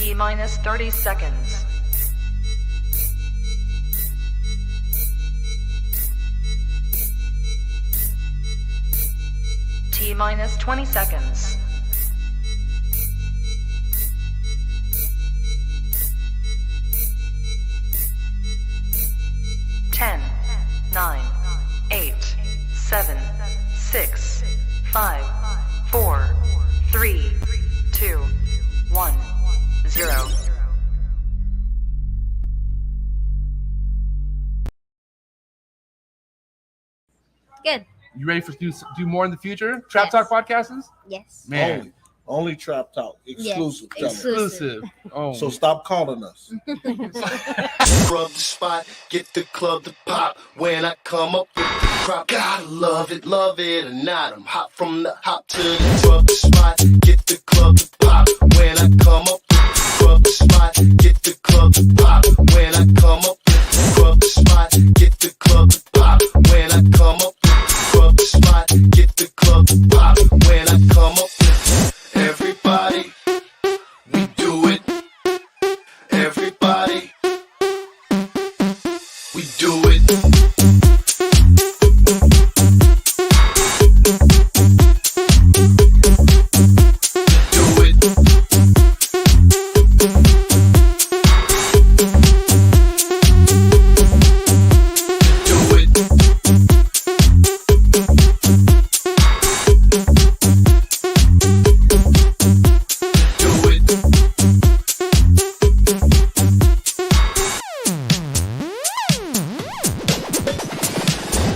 T-minus 30 seconds. T-minus 20 seconds. Ten, 9, 8, 7, 6, 5, 4, 3, 2, 1, 0. Good. You ready for do more in the future? Trap Talk podcasts? Yes. Man. Only Trap Talk. Exclusive. Yes. Exclusive. Oh. So stop calling us. Rub the spot, get the club to pop. When I come up with the crop, gotta love it or not. I'm hot from the hop to the rub the spot, get the club to pop. When I come up with the rub the spot, get the club to pop. When I come up with the rub the spot, get the club to pop. When I come up with the rub the spot, get the club to pop. When I come up with everybody, we do it. Everybody, we do it. Do it. Do it. Do it.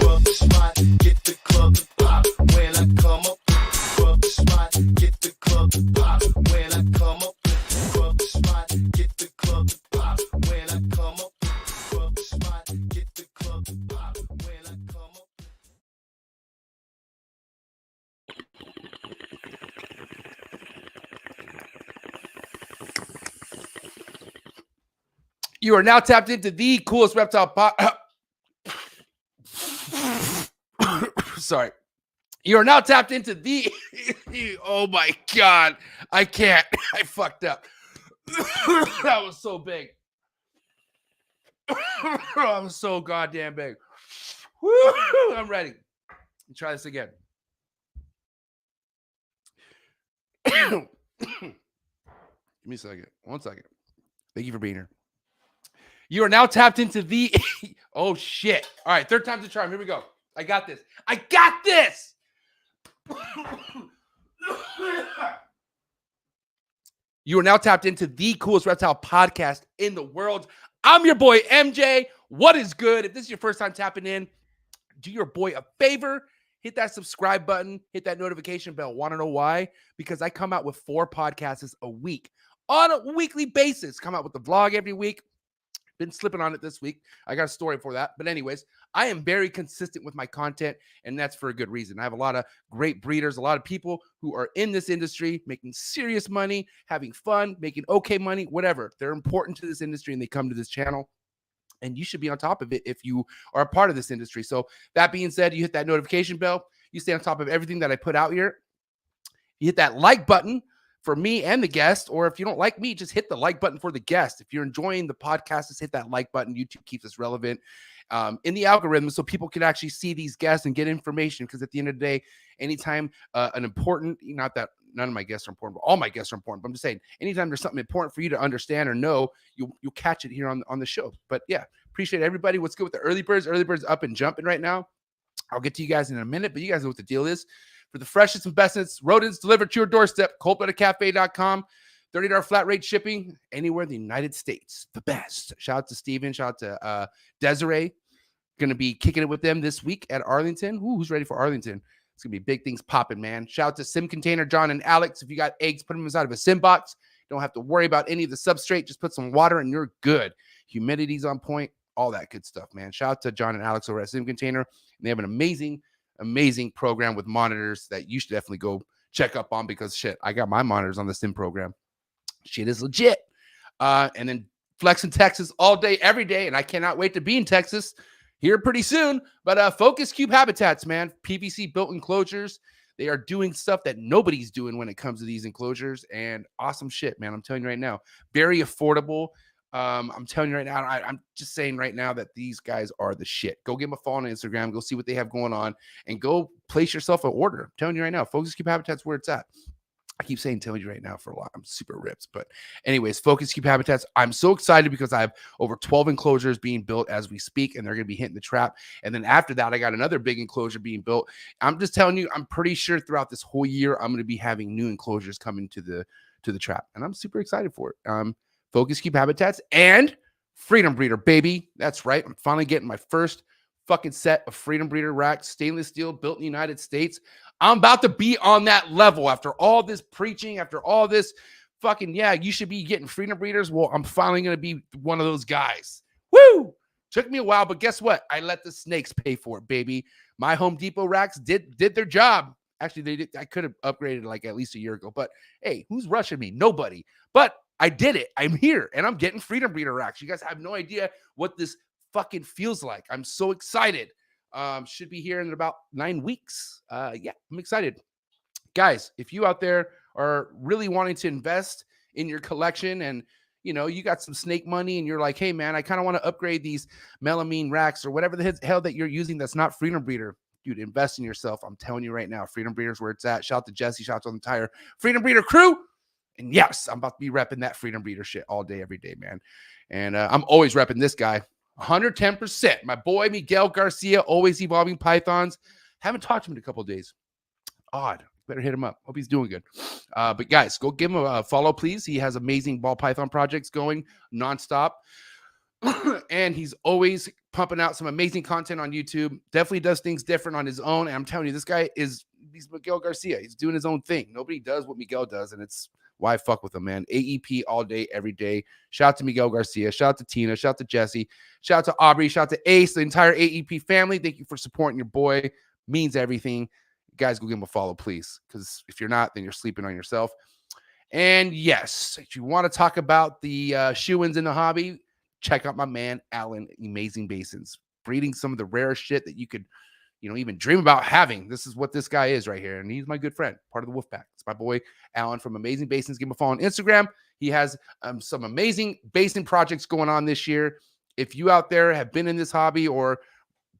Rub the spot, get the club to pop. When I come up with the rub the spot, get the club to pop. When I come up with the rub the spot, get the club to pop. When I come up with the rub the spot, get the club to pop. When I come up. You are now tapped into the coolest reptile pod. Sorry. You are now tapped into the. Oh my God. I can't. I fucked up. That was so big. That was so goddamn big. Woo! I'm ready. Let's try this again. Give me a second. 1 second. Thank you for being here. You are now tapped into the. Oh shit. All right. Third time's the charm. Here we go. I got this. I got this. You are now tapped into the coolest reptile podcast in the world. I'm your boy, MJ. What is good? If this is your first time tapping in, do your boy a favor. Hit that subscribe button. Hit that notification bell. Want to know why? Because I come out with 4 podcasts a week on a weekly basis. Come out with the vlog every week. Been slipping on it this week. I got a story for that. But anyways, I am very consistent with my content, and that's for a good reason. I have a lot of great breeders, a lot of people who are in this industry, making serious money, having fun, making okay money, whatever. They're important to this industry, and they come to this channel. And you should be on top of it if you are a part of this industry. So that being said, you hit that notification bell. You stay on top of everything that I put out here. You hit that like button for me and the guest, or if you don't like me, just hit the like button for the guest. If you're enjoying the podcast, just hit that like button. YouTube keeps us relevant in the algorithm so people can actually see these guests and get information, because at the end of the day, anytime an important, not that none of my guests are important, but all my guests are important, but I'm just saying, anytime there's something important for you to understand or know, you'll catch it here on the show. But yeah, appreciate everybody. What's good with the early birds? Early birds up and jumping right now. I'll get to you guys in a minute, but you guys know what the deal is. For the freshest and bestest rodents delivered to your doorstep, coldbloodedcafe.com. $30 flat rate shipping anywhere in the United States. The best. Shout out to Steven. Shout out to Desiree. Going to be kicking it with them this week at Arlington. Ooh, who's ready for Arlington? It's going to be big things popping, man. Shout out to Sim Container, John and Alex. If you got eggs, put them inside of a sim box. Don't have to worry about any of the substrate. Just put some water and you're good. Humidity's on point. All that good stuff, man. Shout out to John and Alex over at Sim Container. And they have an amazing program with monitors that you should definitely go check up on, because shit, I got my monitors on the sim program. Shit is legit. And then Flex in Texas all day, every day. And I cannot wait to be in Texas here pretty soon. But Focus Cube Habitats, man. PVC built enclosures. They are doing stuff that nobody's doing when it comes to these enclosures, and awesome shit, man. I'm telling you right now, very affordable. I'm telling you right now, I'm just saying right now that these guys are the shit. Go give them a follow on Instagram. Go see what they have going on, and go place yourself an order. I'm telling you right now, Focus Cube Habitat's where it's at. I keep saying telling you right now for a lot. I'm super ripped. But anyways, Focus Cube Habitats. I'm so excited because I have over 12 enclosures being built as we speak, and they're going to be hitting the trap. And then after that, I got another big enclosure being built. I'm just telling you, I'm pretty sure throughout this whole year, I'm going to be having new enclosures coming to the trap. And I'm super excited for it. Focus Cube Habitats and Freedom Breeder, baby. That's right. I'm finally getting my first fucking set of Freedom Breeder racks, stainless steel, built in the United States. I'm about to be on that level after all this preaching, after all this fucking, yeah, you should be getting Freedom Breeders. Well, I'm finally going to be one of those guys. Woo! Took me a while, but guess what? I let the snakes pay for it, baby. My Home Depot racks did their job. Actually, they did. I could have upgraded like at least a year ago, but hey, who's rushing me? Nobody. But I did it. I'm here, and I'm getting Freedom Breeder racks. You guys have no idea what this fucking feels like. I'm so excited. Should be here in about 9 weeks. Yeah, I'm excited. Guys, if you out there are really wanting to invest in your collection, and you know, you got some snake money and you're like, hey man, I kind of want to upgrade these melamine racks or whatever the hell that you're using that's not Freedom Breeder, dude, invest in yourself. I'm telling you right now, Freedom Breeder's where it's at. Shout out to Jesse, shout out to the entire Freedom Breeder crew. And yes, I'm about to be repping that Freedom Breeder shit all day, every day, man. And I'm always repping this guy. 110%. My boy Miguel Garcia, always evolving pythons. Haven't talked to him in a couple of days. Odd. Better hit him up. Hope he's doing good. But guys, go give him a follow, please. He has amazing ball python projects going nonstop. And he's always pumping out some amazing content on YouTube. Definitely does things different on his own. And I'm telling you, this guy he's Miguel Garcia. He's doing his own thing. Nobody does what Miguel does. And it's why fuck with him, man. AEP all day, every day. Shout out to Miguel Garcia. Shout out to Tina. Shout out to Jesse. Shout out to Aubrey. Shout out to Ace, the entire AEP family. Thank you for supporting your boy. Means everything. Guys, go give him a follow, please. Because if you're not, then you're sleeping on yourself. And yes, if you want to talk about the shoe-ins in the hobby, check out my man, Alan, Amazing Basins. Breeding some of the rarest shit that you could, you know, even dream about having. This is what this guy is right here. And he's my good friend, part of the wolf pack. It's my boy, Alan from Amazing Basins. Give him a follow on Instagram. He has some amazing basin projects going on this year. If you out there have been in this hobby or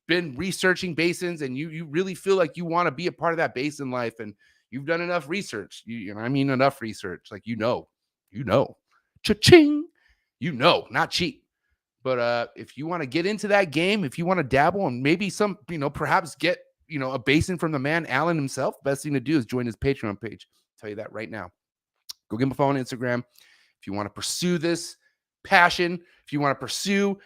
been researching basins and you really feel like you want to be a part of that basin life and you've done enough research, you know, I mean, enough research, like, you know, cha-ching, you know, not cheap. But if you want to get into that game, if you want to dabble and maybe some, you know, perhaps get, you know, a basin from the man, Alan himself, best thing to do is join his Patreon page. I'll tell you that right now. Go give him a follow on Instagram. If you want to pursue this passion, if you want to pursue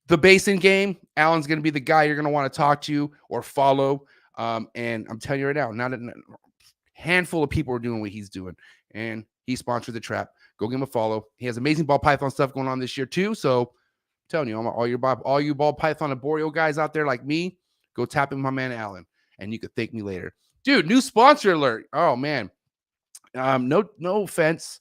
the basin game, Alan's going to be the guy you're going to want to talk to or follow. And I'm telling you right now, not a handful of people are doing what he's doing. And he sponsored the trap. Go give him a follow. He has amazing ball python stuff going on this year too. So I'm telling you, all you ball python Arboreal guys out there like me, go tap in my man Alan, and you could thank me later. Dude, new sponsor alert. Oh man. No offense.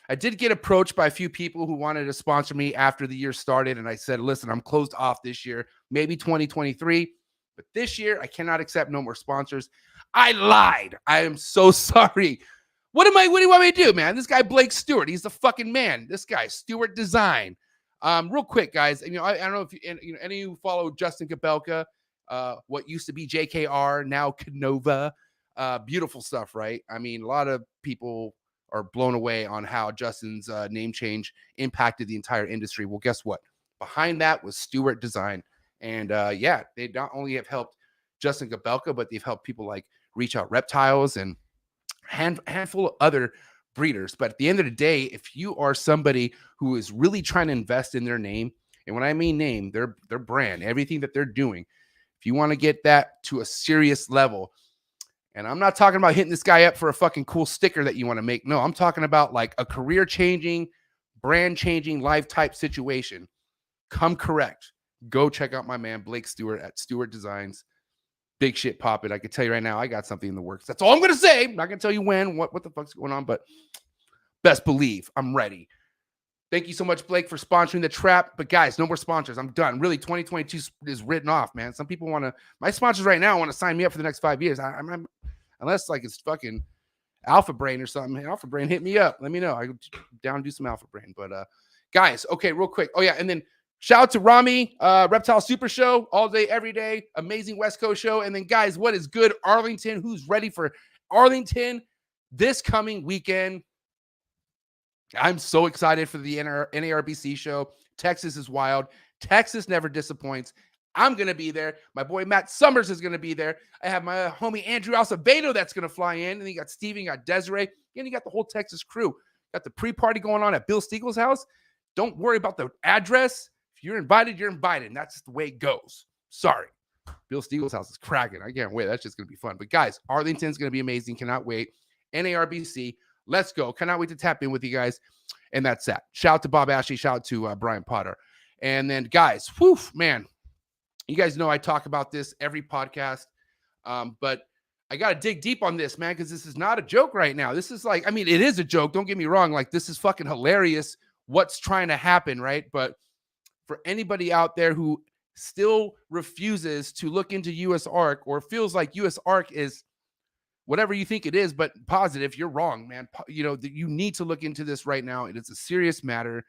I did get approached by a few people who wanted to sponsor me after the year started. And I said, listen, I'm closed off this year, maybe 2023. But this year, I cannot accept no more sponsors. I lied. I am so sorry. What do you want me to do, man? This guy, Blake Stewart, he's the fucking man. This guy, Stuart Design. Real quick, guys. You know, I don't know if you know, any of you follow Justin Kabelka, what used to be JKR, now Canova. Beautiful stuff, right? I mean, a lot of people are blown away on how Justin's name change impacted the entire industry. Well, guess what? Behind that was Stuart Design. And yeah, they not only have helped Justin Kabelka, but they've helped people like Reach Out Reptiles and handful of other breeders. But at the end of the day, if you are somebody who is really trying to invest in their name, and when I mean name, their brand, everything that they're doing, if you want to get that to a serious level, and I'm not talking about hitting this guy up for a fucking cool sticker that you want to make. No, I'm talking about like a career-changing, brand-changing, life-type situation. Come correct. Go check out my man, Blake Stewart at Stuart Designs. Big shit popping. I can tell you right now, I got something in the works. That's all I'm going to say. I'm not going to tell you when, what the fuck's going on, but best believe I'm ready. Thank you so much, Blake, for sponsoring the trap. But guys, no more sponsors. I'm done. Really, 2022 is written off, man. Some people want to, my sponsors right now want to sign me up for the next 5 years. I'm unless like it's fucking Alpha Brain or something. Hey, Alpha Brain, hit me up. Let me know. I go down and do some Alpha Brain. But guys, okay, real quick. Oh yeah, and then shout out to Rami, Reptile Super Show, all day, every day. Amazing West Coast show. And then guys, what is good? Arlington, who's ready for Arlington this coming weekend? I'm so excited for the NARBC show. Texas is wild. Texas never disappoints. I'm going to be there. My boy Matt Summers is going to be there. I have my homie Andrew Acevedo that's going to fly in. And then you got Steven, you got Desiree, and you got the whole Texas crew. Got the pre-party going on at Bill Stiegel's house. Don't worry about the address. If you're invited, you're invited. And that's just the way it goes. Sorry. Bill Stiegel's house is cracking. I can't wait. That's just going to be fun. But guys, Arlington's going to be amazing. Cannot wait. NARBC. Let's go. Cannot wait to tap in with you guys. And that's that. Shout out to Bob Ashley. Shout out to Brian Potter. And then guys, whew, man. You guys know I talk about this every podcast, but I got to dig deep on this, man, because this is not a joke right now. This is like, I mean, it is a joke. Don't get me wrong. Like, this is fucking hilarious what's trying to happen, right? But for anybody out there who still refuses to look into US ARC or feels like US ARC is whatever you think it is, but positive, you're wrong, man. You know, you need to look into this right now. It's a serious matter.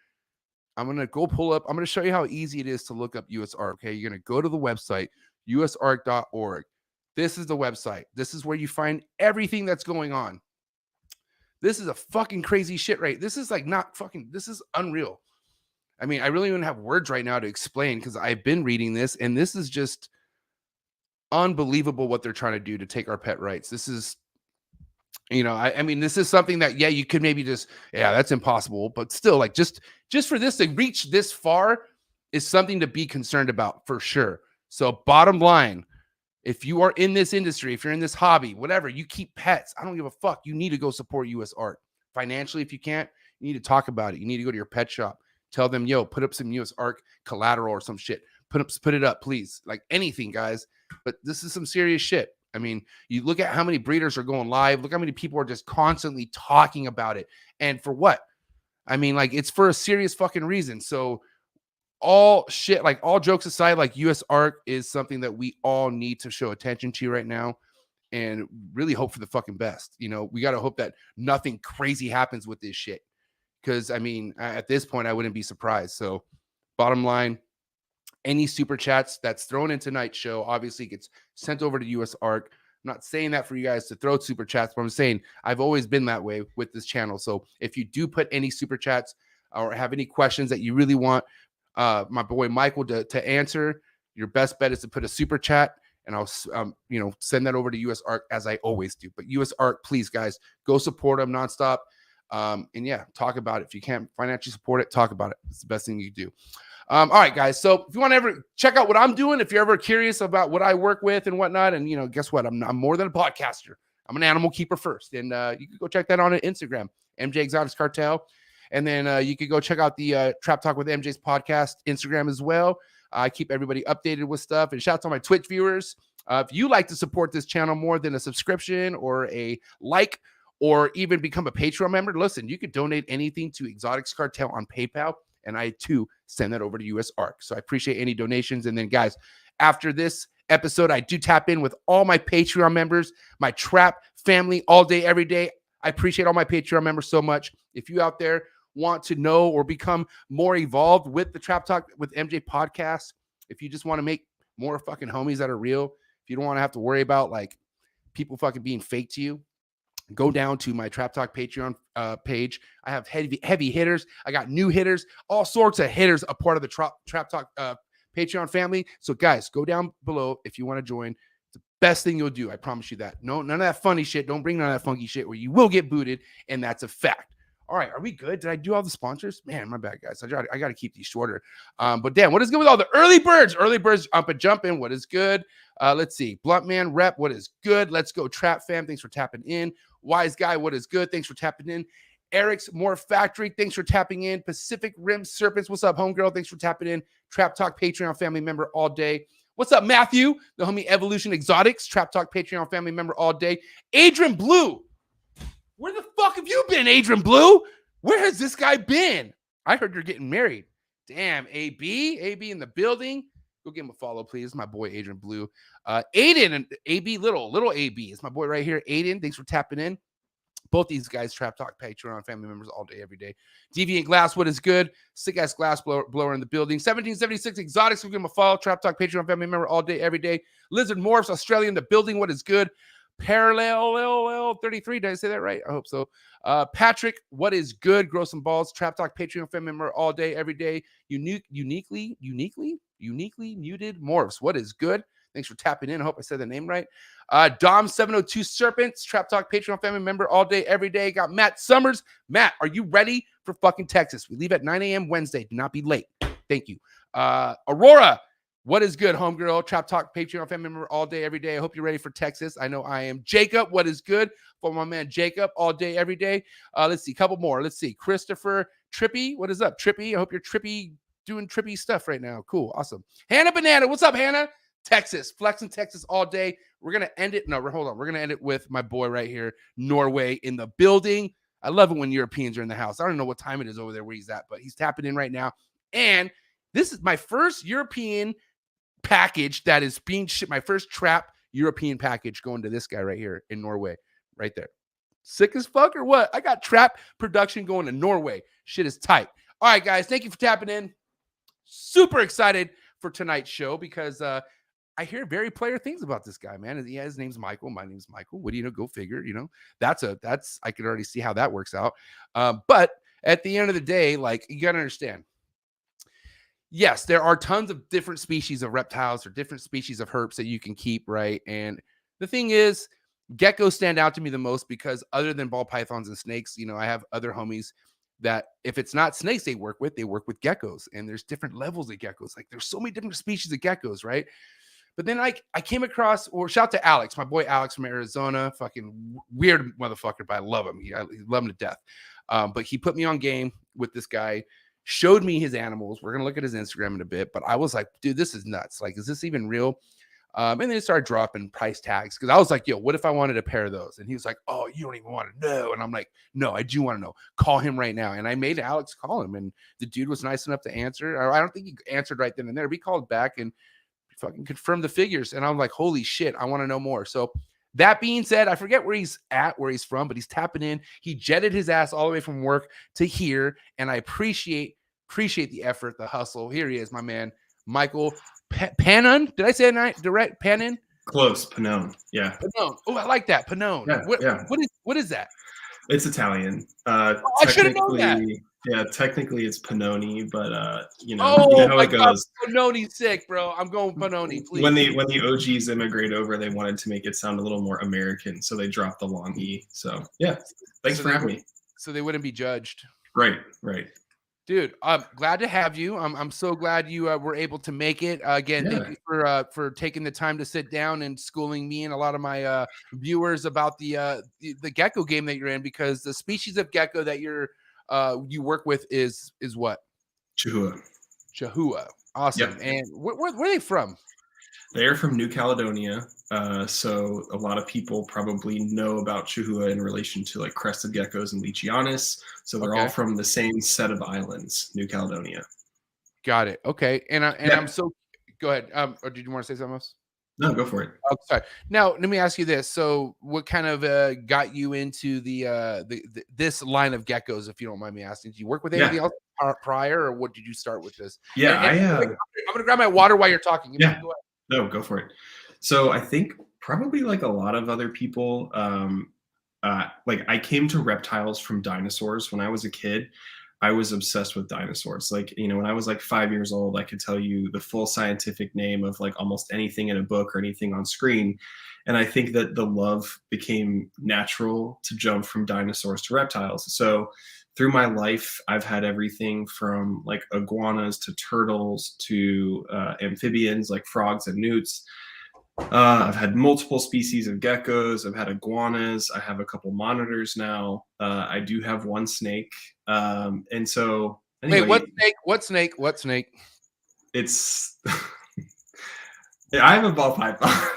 I'm going to go pull up. I'm going to show you how easy it is to look up US ARC. Okay. You're going to go to the website, usarc.org. This is the website. This is where you find everything that's going on. This is a fucking crazy shit, right? This is like not fucking, this is unreal. I mean, I really don't have words right now to explain because I've been reading this and this is just unbelievable what they're trying to do to take our pet rights. This is, you know, I mean, this is something that, yeah, you could maybe just, yeah, that's impossible. But still, like, just for this to reach this far is something to be concerned about for sure. So bottom line, if you are in this industry, if you're in this hobby, whatever, you keep pets, I don't give a fuck. You need to go support US ARC. Financially, if you can't, you need to talk about it. You need to go to your pet shop. Tell them, yo, put up some US ARC collateral or some shit. Put it up, please. Like anything, guys. But this is some serious shit. I mean, you look at how many breeders are going live. Look how many people are just constantly talking about it. And for what? I mean, like, it's for a serious fucking reason. So all shit, like all jokes aside, like US ARC is something that we all need to show attention to right now and really hope for the fucking best. You know, we got to hope that nothing crazy happens with this shit. Because, I mean, at this point, I wouldn't be surprised. So bottom line, any super chats that's thrown in tonight's show obviously gets sent over to US ARC. I'm not saying that for you guys to throw super chats, but I'm saying I've always been that way with this channel. So if you do put any super chats or have any questions that you really want my boy Michael to answer, your best bet is to put a super chat and I'll you know, send that over to US ARC as I always do. But US ARC, please, guys, go support them nonstop. And yeah, talk about it. If you can't financially support it, talk about it. It's the best thing you can do. All right, guys. So if you want to ever check out what I'm doing, if you're ever curious about what I work with and whatnot, and, you know, guess what? I'm more than a podcaster. I'm an animal keeper first. And you can go check that on Instagram, mjexoticscartal. And then you could go check out the Trap Talk with MJ's podcast Instagram as well. I keep everybody updated with stuff. And shout out to my Twitch viewers. If you like to support this channel more than a subscription or a like, or even become a Patreon member, listen, you could donate anything to Exotics Cartel on PayPal. And I, too, send that over to US ARC. So I appreciate any donations. And then, guys, after this episode, I do tap in with all my Patreon members, my Trap family, all day, every day. I appreciate all my Patreon members so much. If you out there want to know or become more evolved with the Trap Talk with MJ podcast, if you just want to make more fucking homies that are real, if you don't want to have to worry about, like, people fucking being fake to you, go down to my Trap Talk Patreon page. I have heavy hitters. I got new hitters, all sorts of hitters, a part of the Trap Talk Patreon family. So, guys, go down below if you want to join. It's the best thing you'll do. I promise you that. No, none of that funny shit. Don't bring none of that funky shit where you will get booted, and that's a fact. All right, are we good? Did I do all the sponsors? Man, my bad, guys. I got to keep these shorter. But damn, what is good with all the early birds? Early birds jumping. What is good? Let's see. Blunt Man Rep, what is good? Let's go, Trap Fam. Thanks for tapping in. Wise Guy, what is good? Thanks for tapping in. Eric's Morph Factory, thanks for tapping in. Pacific Rim Serpents, what's up, homegirl? Thanks for tapping in. Trap Talk Patreon family member all day. What's up, Matthew? The homie Evolution Exotics, Trap Talk Patreon family member all day. Adrian Blue. Where the fuck have you been, Adrian Blue? Where has this guy been? I heard you're getting married. Damn, AB in the building. Go give him a follow, please. My boy Adrian Blue. Aiden and AB little AB is my boy right here. Aiden, thanks for tapping in. Both these guys, Trap Talk, Patreon, family members all day, every day. Deviant Glass, what is good? Sick ass glass blower in the building. 1776 Exotics, we'll give him a follow. Trap Talk, Patreon, family member all day, every day. Lizard Morphs, Australia in the building, what is good? Parallel 33, did I say that right? I hope so. Patrick, what is good? Grow some balls. Trap Talk, Patreon, family member all day, every day. Uniquely muted Morphs, what is good? Thanks for tapping in. I hope I said the name right. Dom702 Serpents, Trap Talk, Patreon family member all day, every day. Got Matt Summers. Matt, are you ready for fucking Texas? We leave at 9 a.m. Wednesday. Do not be late. Thank you. Aurora, what is good, homegirl? Trap Talk, Patreon family member all day, every day. I hope you're ready for Texas. I know I am. Jacob, what is good? For my man Jacob, all day, every day. Let's see, a couple more. Let's see. Christopher Trippy, what is up, Trippy? I hope you're doing trippy stuff right now. Cool, awesome. Hannah Banana, what's up, Hannah? Texas, flexing Texas all day. We're going to end it. No, hold on. We're going to end it with my boy right here, Norway in the building. I love it when Europeans are in the house. I don't know what time it is over there where he's at, but he's tapping in right now. And this is my first European package that is being shipped, my first trap European package going to this guy right here in Norway, right there. Sick as fuck or what? I got trap production going to Norway. Shit is tight. All right, guys. Thank you for tapping in. Super excited for tonight's show because I hear very player things about this guy, man. Yeah, his name's Michael. My name's Michael. What do you know? Go figure. You know, that's I could already see how that works out. But at the end of the day, like, you gotta understand. Yes, there are tons of different species of reptiles or different species of herps that you can keep, right? And the thing is, geckos stand out to me the most because other than ball pythons and snakes, you know, I have other homies that if it's not snakes they work with geckos, and there's different levels of geckos. Like, there's so many different species of geckos, right? But then I came across, or shout out to Alex, my boy Alex from Arizona, fucking weird motherfucker, but I love him. I love him to death. But he put me on game with this guy, showed me his animals. We're going to look at his Instagram in a bit, but I was like, dude, this is nuts. Like, is this even real? And then he started dropping price tags because I was like, yo, what if I wanted a pair of those? And he was like, oh, you don't even want to know. And I'm like, no, I do want to know. Call him right now. And I made Alex call him, and the dude was nice enough to answer. I don't think he answered right then and there. We called back and fucking confirm the figures, and I'm like, holy shit, I want to know more. So that being said, I forget where he's from, but he's tapping in. He jetted his ass all the way from work to here, and I appreciate the effort, the hustle. Here he is, my man Michael Pannone. Did I say it right? Direct Pannone? Close. Pannone. Yeah. Pannone. Oh, I like that. Pannone. Yeah, What is that? It's Italian. I should have known that. Yeah, technically it's Pannone, but you know how my it goes. Pannone's sick, bro. I'm going Pannone, please. When the OGs immigrate over, they wanted to make it sound a little more American, so they dropped the long E. So yeah, thanks for having me. So they wouldn't be judged. Right. Dude, I'm glad to have you. I'm so glad you were able to make it. Again, thank you for taking the time to sit down and schooling me and a lot of my viewers about the gecko game that you're in, because the species of gecko that you work with is what? Chahoua. Awesome. Yep. And where are they from? They're from New Caledonia. So a lot of people probably know about Chahoua in relation to like crested geckos and Leachianus. So they're all from the same set of islands, New Caledonia. Got it. Okay. And I'm so, go ahead. Or did you want to say something else? No, go for it. Oh, sorry. Now, let me ask you this. So what kind of got you into this line of geckos, if you don't mind me asking? Did you work with anything else prior, or what did you start with this? Yeah, I'm going to grab my water while you're talking. No, go for it. So I think probably like a lot of other people, like I came to reptiles from dinosaurs. When I was a kid, I was obsessed with dinosaurs. Like, you know, when I was like 5 years old, I could tell you the full scientific name of like almost anything in a book or anything on screen. And I think that the love became natural to jump from dinosaurs to reptiles. So through my life, I've had everything from like iguanas to turtles to amphibians like frogs and newts. I've had multiple species of geckos. I've had iguanas. I have a couple monitors now. I do have one snake. And so anyway, wait, what snake? It's I have a ball python.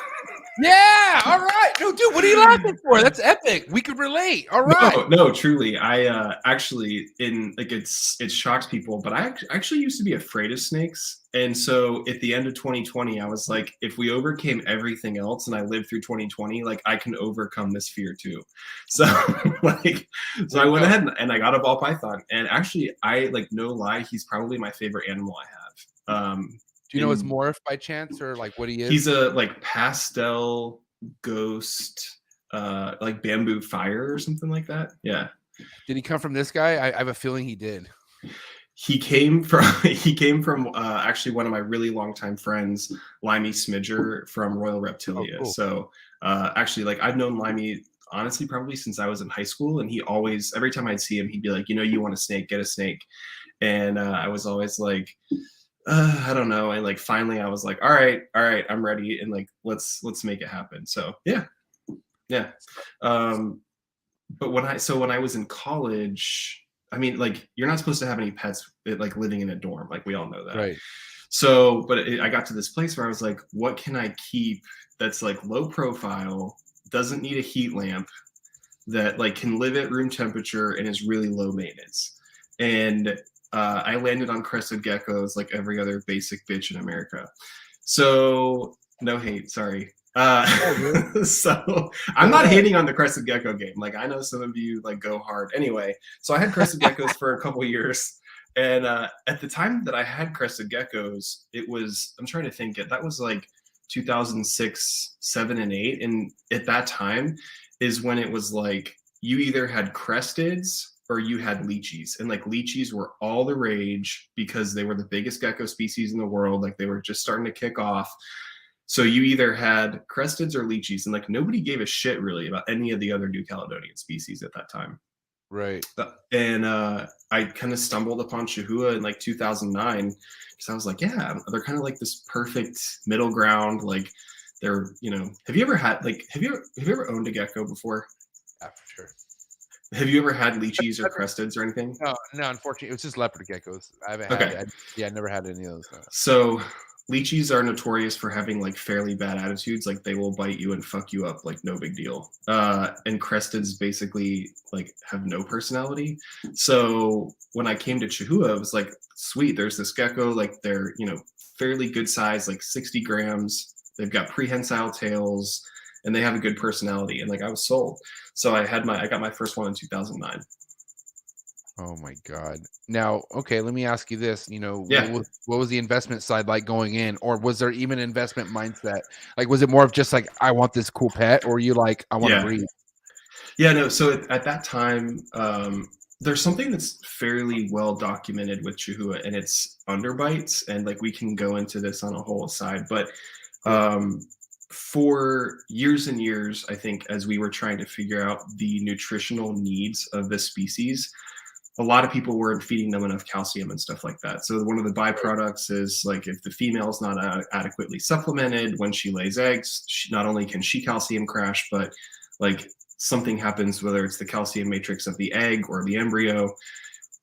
Yeah. All right. No, dude, what are you laughing for? That's epic. We could relate. All right. No, truly. I actually it shocks people, but I actually used to be afraid of snakes. And so at the end of 2020, I was like, if we overcame everything else and I lived through 2020, like I can overcome this fear too. So so I went ahead and I got a ball python. And actually, I like no lie, he's probably my favorite animal I have. Do you know his morph by chance, or like what he is? He's a like pastel ghost, like bamboo fire or something like that. Yeah. Did he come from this guy? I have a feeling he did. He came from actually one of my really longtime friends, Limey Smidger from Royal Reptilia. Oh, cool. So actually, like I've known Limey honestly probably since I was in high school, and he always, every time I'd see him, he'd be like, you want a snake, get a snake. And I was always like, I don't know. And like finally I was like, all right, I'm ready, and like let's make it happen. So yeah. But when I was in college, I mean, like you're not supposed to have any pets like living in a dorm, like we all know that. Right. So but I got to this place where I was like, what can I keep that's like low profile, doesn't need a heat lamp, that like can live at room temperature and is really low maintenance. And I landed on crested geckos like every other basic bitch in America. So no hate, sorry. So I'm not hating on the crested gecko game. Like I know some of you like go hard. Anyway, so I had crested geckos for a couple years. And at the time that I had crested geckos, it was, I'm trying to think, that was like 2006, 7, and 8. And at that time is when it was like you either had cresteds or you had leechies, and like leechies were all the rage because they were the biggest gecko species in the world. Like they were just starting to kick off. So you either had cresteds or leechies, and like nobody gave a shit really about any of the other New Caledonian species at that time. Right. And I kind of stumbled upon Chahoua in like 2009 because I was like, yeah, they're kind of like this perfect middle ground. Like they're, have you ever owned a gecko before? Yeah, for sure. Have you ever had leechies or cresteds or anything? No, unfortunately, it was just leopard geckos. I haven't had. I never had any of those. No. So leechies are notorious for having like fairly bad attitudes. Like they will bite you and fuck you up, like no big deal. And cresteds basically like have no personality. So when I came to Chahoua, it was like, sweet, there's this gecko, like they're, fairly good size, like 60 grams. They've got prehensile tails and they have a good personality. And like I was sold. So I got my first one in 2009. Oh my God. Now, okay, let me ask you this. Yeah. What was the investment side like going in? Or was there even an investment mindset? Like, was it more of just like, I want this cool pet, or you like, I want to breed? Yeah, no. So at that time, there's something that's fairly well documented with Chahoua, and it's underbites. And like, we can go into this on a whole aside, but for years and years, I think as we were trying to figure out the nutritional needs of this species, a lot of people weren't feeding them enough calcium and stuff like that. So one of the byproducts is like if the female is not adequately supplemented when she lays eggs, not only can she calcium crash, but like something happens, whether it's the calcium matrix of the egg or the embryo.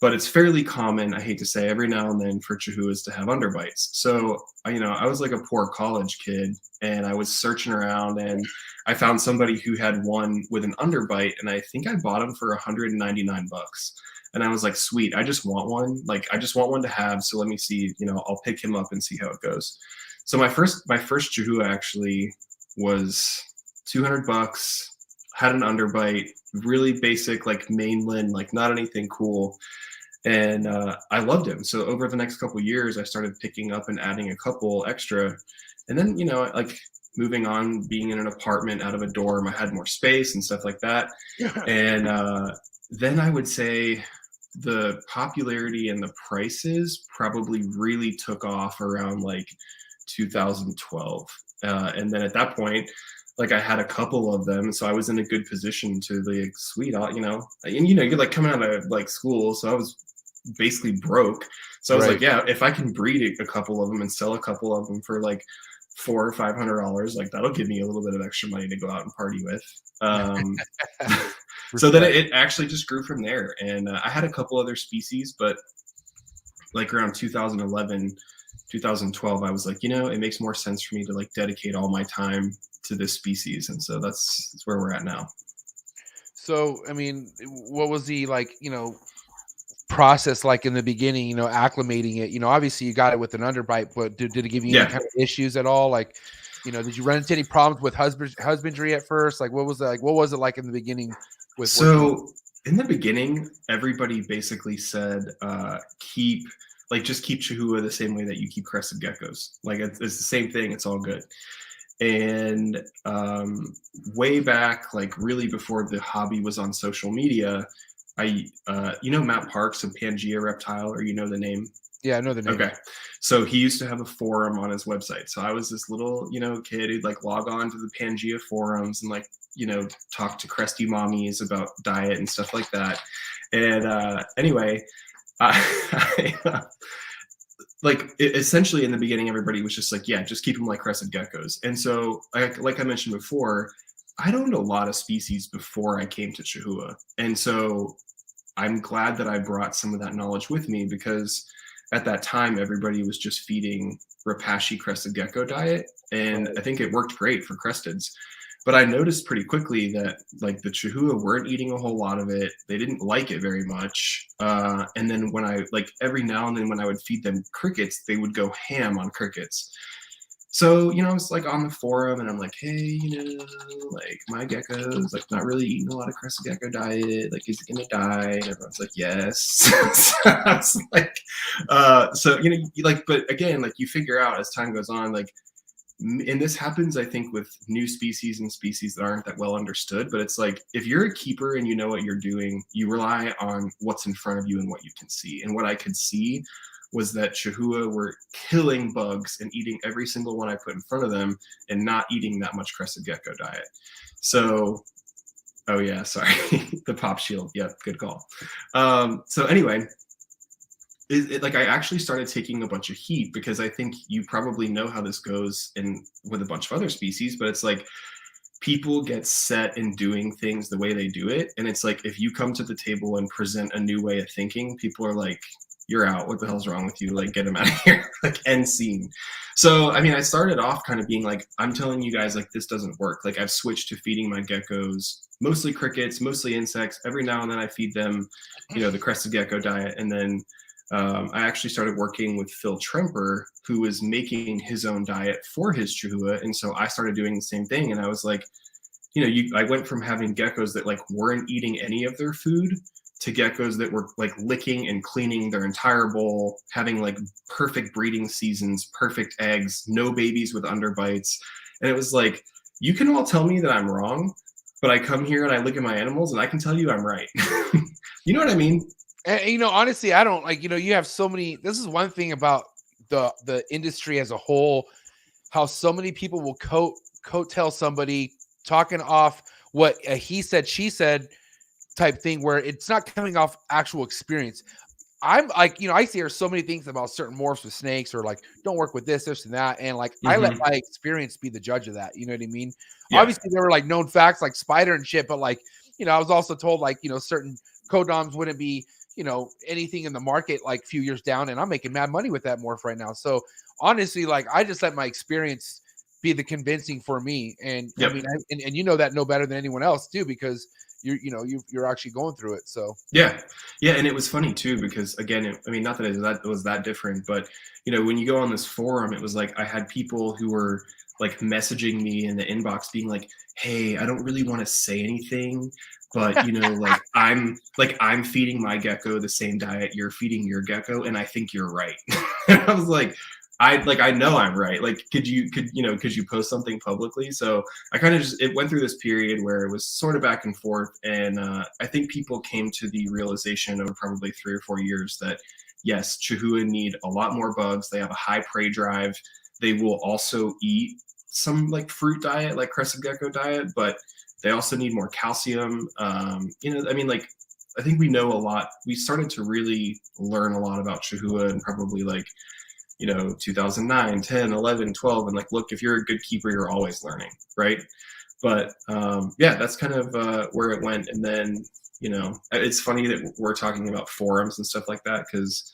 But it's fairly common, I hate to say, every now and then for Chahuas to have underbites. So, I was like a poor college kid, and I was searching around, and I found somebody who had one with an underbite, and I think I bought him for $199. And I was like, sweet, I just want one. Like, I just want one to have. So let me see, I'll pick him up and see how it goes. So my first Chahoua actually was $200, had an underbite, really basic, like mainland, like not anything cool. And I loved him. So over the next couple of years, I started picking up and adding a couple extra. And then, like moving on, being in an apartment out of a dorm, I had more space and stuff like that. And then I would say the popularity and the prices probably really took off around like 2012. And then at that point, like I had a couple of them, so I was in a good position to like, sweet, and you're like coming out of like school, so I was basically broke. So I was like, yeah, if I can breed a couple of them and sell a couple of them for like $400 or $500, like that'll give me a little bit of extra money to go out and party with. So then it actually just grew from there, and I had a couple other species, but like around 2011, 2012, I was like, it makes more sense for me to like dedicate all my time to this species, and so that's where we're at now. So, I mean, what was the like, process like in the beginning, acclimating it? Obviously you got it with an underbite, but did it give you any kind of issues at all? Like, did you run into any problems with husbandry at first? Like, what was it like in the beginning with So in the beginning, everybody basically said, just keep Chahoua the same way that you keep crested geckos. Like it's the same thing. It's all good. And way back, like really before the hobby was on social media, Matt Parks of Pangea Reptile, or the name? Yeah, I know the name. Okay. So he used to have a forum on his website. So I was this little, kid who'd like log on to the Pangea forums and like, talk to cresty mommies about diet and stuff like that. And anyway, essentially in the beginning, everybody was just like, yeah, just keep them like crested geckos. And so like I mentioned before, I owned a lot of species before I came to Chahoua. And so I'm glad that I brought some of that knowledge with me, because at that time, everybody was just feeding Repashy crested gecko diet. And I think it worked great for cresteds. But I noticed pretty quickly that like the Chahoua weren't eating a whole lot of it. They didn't like it very much. And then when I every now and then when I would feed them crickets, they would go ham on crickets. So, I was like on the forum and I'm like, hey, like my gecko's like not really eating a lot of crested gecko diet. Like, is it going to die? And everyone's like, yes. So I was like, but again, like you figure out as time goes on, like, and this happens, I think, with new species and species that aren't that well understood. But it's like, if you're a keeper and you know what you're doing, you rely on what's in front of you and what you can see. And what I could see was that Chahoua were killing bugs and eating every single one I put in front of them and not eating that much crested gecko diet. So, oh yeah, sorry, the pop shield. Yeah, good call. So anyway, I actually started taking a bunch of heat, because I think you probably know how this goes with a bunch of other species, but it's like people get set in doing things the way they do it. And it's like, if you come to the table and present a new way of thinking, people are like, you're out. What the hell's wrong with you? Like, get him out of here. Like, end scene. So, I mean, I started off kind of being like, I'm telling you guys, like, this doesn't work. Like, I've switched to feeding my geckos mostly crickets, mostly insects. Every now and then I feed them, the crested gecko diet. And then I actually started working with Phil Tremper, who was making his own diet for his Chahoua. And so I started doing the same thing. And I was like, I went from having geckos that like weren't eating any of their food to geckos that were like licking and cleaning their entire bowl, having like perfect breeding seasons, perfect eggs, no babies with underbites. And it was like, you can all tell me that I'm wrong, but I come here and I look at my animals and I can tell you I'm right. You know what I mean? And, honestly, I don't like, you have so many, this is one thing about the industry as a whole, how so many people will coattail somebody talking off what he said, she said type thing, where it's not coming off actual experience. I'm like, I hear so many things about certain morphs with snakes, or like, don't work with this and that. And like, I let my experience be the judge of that. You know what I mean? Yeah. Obviously there were like known facts like spider and shit, but like, I was also told like, certain codoms wouldn't be, anything in the market like a few years down, and I'm making mad money with that morph right now. So honestly, like, I just let my experience be the convincing for me. And I mean, and that no better than anyone else too, because you're actually going through it. So yeah. And it was funny too, because again, not that it was that different, but when you go on this forum, it was like, I had people who were like messaging me in the inbox being like, hey, I don't really want to say anything, but I'm feeding my gecko the same diet you're feeding your gecko, and I think you're right. And I was like, I know I'm right. Like, could you post something publicly? So I kind of it went through this period where it was sort of back and forth. And I think people came to the realization over probably 3 or 4 years that yes, Chahoua need a lot more bugs. They have a high prey drive. They will also eat some like fruit diet, like crested gecko diet, but they also need more calcium. I think we know a lot. We started to really learn a lot about Chahoua and probably like, 2009, 10, 11, 12. And like, look, if you're a good keeper, you're always learning. Right. But that's kind of where it went. And then, it's funny that we're talking about forums and stuff like that, because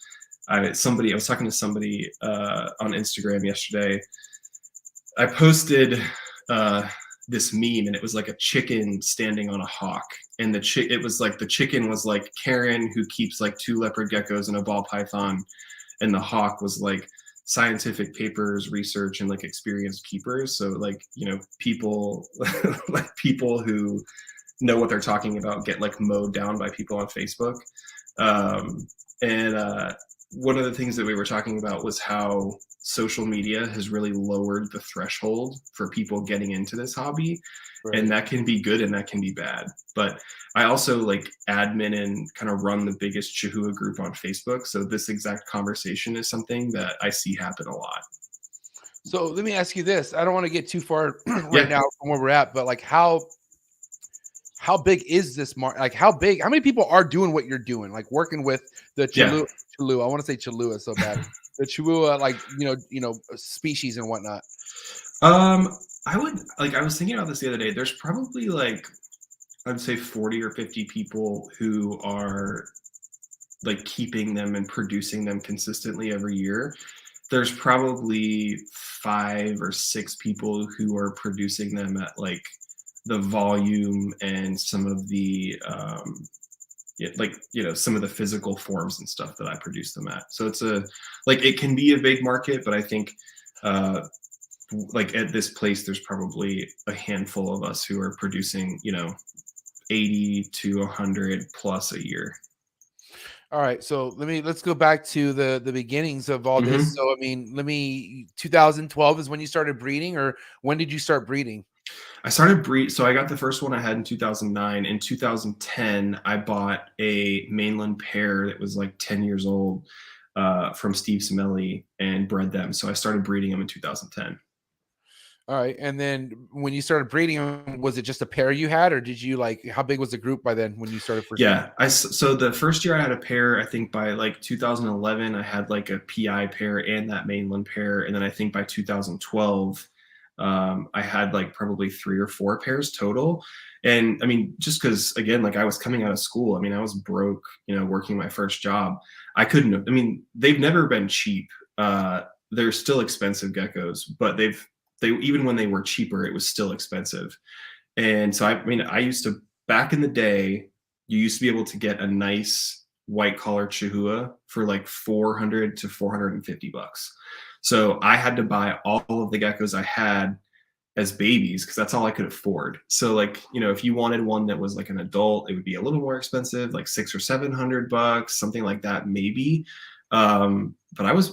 I was talking to somebody on Instagram yesterday. I posted this meme, and it was like a chicken standing on a hawk, and it was like the chicken was like Karen, who keeps like 2 leopard geckos and a ball python, and the hawk was like scientific papers, research, and like experienced keepers. So like, you know, people like people who know what they're talking about get like mowed down by people on Facebook. And one of the things that we were talking about was how social media has really lowered the threshold for people getting into this hobby. Right. And that can be good and that can be bad. But I also like admin and kind of run the biggest Chahoua group on Facebook. So this exact conversation is something that I see happen a lot. So let me ask you this. I don't want to get too far right now from where we're at, but like how big is this market? Like how many people are doing what you're doing? Like working with the Chahoua, I want to say Chahoua so bad. The Chahoua, like, you know, species and whatnot. I was thinking about this the other day. There's probably like, I'd say 40 or 50 people who are like keeping them and producing them consistently every year. There's probably 5 or 6 people who are producing them at like the volume and some of the some of the physical forms and stuff that I produce them at. So it's it can be a big market, but I think like at this place, there's probably a handful of us who are producing, 80 to 100 plus a year. All right. So let's go back to the beginnings of all this. So, I mean, 2012 is when you started breeding, or when did you start breeding? I started so I got the first one I had in 2009. In 2010, I bought a mainland pair that was like 10 years old from Steve Smelly and bred them. So I started breeding them in 2010. All right. And then when you started breeding them, was it just a pair you had, or did you how big was the group by then when you started first? Yeah. So the first year I had a pair, I think by like 2011, I had like a PI pair and that mainland pair. And then I think by 2012, I had like probably 3 or 4 pairs total. And I mean, just because again, like I was coming out of school, I mean, I was broke, working my first job. They've never been cheap. They're still expensive geckos, but they even when they were cheaper, it was still expensive. And so, I used to, back in the day, you used to be able to get a nice white collar Chahoua for like $400 to $450. So I had to buy all of the geckos I had as babies because that's all I could afford. So like, if you wanted one that was like an adult, it would be a little more expensive, like $600 or $700, something like that, maybe. But I was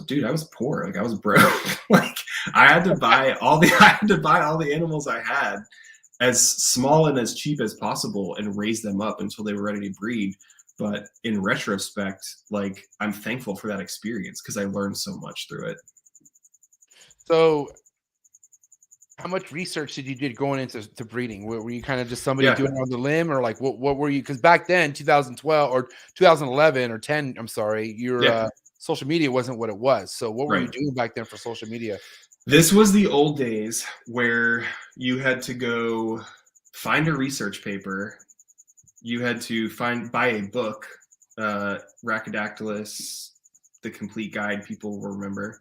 poor. Like I was broke. Like I had to buy all the animals I had as small and as cheap as possible and raise them up until they were ready to breed. But in retrospect, like I'm thankful for that experience because I learned so much through it. So how much research did you do going into breeding? Were you kind of just somebody doing it on the limb, or like what were you? Because back then, 2012 or 2011 or 10, I'm sorry, your social media wasn't what it was. So what were you doing back then for social media? This was the old days where you had to go find a research paper. You had to buy a book, Rhacodactylus, the complete guide, people will remember.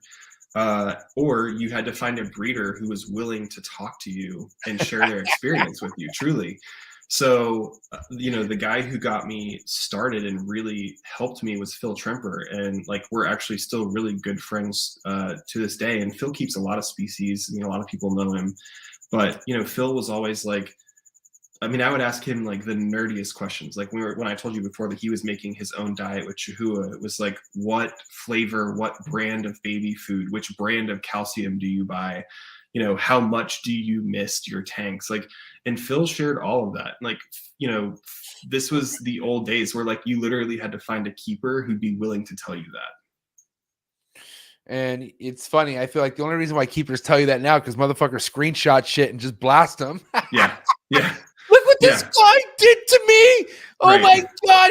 Or you had to find a breeder who was willing to talk to you and share their experience with you, truly. So, the guy who got me started and really helped me was Phil Tremper. And like, we're actually still really good friends to this day. And Phil keeps a lot of species. A lot of people know him. But, Phil was always like, I would ask him like the nerdiest questions. Like when I told you before that he was making his own diet with Chahoua, it was like, what flavor, what brand of baby food, which brand of calcium do you buy? How much do you mist your tanks? Like, and Phil shared all of that. Like, this was the old days where like you literally had to find a keeper who'd be willing to tell you that. And it's funny. I feel like the only reason why keepers tell you that now because motherfuckers screenshot shit and just blast them. Yeah. Look what this guy did to me. Oh my God.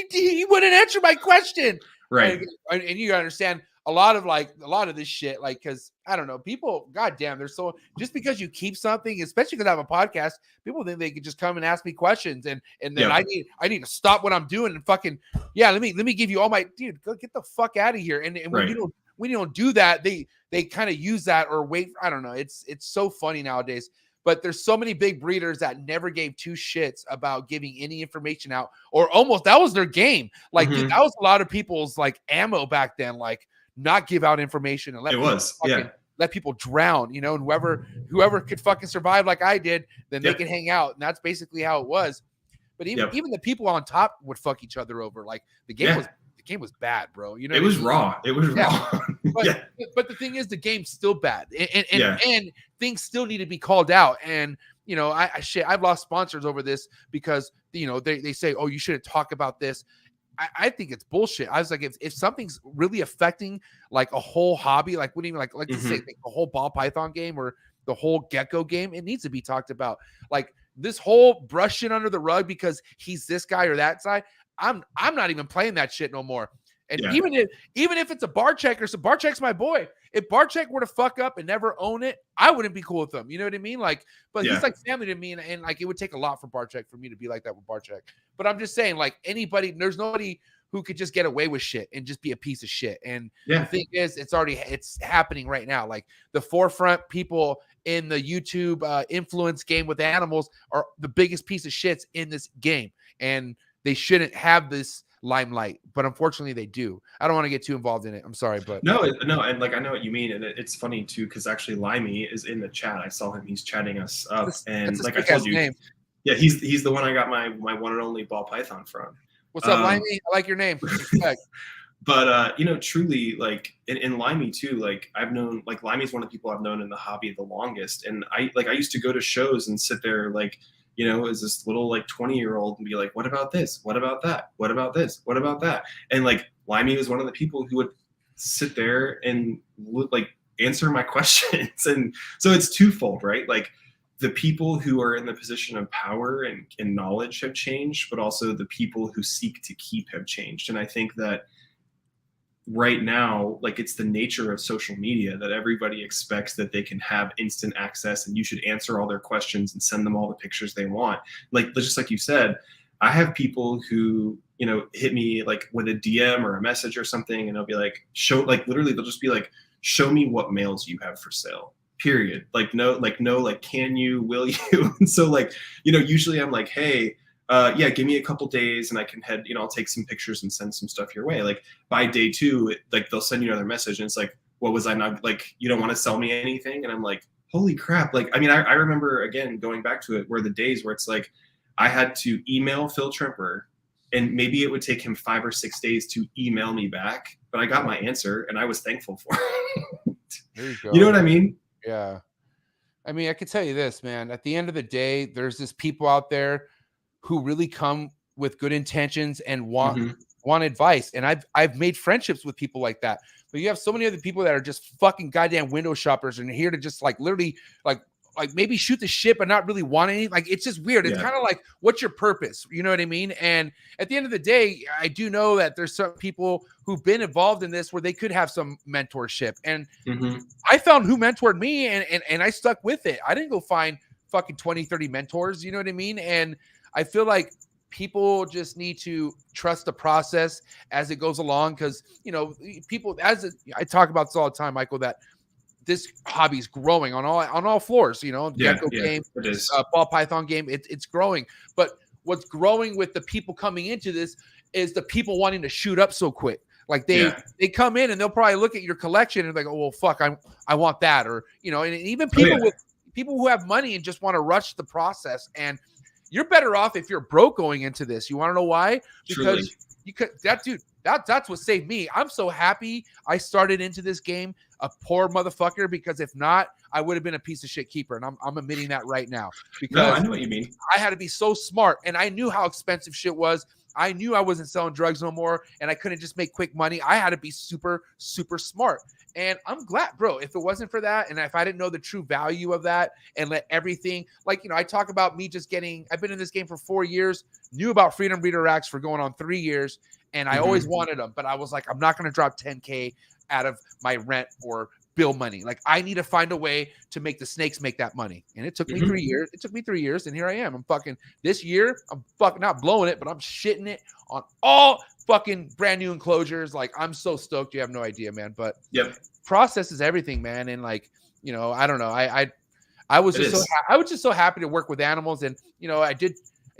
He wouldn't answer my question. Right. And you gotta understand a lot of this shit, like, cause I don't know, people, goddamn, they're so, just because you keep something, especially because I have a podcast, people think they could just come and ask me questions and then I need to stop what I'm doing and fucking, let me give you all my, dude, go get the fuck out of here. And when you don't do that, they kind of use that or wait. I don't know. It's so funny nowadays. But there's so many big breeders that never gave two shits about giving any information out, or almost that was their game. Like, dude, that was a lot of people's like ammo back then. Like, not give out information and let people drown, you know, and whoever could fucking survive like I did, then they can hang out. And that's basically how it was. But even the people on top would fuck each other over. Like the game was bad, bro. You know, it was raw. It was raw. But the thing is, the game's still bad, and things still need to be called out. And you know, I've lost sponsors over this because you know they say, oh, you shouldn't talk about this. I think it's bullshit. I was like, if something's really affecting like a whole hobby, like wouldn't even like to say like the whole ball python game or the whole gecko game, it needs to be talked about. Like this whole brush shit under the rug because he's this guy or that side. I'm not even playing that shit no more. And even if it's a bar checker, so bar check's my boy. If bar check were to fuck up and never own it, I wouldn't be cool with him. You know what I mean? Like, but he's like family to me, and like it would take a lot for bar check for me to be like that with bar check. But I'm just saying, like there's nobody who could just get away with shit and just be a piece of shit. And the thing is, it's happening right now. Like the forefront people in the YouTube influence game with animals are the biggest piece of shits in this game, and they shouldn't have this limelight, but unfortunately they do. I don't want to get too involved in it. I'm sorry, but no, and like I know what you mean, and it's funny too because actually Limey is in the chat. I saw him; he's chatting us up, and like I told you, name. He's the one I got my one and only ball python from. What's up, Limey? I like your name. But you know, truly, like in Limey too, like I've known, like Limey's one of the people I've known in the hobby the longest, and I used to go to shows and sit there like. You know, as this little like 20-year-old and be like, what about this? What about that? What about this? What about that? And like Limey was one of the people who would sit there and would like answer my questions. And so it's twofold, right? Like the people who are in the position of power and knowledge have changed, but also the people who seek to keep have changed. And I think that right now, like it's the nature of social media that everybody expects that they can have instant access and you should answer all their questions and send them all the pictures they want. Like, just like you said, I have people who, you know, hit me like with a DM or a message or something, and they'll be like, literally they'll just be like, show me what males you have for sale, period. Like, no, can you, will you? And so like, you know, usually I'm like, hey, give me a couple days and I can head, you know, I'll take some pictures and send some stuff your way. Like by day 2, like they'll send you another message and it's like, what was I not like, you don't want to sell me anything? And I'm like, holy crap. Like, I mean, I remember again, going back to it where the days where it's like, I had to email Phil Trimper and maybe it would take him 5 or 6 days to email me back, but I got my answer and I was thankful for it. There you go. You know what I mean? Yeah. I mean, I could tell you this, man, at the end of the day, there's this people out there who really come with good intentions and want advice. And I've made friendships with people like that. But you have so many other people that are just fucking goddamn window shoppers and here to just like literally like maybe shoot the shit but not really want any. Like it's just weird. It's kind of like, what's your purpose? You know what I mean? And at the end of the day, I do know that there's some people who've been involved in this where they could have some mentorship. And I found who mentored me and I stuck with it. I didn't go find fucking 20, 30 mentors. You know what I mean? And I feel like people just need to trust the process as it goes along because, you know, people, I talk about this all the time, Michael, that this hobby is growing on all floors, you know, Gecko game, ball python game, it's growing. But what's growing with the people coming into this is the people wanting to shoot up so quick. Like they come in and they'll probably look at your collection and like, oh, well, fuck, I want that. Or, you know, and even people with people who have money and just want to rush the process. And you're better off if you're broke going into this. You want to know why? Because you could, that's what saved me. I'm so happy I started into this game a poor motherfucker, because if not, I would have been a piece of shit keeper. And I'm admitting that right now. Because I know what you mean. I had to be so smart, and I knew how expensive shit was. I knew I wasn't selling drugs no more, and I couldn't just make quick money. I had to be super, super smart. And I'm glad, bro, if it wasn't for that, and if I didn't know the true value of that and let everything, like, you know, I talk about me just getting, I've been in this game for 4 years, knew about Freedom Breeder racks for going on 3 years, and I always wanted them, but I was like, I'm not going to drop 10K out of my rent or bill money. Like, I need to find a way to make the snakes make that money. And it took me 3 years. It took me 3 years, and here I am. I'm fucking, this year, I'm fucking not blowing it, but I'm shitting it on all fucking brand new enclosures. Like, I'm so stoked. You have no idea, man. But process is everything, man. And like, you know, I don't know. I was It just is. I was just so happy to work with animals, and I did.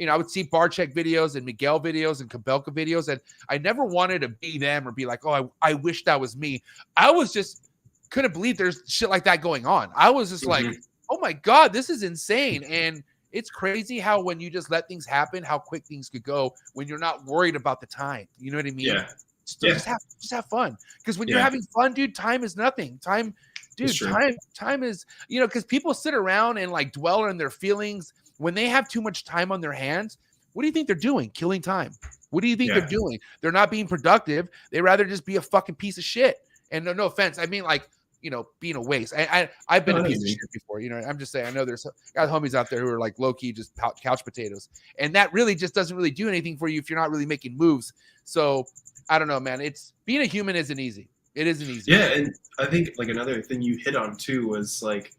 I would see bar check videos and Miguel videos and Kabelka videos, and I never wanted to be them or be like, oh, I wish that was me. I was just couldn't believe there's shit like that going on. I was just like, oh my God, this is insane. And it's crazy how when you just let things happen, how quick things could go when you're not worried about the time. You know what I mean? Yeah. Just have fun. Because when you're having fun, dude, time is nothing. Time is, because people sit around and like dwell on their feelings. When they have too much time on their hands, what do you think they're doing? Killing time. What do you think they're doing? They're not being productive. They rather just be a fucking piece of shit. And no offense. I mean, like, being a waste. I've been a piece of shit before. I'm just saying, I know there's got homies out there who are like low key, just couch potatoes. And that really just doesn't really do anything for you if you're not really making moves. So I don't know, man. It's being a human isn't easy. It isn't easy. Yeah. And I think like another thing you hit on too was like,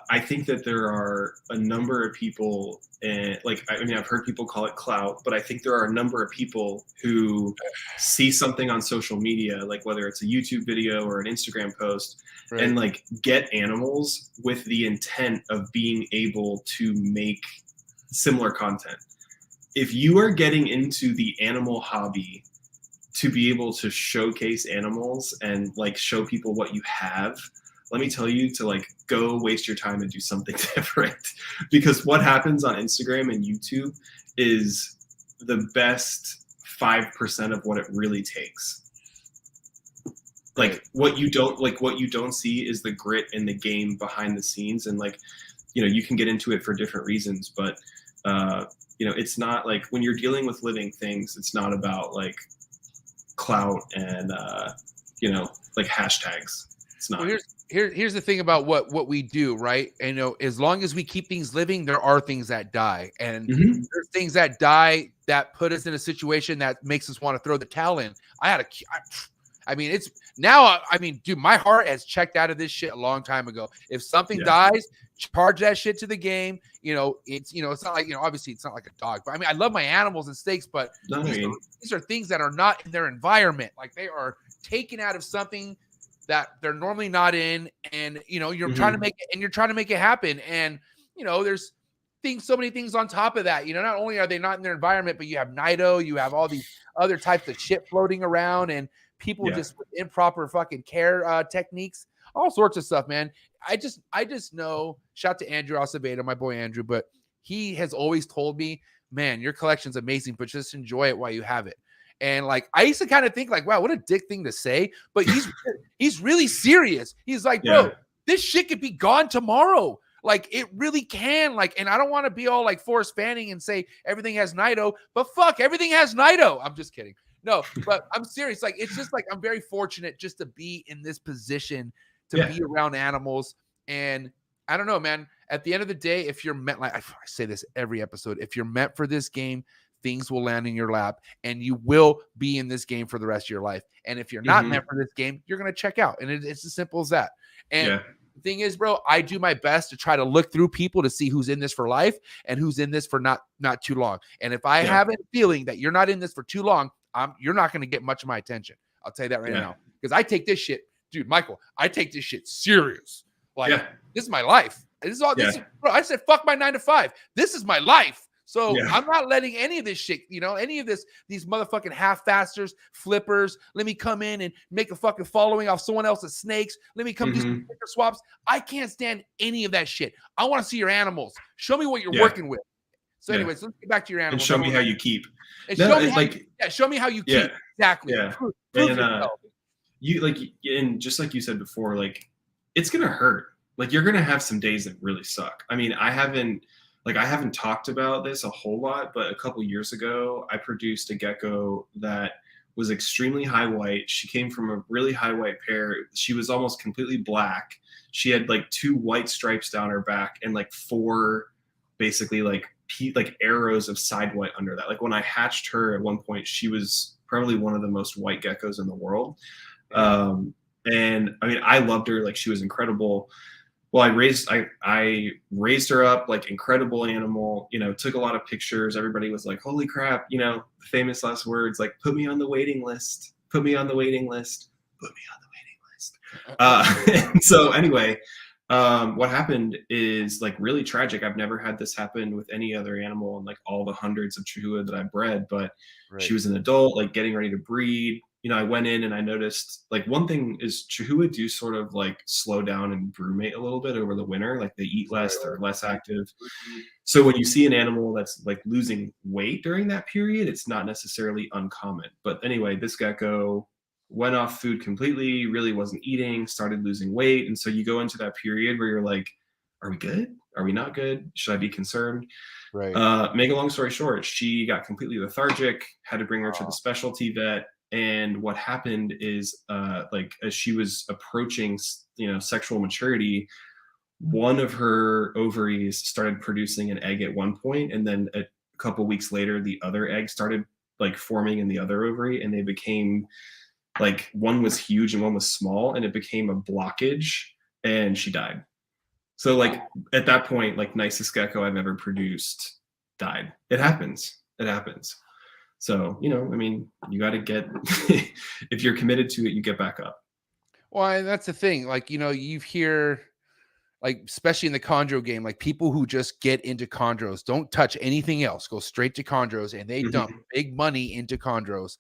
I think that there are a number of people, and I've heard people call it clout, but I think there are a number of people who see something on social media, like whether it's a YouTube video or an Instagram post, and like get animals with the intent of being able to make similar content. If you are getting into the animal hobby to be able to showcase animals and like show people what you have, let me tell you to like go waste your time and do something different, because what happens on Instagram and YouTube is the best 5% of what it really takes. Like what you don't see is the grit and the game behind the scenes. And like, you can get into it for different reasons, but it's not like when you're dealing with living things, it's not about like clout and like hashtags. It's not. Well, here's the thing about what we do, right? And as long as we keep things living, there are things that die, and there's things that die that put us in a situation that makes us want to throw the towel in. It's now. Dude, my heart has checked out of this shit a long time ago. If something dies, charge that shit to the game. It's not like obviously it's not like a dog, but I love my animals and steaks, but these are things that are not in their environment. Like they are taken out of something that they're normally not in, and you're trying to make it, and you're trying to make it happen, and there's so many things on top of that. Not only are they not in their environment, but you have NITO, you have all these other types of shit floating around, and people just with improper fucking care techniques, all sorts of stuff, man. I just know, shout to Andrew Acevedo, my boy Andrew, but he has always told me, man, your collection's amazing, but just enjoy it while you have it. And like, I used to kind of think like, wow, what a dick thing to say, but he's really serious. He's like, bro, this shit could be gone tomorrow. Like it really can. Like, and I don't want to be all like Forrest Fanning and say everything has NITO, but fuck, everything has NITO. I'm just kidding. No, but I'm serious. Like, it's just like, I'm very fortunate just to be in this position to be around animals. And I don't know, man, at the end of the day, if you're meant, like I say this every episode, if you're meant for this game, things will land in your lap and you will be in this game for the rest of your life. And if you're not meant for this game, you're going to check out. And it's as simple as that. And the thing is, bro, I do my best to try to look through people to see who's in this for life and who's in this for not too long. And if I have a feeling that you're not in this for too long, you're not going to get much of my attention. I'll tell you that right now, because I take this shit, dude, Michael, I take this shit serious. Like this is my life. This is all this is, bro, I said, fuck my 9 to 5. This is my life. So I'm not letting any of this shit, any of these motherfucking half-fasters, flippers, let me come in and make a fucking following off someone else's snakes. Let me come do some sticker swaps. I can't stand any of that shit. I want to see your animals. Show me what you're working with. So anyways, let's get back to your animals. And show me how you keep. And show me how you keep. Exactly. Yeah. Prove And just like you said before, like it's going to hurt. Like you're going to have some days that really suck. I mean, I haven't talked about this a whole lot, but a couple years ago, I produced a gecko that was extremely high white. She came from a really high white pair. She was almost completely black. She had like 2 white stripes down her back and like 4 basically like arrows of side white under that. Like when I hatched her at one point, she was probably one of the most white geckos in the world. And I mean, I loved her. Like she was incredible. Well, I raised her up, like incredible animal, took a lot of pictures. Everybody was like, holy crap, the famous last words, like, put me on the waiting list, put me on the waiting list, put me on the waiting list. And so anyway, What happened is like really tragic. I've never had this happen with any other animal in like all the hundreds of Chahoua that I bred, but she Right. was an adult, like getting ready to breed. You know, I went in and I noticed like one thing is Chahoua do sort of like slow down and brumate a little bit over the winter. Like they eat less, they're less active. So when you see an animal that's like losing weight during that period, it's not necessarily uncommon. But anyway, this gecko went off food completely, really wasn't eating, started losing weight. And so you go into that period where you're like, are we good? Are we not good? Should I be concerned? Right. Make a long story short, she got completely lethargic, had to bring her to the specialty vet. And what happened is like as she was approaching, you know, sexual maturity, one of her ovaries started producing an egg at one point, and then a couple weeks later, the other egg started like forming in the other ovary, and they became like one was huge and one was small, and it became a blockage, and she died. So like at that point, like nicest gecko I've ever produced died. It happens. It happens. So, you know, I mean, you got to get, if you're committed to it, you get back up. Well, and that's the thing. Like, you know, you hear, like, especially in the chondro game, like people who just get into chondros, don't touch anything else, go straight to chondros, and they dump big money into chondros.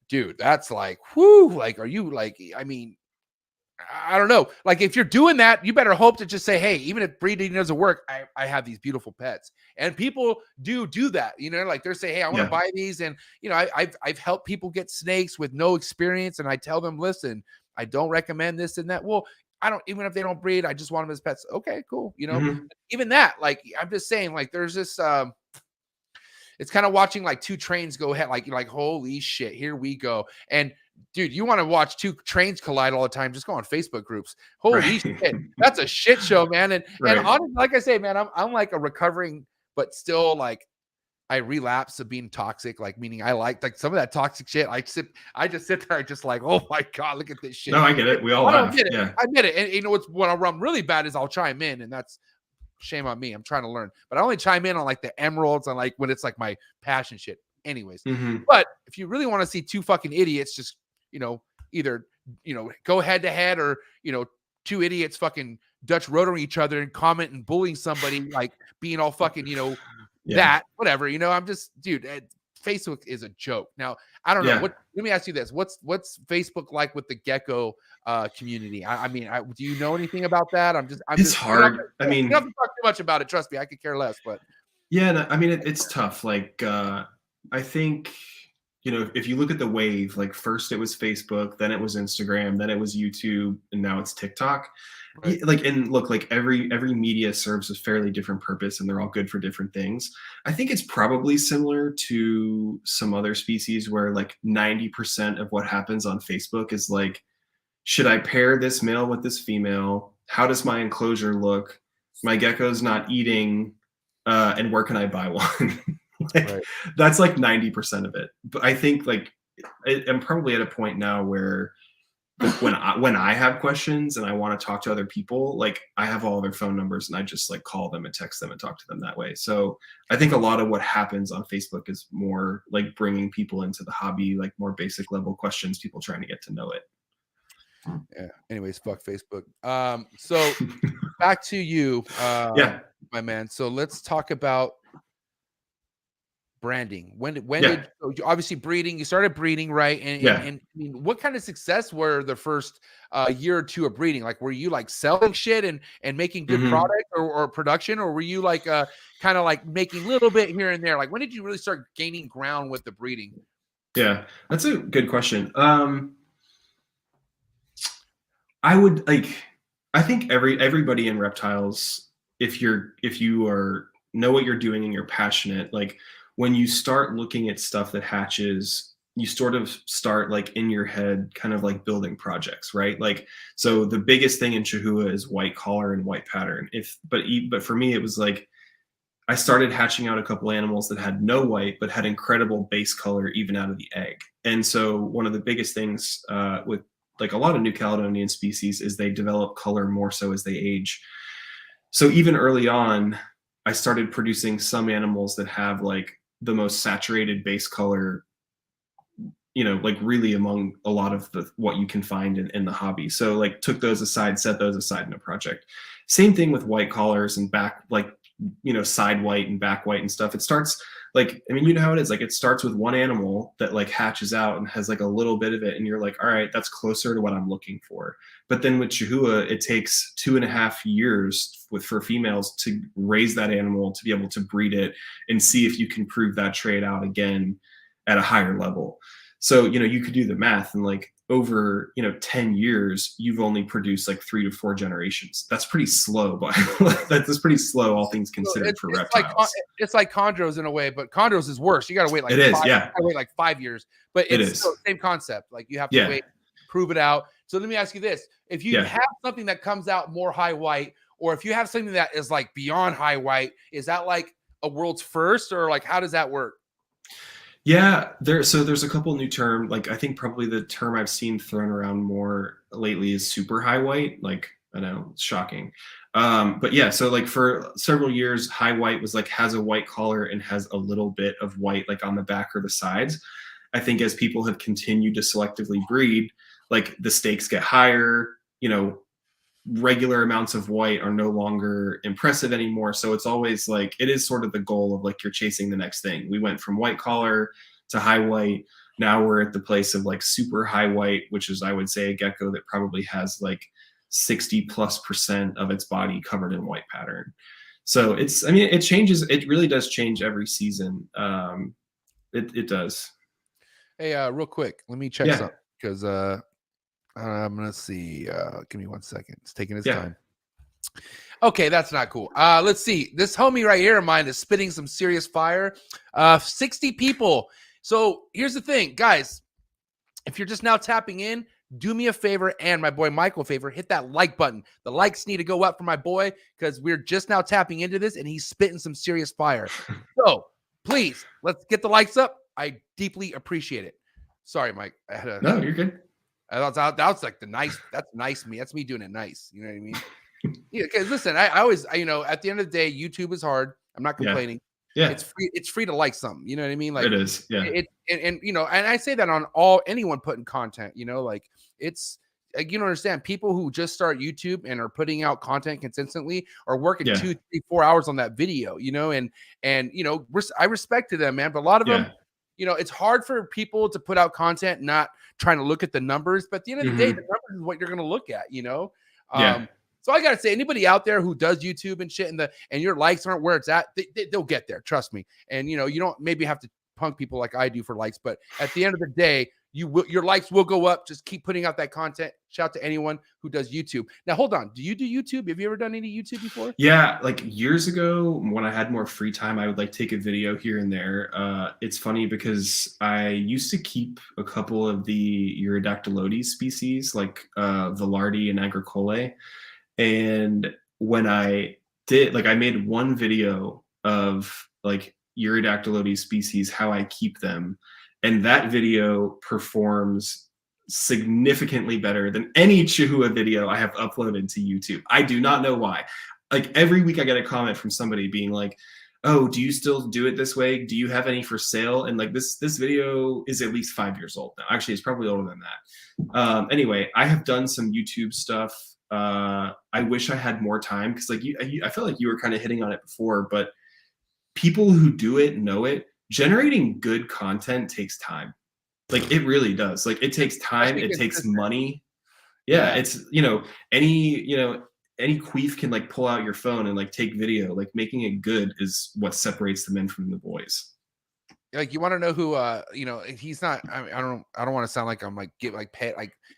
Dude, that's like, whoo, like, are you like, I mean, I don't know. Like, if you're doing that, you better hope to just say, hey, even if breeding doesn't work, I have these beautiful pets. And people do that, you know, like they're saying, hey, I want to buy these. And, you know, I've helped people get snakes with no experience. And I tell them, listen, I don't recommend this and that. Well, I don't, even if they don't breed, I just want them as pets. Okay, cool. You know, even that, like, I'm just saying, like, there's this, it's kind of watching like two trains go ahead, like holy shit, here we go. And dude, you want to watch two trains collide all the time, just go on Facebook groups. Holy shit, that's a shit show, man. And honestly, like I say, man, I'm like a recovering, but still like I relapse of being toxic, like meaning I like some of that toxic shit. I just sit there, I just like, oh my God, look at this shit. No, I get it. We all laugh. Yeah. I get it. And you know what I'm really bad is I'll chime in, and that's shame on me. I'm trying to learn, but I only chime in on like the emeralds and like when it's like my passion shit. Anyways, but if you really want to see two fucking idiots, just, you know, either, you know, go head to head, or, you know, two idiots fucking Dutch rotary each other and comment and bullying somebody, like being all fucking, you know, that whatever, you know, I'm just, dude, Facebook is a joke. Now, I don't know what, let me ask you this. What's Facebook like with the gecko community? I mean, do you know anything about that? It's hard. I mean, you don't have to talk too much about it. Trust me, I could care less, but yeah, no, I mean, it's tough. Like, I think, you know, if you look at the wave, like first it was Facebook, then it was Instagram, then it was YouTube, and now it's TikTok. Right. Like, and look, like every media serves a fairly different purpose, and they're all good for different things. I think it's probably similar to some other species where like 90% of what happens on Facebook is like, should I pair this male with this female? How does my enclosure look? My gecko's not eating, and where can I buy one? Like, that's like 90% of it. But I think like I'm probably at a point now where when I have questions and I want to talk to other people, like I have all their phone numbers and I just like call them and text them and talk to them that way. So I think a lot of what happens on Facebook is more like bringing people into the hobby, like more basic level questions, people trying to get to know it. Yeah. Anyways, fuck Facebook. So back to you, my man. So let's talk about branding. When did obviously breeding? You started breeding, right? And I mean, what kind of success were the first year or two of breeding? Like, were you like selling shit and making good product or production, or were you like kind of like making a little bit here and there? Like, when did you really start gaining ground with the breeding? Yeah, that's a good question. I would like, I think everybody in reptiles, if you know what you're doing and you're passionate, like when you start looking at stuff that hatches, you sort of start like in your head, kind of like building projects, right? Like, so the biggest thing in Chahoua is white collar and white pattern. But for me, it was like, I started hatching out a couple animals that had no white, but had incredible base color even out of the egg. And so one of the biggest things with like a lot of New Caledonian species is they develop color more so as they age. So even early on, I started producing some animals that have like the most saturated base color you know, like really among a lot of what you can find in the hobby. So like took those aside, set those aside in a project. Same thing with white collars and back, like, you know, side white and back white and stuff. It starts like, I mean, you know how it is. Like it starts with one animal that like hatches out and has like a little bit of it. And you're like, all right, that's closer to what I'm looking for. But then with Chahoua, it takes 2.5 years for females to raise that animal, to be able to breed it and see if you can prove that trait out again at a higher level. So, you know, you could do the math and like over, you know, 10 years, you've only produced like 3 to 4 generations. That's pretty slow, but that's pretty slow, all things considered, for reptiles. It's like chondros in a way, but chondros is worse. You got to wait like you gotta wait like 5 years, but it's still the same concept. Like you have to wait, prove it out. So let me ask you this. If you have something that comes out more high white, or if you have something that is like beyond high white, is that like a world's first, or like, how does that work? Yeah, there's a couple new terms. Like I think probably the term I've seen thrown around more lately is super high white. Like, I know, it's shocking. But yeah, so like for several years, high white was like has a white collar and has a little bit of white like on the back or the sides. I think as people have continued to selectively breed, like the stakes get higher, you know, regular amounts of white are no longer impressive anymore. So it's always like, it is sort of the goal of like, you're chasing the next thing. We went from white collar to high white. Now we're at the place of like super high white, which is, I would say, a gecko that probably has like 60+% of its body covered in white pattern. So it's, I mean, it changes. It really does change every season. It does. Hey, real quick, let me check something, because I'm gonna see. Give me 1 second. It's taking its time. Okay, that's not cool. Let's see. This homie right here of mine is spitting some serious fire. 60 people. So here's the thing, guys. If you're just now tapping in, do me a favor and my boy Michael a favor. Hit that like button. The likes need to go up for my boy, because we're just now tapping into this and he's spitting some serious fire. So please, let's get the likes up. I deeply appreciate it. Sorry, Mike. No, you're good. That was like that's nice me. That's me doing it nice. You know what I mean? Yeah, because listen, I always, you know, at the end of the day, YouTube is hard. I'm not complaining. Yeah. It's free to like something. You know what I mean? Like it is. Yeah. And you know, and I say that on anyone putting content, you know, like it's like, you don't understand, people who just start YouTube and are putting out content consistently are working 2, 3, 4 hours on that video, you know, and you know, I respect to them, man, but a lot of them, you know, it's hard for people to put out content not trying to look at the numbers, but at the end of the day, the numbers is what you're going to look at, you know? So I got to say, anybody out there who does YouTube and shit and your likes aren't where it's at, they'll get there. Trust me. And, you know, you don't maybe have to punk people like I do for likes, but at the end of the day, your likes will go up. Just keep putting out that content. Shout out to anyone who does YouTube. Now, hold on. Do you do YouTube? Have you ever done any YouTube before? Yeah, like years ago when I had more free time, I would like take a video here and there. It's funny because I used to keep a couple of the Urodactylodes species, like Velarde and Agricole. And when I did, like, I made one video of like Urodactylodes species, how I keep them. And that video performs significantly better than any Chahoua video I have uploaded to YouTube. I do not know why. Like every week I get a comment from somebody being like, oh, do you still do it this way? Do you have any for sale? And like this video is at least 5 years old now. Actually, it's probably older than that. Anyway, I have done some YouTube stuff. I wish I had more time, because like I feel like you were kind of hitting on it before, but people who do it know it. Generating good content takes time. Like it really does. Like it takes time. It takes money. Yeah. It's, you know, any queef can like pull out your phone and like take video. Like making it good is what separates the men from the boys. Like, you want to know who, you know, he's not, I don't want to sound like I'm like,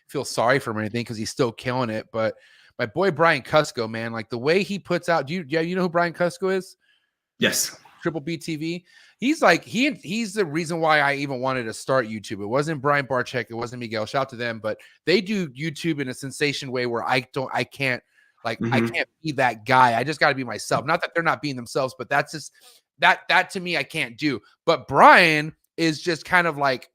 feel sorry for him or anything, because he's still killing it. But my boy, Brian Cusco, man, like the way he puts out, you know who Brian Cusco is? Yes. Triple B TV. He's like, he's the reason why I even wanted to start YouTube. It wasn't Brian Barczyk. It wasn't Miguel. Shout out to them, but they do YouTube in a sensation way where I can't be that guy. I just got to be myself. Not that they're not being themselves, but that's just that to me, I can't do. But Brian is just kind of like,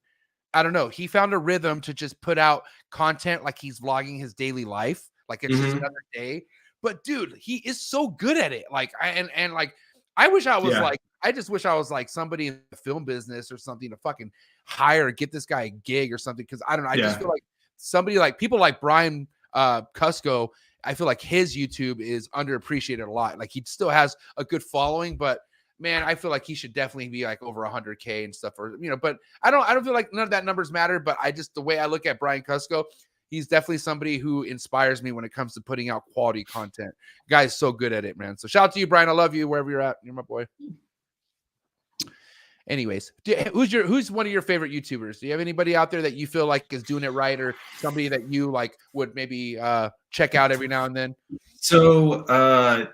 I don't know. He found a rhythm to just put out content like he's vlogging his daily life. Like it's just another day. But dude, he is so good at it. Like, I wish I was like I just wish I was like somebody in the film business or something to fucking hire, get this guy a gig or something. Cause I don't know. I just feel like somebody like people like Brian Cusco, I feel like his YouTube is underappreciated a lot. Like he still has a good following, but man, I feel like he should definitely be like over 100K and stuff, or but I don't feel like none of that numbers matter. But I just, the way I look at Brian Cusco, he's definitely somebody who inspires me when it comes to putting out quality content. Guy's so good at it, man. So shout out to you, Brian. I love you wherever you're at. You're my boy. Anyways, who's one of your favorite YouTubers? Do you have anybody out there that you feel like is doing it right, or somebody that you like would maybe check out every now and then? So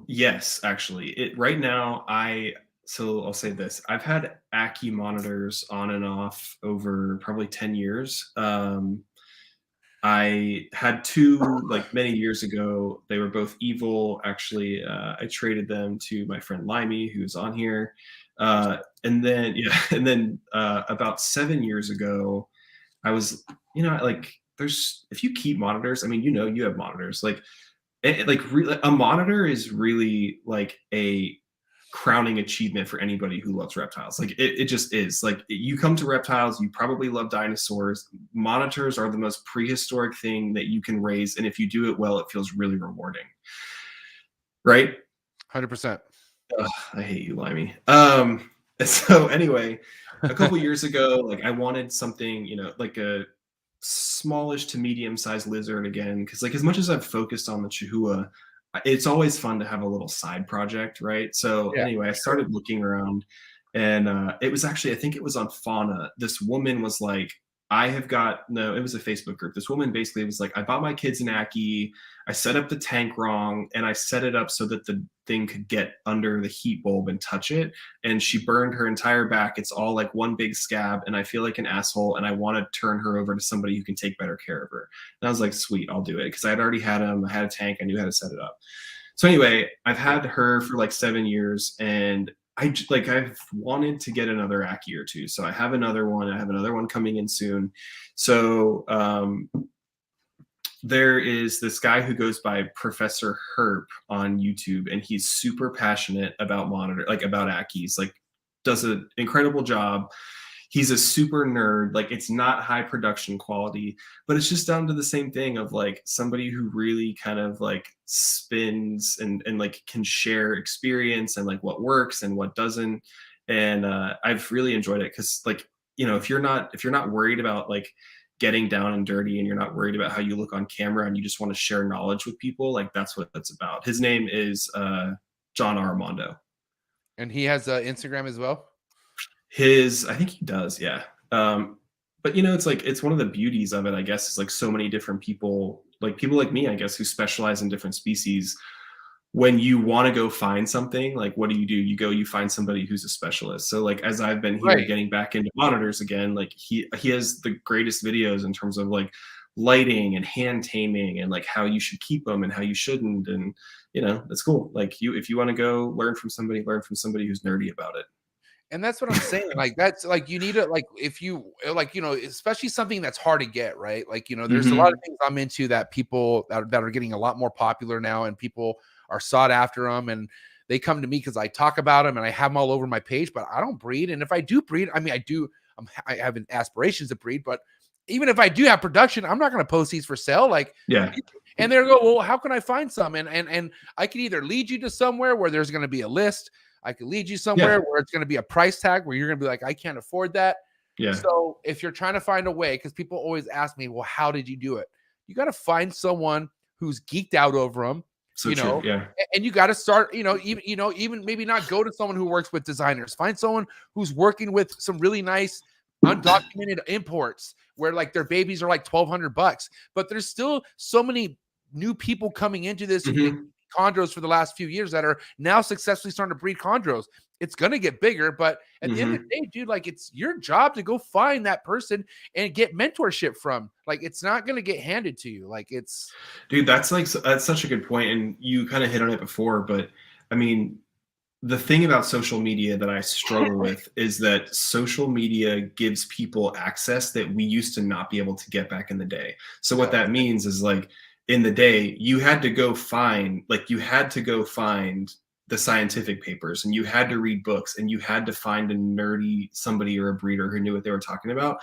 yes, actually, right now I'll say this. I've had Ackie monitors on and off over probably 10 years. I had two like many years ago. They were both evil. Actually, I traded them to my friend Limey, who's on here. And then about 7 years ago, I was, like, if you keep monitors, I mean, you have monitors, like a monitor is really like a crowning achievement for anybody who loves reptiles. Like it just is. Like you come to reptiles, you probably love dinosaurs. Monitors are the most prehistoric thing that you can raise, and if you do it well, it feels really rewarding, right? 100%. I hate you, Limey. So anyway, a couple years ago, like I wanted something, like a smallish to medium-sized lizard again, because like as much as I've focused on the Chahoua, it's always fun to have a little side project, right? So anyway, I started looking around, and it was actually, I think it was on Fauna. This woman was like, it was a Facebook group. This woman basically was like, I bought my kids an Ackie, I set up the tank wrong, and I set it up so that the thing could get under the heat bulb and touch it. And she burned her entire back. It's all like one big scab, and I feel like an asshole, and I want to turn her over to somebody who can take better care of her. And I was like, sweet, I'll do it. Because I had already had him. I had a tank. I knew how to set it up. So anyway, I've had her for like 7 years, and I've wanted to get another Ackie or two. So I have another one. I have another one coming in soon. So there is this guy who goes by Professor Herp on YouTube, and he's super passionate about about Ackies, like does an incredible job. He's a super nerd. Like it's not high production quality, but it's just down to the same thing of like somebody who really kind of like spins and like can share experience and like what works and what doesn't. And I've really enjoyed it because like, if you're not worried about like getting down and dirty, and you're not worried about how you look on camera, and you just want to share knowledge with people, like that's what that's about. His name is John Armando. And he has Instagram as well? I think he does, yeah. But it's like, it's one of the beauties of it, I guess, is like so many different people like me, I guess, who specialize in different species. When you want to go find something, like what do? You find somebody who's a specialist. So like, as I've been here getting back into monitors again, like he has the greatest videos in terms of like lighting and hand taming and like how you should keep them and how you shouldn't. And, that's cool. Like if you want to go learn from somebody who's nerdy about it. And that's what I'm saying. Like, that's like, you need to, like, if you like, especially something that's hard to get, right? Like, there's a lot of things I'm into that people that are getting a lot more popular now, and people are sought after them, and they come to me because I talk about them and I have them all over my page, but I don't breed. And if I do breed, I mean, I have aspirations to breed, but even if I do have production, I'm not going to post these for sale. Like, and they're go, well, how can I find some? And I can either lead you to somewhere where there's going to be a list. I could lead you somewhere where it's going to be a price tag where you're going to be like, I can't afford that. Yeah. So if you're trying to find a way, because people always ask me, well, how did you do it? You got to find someone who's geeked out over them, and you got to start, even maybe not go to someone who works with designers. Find someone who's working with some really nice undocumented imports where like their babies are like $1,200, but there's still so many new people coming into this chondros for the last few years that are now successfully starting to breed chondros. It's going to get bigger, but at the end of the day, dude, like it's your job to go find that person and get mentorship from. Like, it's not going to get handed to you. Like dude, that's such a good point. And you kind of hit on it before, but I mean, the thing about social media that I struggle with is that social media gives people access that we used to not be able to get back in the day. So what that means is like, in the day, you had to go find the scientific papers, and you had to read books, and you had to find a nerdy somebody or a breeder who knew what they were talking about.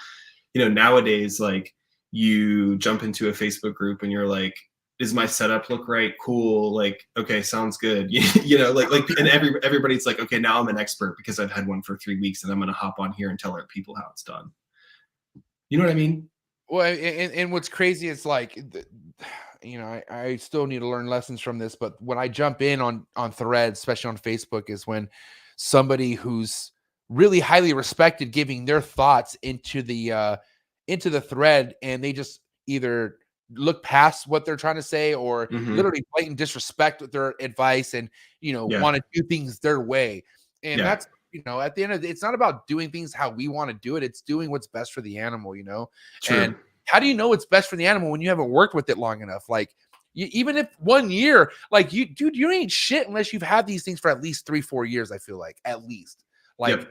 Nowadays, like, you jump into a Facebook group and you're like, does my setup look right? Cool. Like, okay, sounds good. And everybody's like, okay, now I'm an expert because I've had one for 3 weeks, and I'm going to hop on here and tell people how it's done. You know what I mean? Well, and what's crazy is like, I still need to learn lessons from this, but when I jump in on threads, especially on Facebook, is when somebody who's really highly respected giving their thoughts into the thread, and they just either look past what they're trying to say or literally blatant disrespect with their advice and want to do things their way. And that's at the end of it's not about doing things how we want to do it. It's doing what's best for the animal, True. And how do you know what's best for the animal when you haven't worked with it long enough? Like, even if 1 year, like, you ain't shit unless you've had these things for at least 3-4 years. I feel like, at least, like,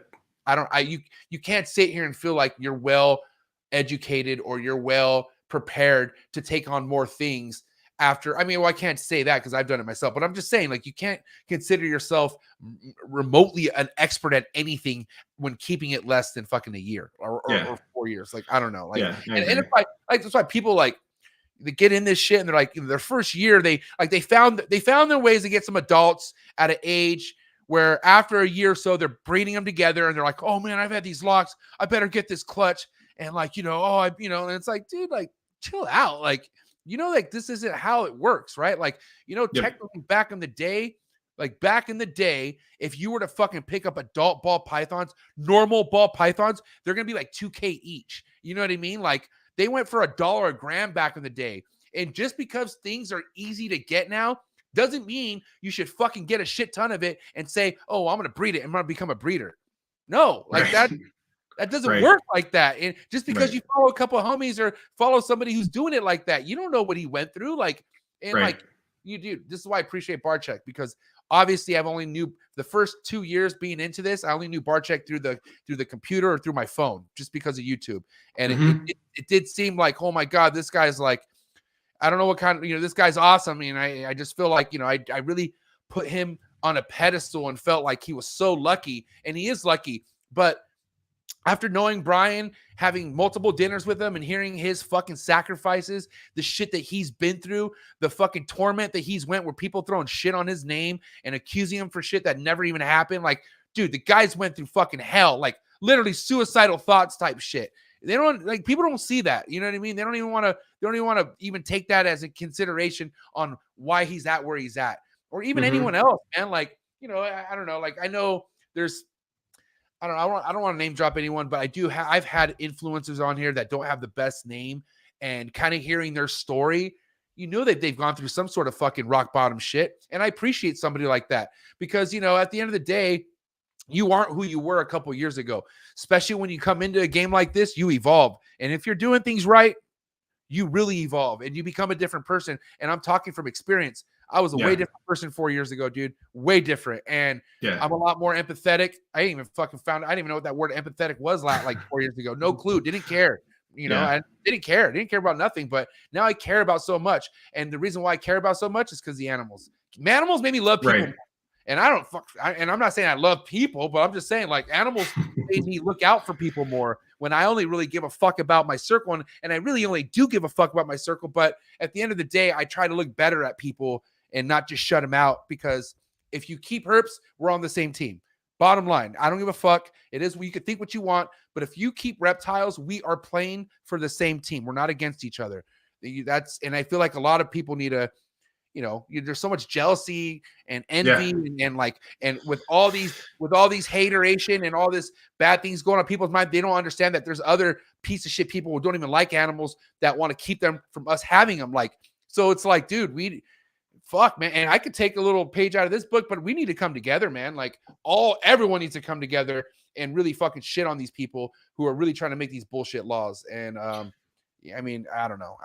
you can't sit here and feel like you're well educated or you're well prepared to take on more things after. I can't say that because I've done it myself, but I'm just saying, like, you can't consider yourself remotely an expert at anything when keeping it less than fucking a year or 4 years. Like, I don't know. Like, and if that's why people like they get in this shit and they're like, their first year, they found their ways to get some adults at an age where after a year or so, they're breeding them together and they're like, oh man, I've had these locks. I better get this clutch. And like, and it's like, dude, like, chill out. Like, like, this isn't how it works, right? Like, technically back in the day, if you were to fucking pick up adult ball pythons, normal ball pythons, they're going to be like $2,000 each. You know what I mean? Like, they went for $1 a gram back in the day. And just because things are easy to get now doesn't mean you should fucking get a shit ton of it and say, oh, I'm going to breed it. I'm going to become a breeder. No, like that doesn't work like that. And just because you follow a couple of homies or follow somebody who's doing it like that, you don't know what he went through. Like, and like you do. This is why I appreciate Barcheck, because obviously I've only knew the first 2 years being into this. I only knew Barcheck through the computer or through my phone, just because of YouTube. And it did seem like, oh my God, this guy's like, I don't know what kind of, this guy's awesome. And I just feel like, I really put him on a pedestal and felt like he was so lucky, and he is lucky. But after knowing Brian, having multiple dinners with him and hearing his fucking sacrifices, the shit that he's been through, the fucking torment that he's went where people throwing shit on his name and accusing him for shit that never even happened. Like, dude, the guys went through fucking hell, like literally suicidal thoughts type shit. They don't, like, people don't see that. You know what I mean? They don't even want to even take that as a consideration on why he's at where he's at, or even anyone else, man. Like, I don't know. Like, I know there's, I don't want to name drop anyone, but I've had influencers on here that don't have the best name, and kind of hearing their story, that they've gone through some sort of fucking rock bottom shit. And I appreciate somebody like that, because, at the end of the day, you aren't who you were a couple years ago, especially when you come into a game like this, you evolve. And if you're doing things right, you really evolve and you become a different person. And I'm talking from experience. I was a way different person 4 years ago, dude. Way different. And I'm a lot more empathetic. I didn't even know what that word empathetic was like 4 years ago. No clue. Didn't care. I didn't care. Didn't care about nothing. But now I care about so much. And the reason why I care about so much is because the animals. Animals made me love people. Right. And and I'm not saying I love people, but I'm just saying, like, animals made me look out for people more, when I only really give a fuck about my circle. And I really only do give a fuck about my circle. But at the end of the day, I try to look better at people and not just shut them out, because if you keep herps, we're on the same team. Bottom line, I don't give a fuck. It is, you can think what you want, but if you keep reptiles, we are playing for the same team. We're not against each other. And I feel like a lot of people need to, there's so much jealousy and envy and with all these hateration and all this bad things going on people's mind, they don't understand that there's other piece of shit people who don't even like animals that want to keep them from us having them. Like, so it's like, dude, fuck, man. And I could take a little page out of this book, but we need to come together, man. Like, everyone needs to come together and really fucking shit on these people who are really trying to make these bullshit laws. And I mean, I don't know.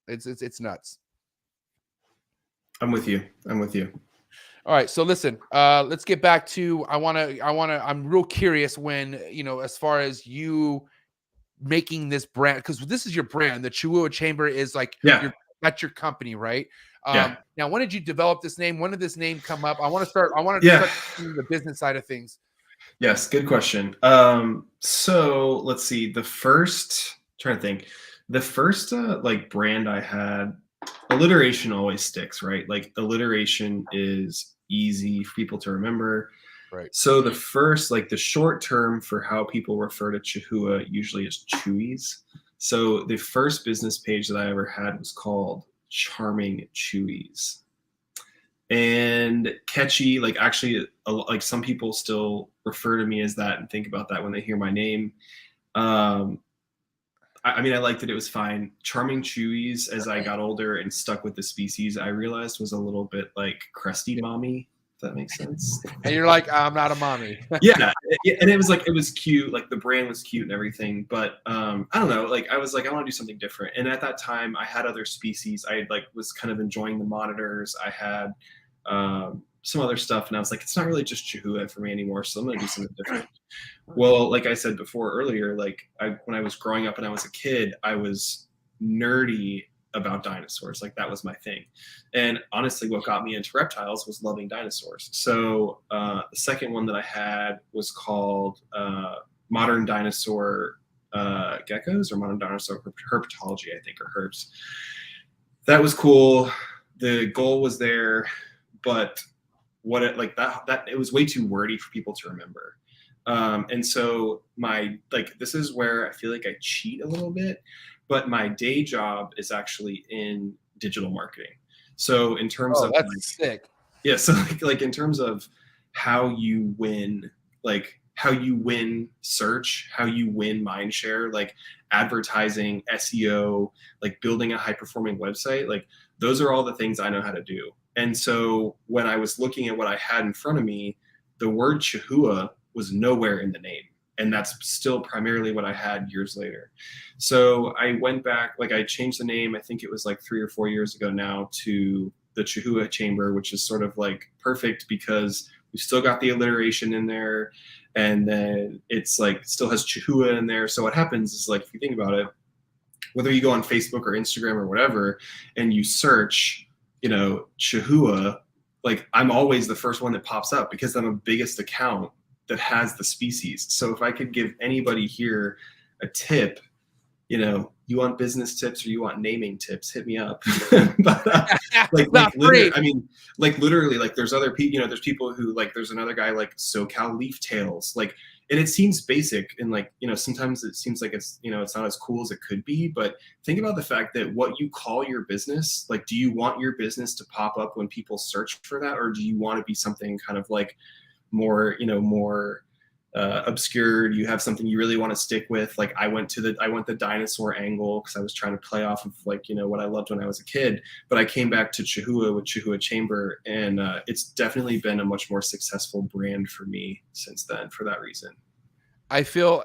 It's nuts. I'm with you. All right. So listen, let's get back to, I'm real curious when, as far as you making this brand, because this is your brand, the Chahoua Chamber is like your That's your company, right? Yeah. Now, when did you develop this name? When did this name come up? I want to start the business side of things. Yes, good question. So let's see. Trying to think. The first like brand I had, alliteration always sticks, right? Like alliteration is easy for people to remember. Right. So the first, like the short term for how people refer to Chahoua usually is Chewies. So the first business page that I ever had was called Charming Chewies. And catchy, like actually, like some people still refer to me as that and think about that when they hear my name. I mean, I liked it. It was fine. Charming Chewies, as I got older and stuck with the species, I realized was a little bit like crusty mommy, if that makes sense. And you're like, I'm not a mommy. Yeah. And it was cute. Like the brand was cute and everything. But I don't know. Like I was like, I want to do something different. And at that time, I had other species. I like was kind of enjoying the monitors. I had some other stuff, and I was like, it's not really just Chahoua for me anymore, so I'm gonna do something different. Well, like I said before earlier, like when I was growing up and I was a kid, I was nerdy about dinosaurs. Like that was my thing. And honestly, what got me into reptiles was loving dinosaurs. So the second one that I had was called Modern Dinosaur Geckos, or Modern Dinosaur Herpetology, I think, or Herbs. That was cool. The goal was there, but what it like that it was way too wordy for people to remember. And so this is where I feel like I cheat a little bit, but my day job is actually in digital marketing. So in terms of that's sick. Yeah, so like in terms of how you win, like how you win search, how you win mind share, like advertising, SEO, like building a high performing website, like those are all the things I know how to do. And so when I was looking at what I had in front of me, the word Chahoua was nowhere in the name. And that's still primarily what I had years later. So I went back, like I changed the name, I think it was like 3 or 4 years ago now, to the Chahoua Chamber, which is sort of like perfect because we still got the alliteration in there. And then it's like, still has Chahoua in there. So what happens is, like, if you think about it, whether you go on Facebook or Instagram or whatever, and you search, Chahoua, like I'm always the first one that pops up because I'm a biggest account that has the species. So if I could give anybody here a tip, you want business tips or you want naming tips, hit me up. But, literally, like there's other people, there's people who like, there's another guy like SoCal Leaf Tails, like, and it seems basic and like, sometimes it seems like it's, it's not as cool as it could be, but think about the fact that what you call your business, like, do you want your business to pop up when people search for that? Or do you want to be something kind of like more, more obscure? Do you have something you really want to stick with? Like I went the dinosaur angle because I was trying to play off of like, what I loved when I was a kid, but I came back to Chahoua with Chahoua Chamber, and it's definitely been a much more successful brand for me since then for that reason. I feel,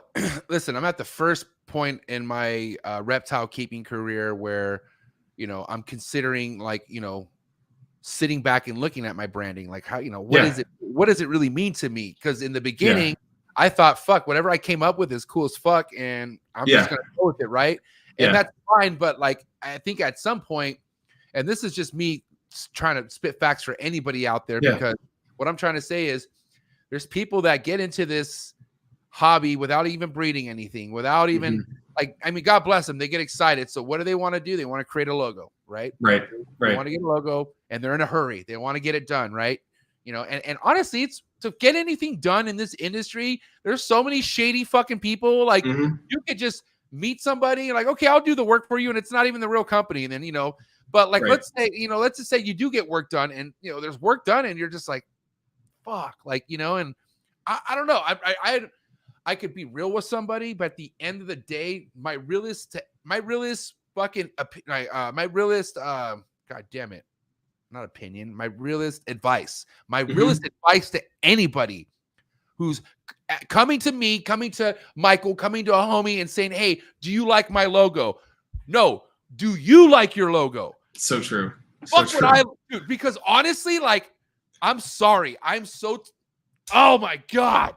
listen, I'm at the first point in my reptile keeping career where, I'm considering like, sitting back and looking at my branding, like how, what does it really mean to me? Because in the beginning, I thought, fuck, whatever I came up with is cool as fuck, and I'm just gonna go with it, right? And that's fine. But like, I think at some point, and this is just me trying to spit facts for anybody out there, because what I'm trying to say is, there's people that get into this hobby without even breeding anything, without even like, I mean, God bless them, they get excited. So what do they want to do? They want to create a logo, right? Right. They want to get a logo, and they're in a hurry. They want to get it done, right? And honestly, it's to get anything done in this industry, there's so many shady fucking people. Like you could just meet somebody and like, okay, I'll do the work for you, and it's not even the real company. And then, but like, let's just say you do get work done, and there's work done, and you're just like, fuck, like, and I don't know. I could be real with somebody, but at the end of the day, my realist, God damn it. Not opinion, my realist advice. My realist advice to anybody who's coming to me, coming to Michael, coming to a homie and saying, hey, do you like my logo? No, do you like your logo? So true. Fuck what I do. Because honestly, like, I'm sorry. Oh my God.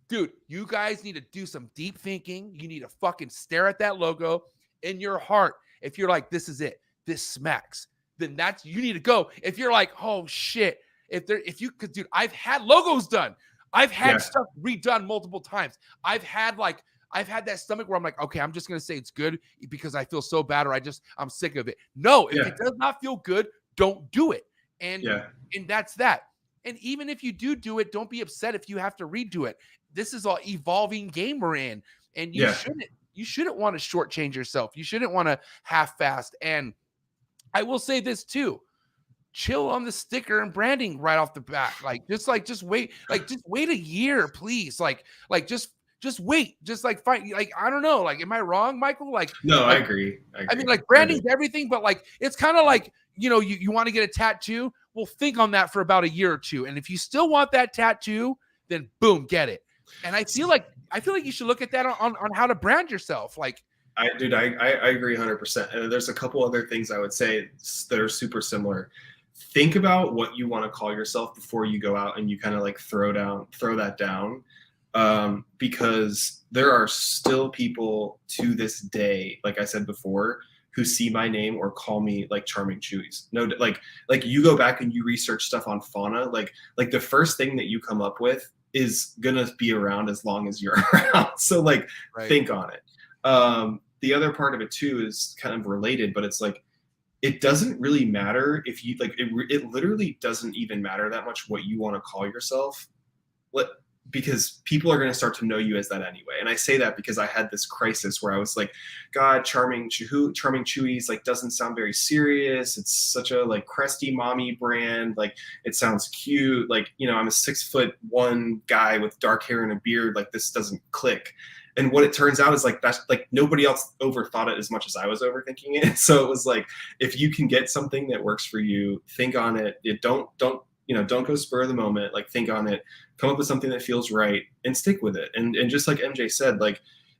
Dude, you guys need to do some deep thinking. You need to fucking stare at that logo in your heart. If you're like, this is it. this smacks, then you need to go. If you're like, oh shit, because dude, I've had logos done. I've had stuff redone multiple times. I've had that stomach where I'm like, okay, I'm just going to say it's good because I feel so bad, or I'm sick of it. No, if it does not feel good, don't do it. And that's that. And even if you do it, don't be upset if you have to redo it. This is an evolving game we're in, and you shouldn't want to shortchange yourself. You shouldn't want to half-fast. And I will say this too. Chill on the sticker and branding right off the bat. Just wait a year, please. Just wait. Just fight. I don't know. Am I wrong, Michael? No, I agree. I mean, branding's everything, but it's kind of you want to get a tattoo. Well, think on that for about a year or two. And if you still want that tattoo, then boom, get it. And I feel like you should look at that on how to brand yourself. I agree 100%. And there's a couple other things I would say that are super similar. Think about what you want to call yourself before you go out and you kind of throw that down. Because there are still people to this day, like I said before, who see my name or call me Charming Chewies. No, you go back and you research stuff on fauna, the first thing that you come up with is gonna be around as long as you're around. So think on it. The other part of it too is kind of related, but it's it doesn't really matter if you it literally doesn't even matter that much what you want to call yourself. Because people are going to start to know you as that anyway. And I say that because I had this crisis where I was like, God, Charming Chewies doesn't sound very serious. It's such a cresty mommy brand. It sounds cute. I'm a 6'1" guy with dark hair and a beard. This doesn't click. And what it turns out is that's nobody else overthought it as much as I was overthinking it. So it was if you can get something that works for you, think on it. Don't go spur of the moment. Think on it, come up with something that feels right, and stick with it. And just like MJ said,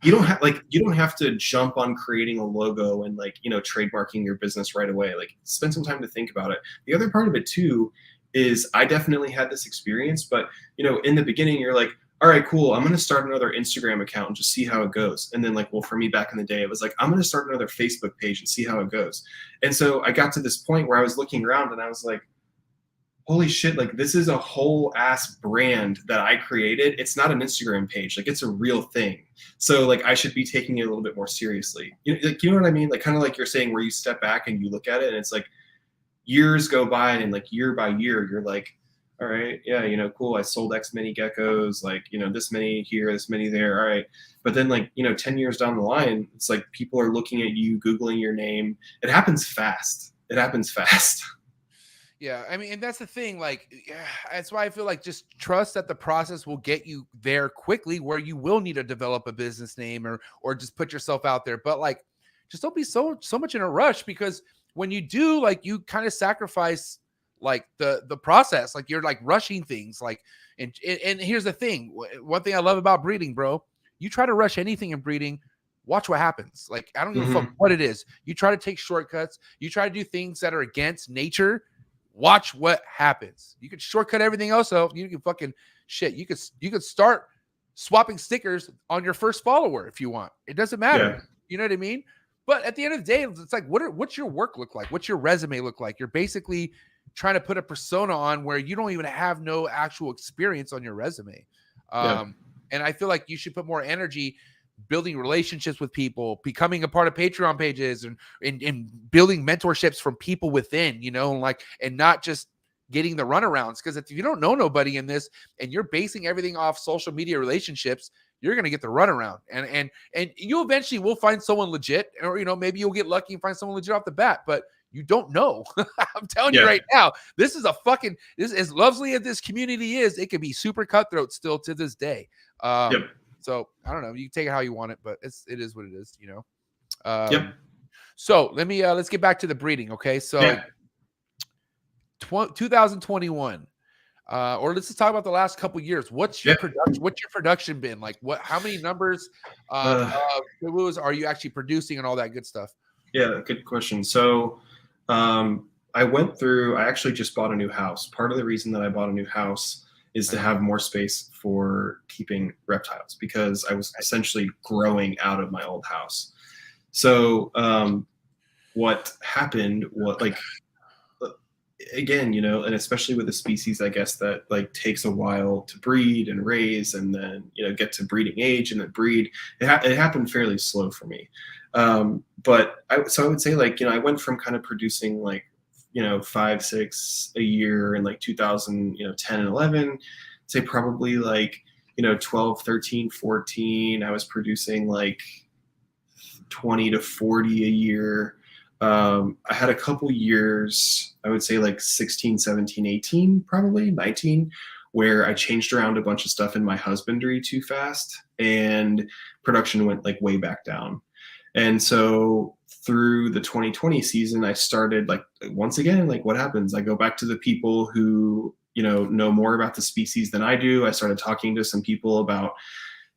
you don't have to jump on creating a logo and trademarking your business right away. Spend some time to think about it. The other part of it too is I definitely had this experience, but in the beginning you're all right, cool. I'm going to start another Instagram account and just see how it goes. And then for me back in the day, it was I'm going to start another Facebook page and see how it goes. And so I got to this point where I was looking around and I was holy shit, this is a whole ass brand that I created. It's not an Instagram page. It's a real thing. So I should be taking it a little bit more seriously. You know what I mean? Kind of you're saying, where you step back and you look at it and it's years go by and year by year, you're all right, yeah, cool. I sold X many geckos, this many here, this many there. All right. But then 10 years down the line, it's people are looking at you, Googling your name. It happens fast. Yeah, I mean, and that's the thing. That's why I feel just trust that the process will get you there quickly, where you will need to develop a business name or just put yourself out there. But just don't be so much in a rush, because when you do, you kind of sacrifice the process. You're rushing things. And here's the thing. One thing I love about breeding, bro, you try to rush anything in breeding, watch what happens. I don't give a fuck what it is. You try to take shortcuts. You try to do things that are against nature. Watch what happens. You could shortcut everything else out. You can fucking shit. You could start swapping stickers on your first follower if you want. It doesn't matter. Yeah. You know what I mean? But at the end of the day, it's what's your work look like? What's your resume look like? You're basically trying to put a persona on where you don't even have no actual experience on your resume. And I feel like you should put more energy building relationships with people, becoming a part of Patreon pages, and building mentorships from people within, and not just getting the runarounds. Because if you don't know nobody in this and you're basing everything off social media relationships, you're going to get the runaround. And you eventually will find someone legit, or, maybe you'll get lucky and find someone legit off the bat, but you don't know. I'm telling you right now, this is as lovely as this community is, it can be super cutthroat still to this day. So I don't know. You can take it how you want it, but it is what it is, So let's get back to the breeding. Okay. So 2021, or let's just talk about the last couple of years. What's your production? What's your production been like? How many numbers of are you actually producing and all that good stuff? Yeah, good question. So I actually just bought a new house. Part of the reason that I bought a new house is to have more space for keeping reptiles, because I was essentially growing out of my old house. So what happened, again, you know, and especially with a species, I guess, that like takes a while to breed and raise and then, you know, get to breeding age and then breed, it happened fairly slow for me. But I would say, like, you know, I went from kind of producing like, you know, 5, 6 a year in like 2010 and 11, say probably like, you know, 12, 13, 14, I was producing like 20 to 40 a year. I had a couple years, I would say like 16, 17, 18, probably 19, where I changed around a bunch of stuff in my husbandry too fast and production went like way back down. And so through the 2020 season, I started like, once again, like what happens? I go back to the people who, you know more about the species than I do. I started talking to some people about,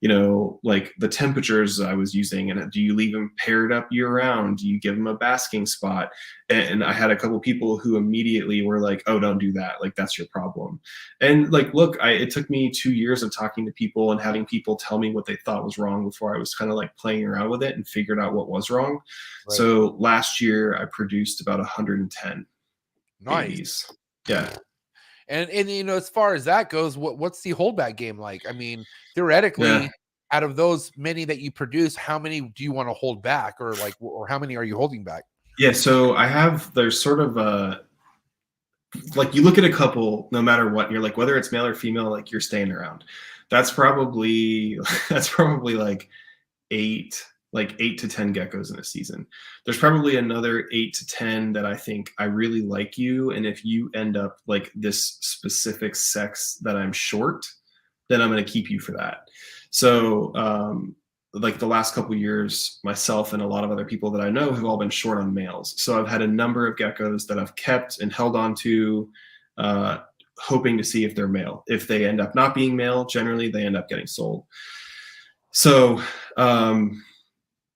you know, like the temperatures I was using, and do you leave them paired up year round? Do you give them a basking spot? And I had a couple people who immediately were like, oh, don't do that. Like, that's your problem. And like, look, it took me 2 years of talking to people and having people tell me what they thought was wrong before I was kind of like playing around with it and figured out what was wrong. Right. So last year I produced about 110 babies. Yeah. And you know, as far as that goes, what's the holdback game like? I mean, theoretically, out of those many that you produce, how many do you want to hold back, or like, or how many are you holding back? Yeah, so there's sort of like you look at a couple, no matter what, you're like, whether it's male or female, like you're staying around. That's probably like 8 to 10 geckos in a season. There's probably another 8 to 10 that I think I really like you. And if you end up like this specific sex that I'm short, then I'm going to keep you for that. So like the last couple of years, myself and a lot of other people that I know have all been short on males. So I've had a number of geckos that I've kept and held on to, hoping to see if they're male. If they end up not being male, generally they end up getting sold. So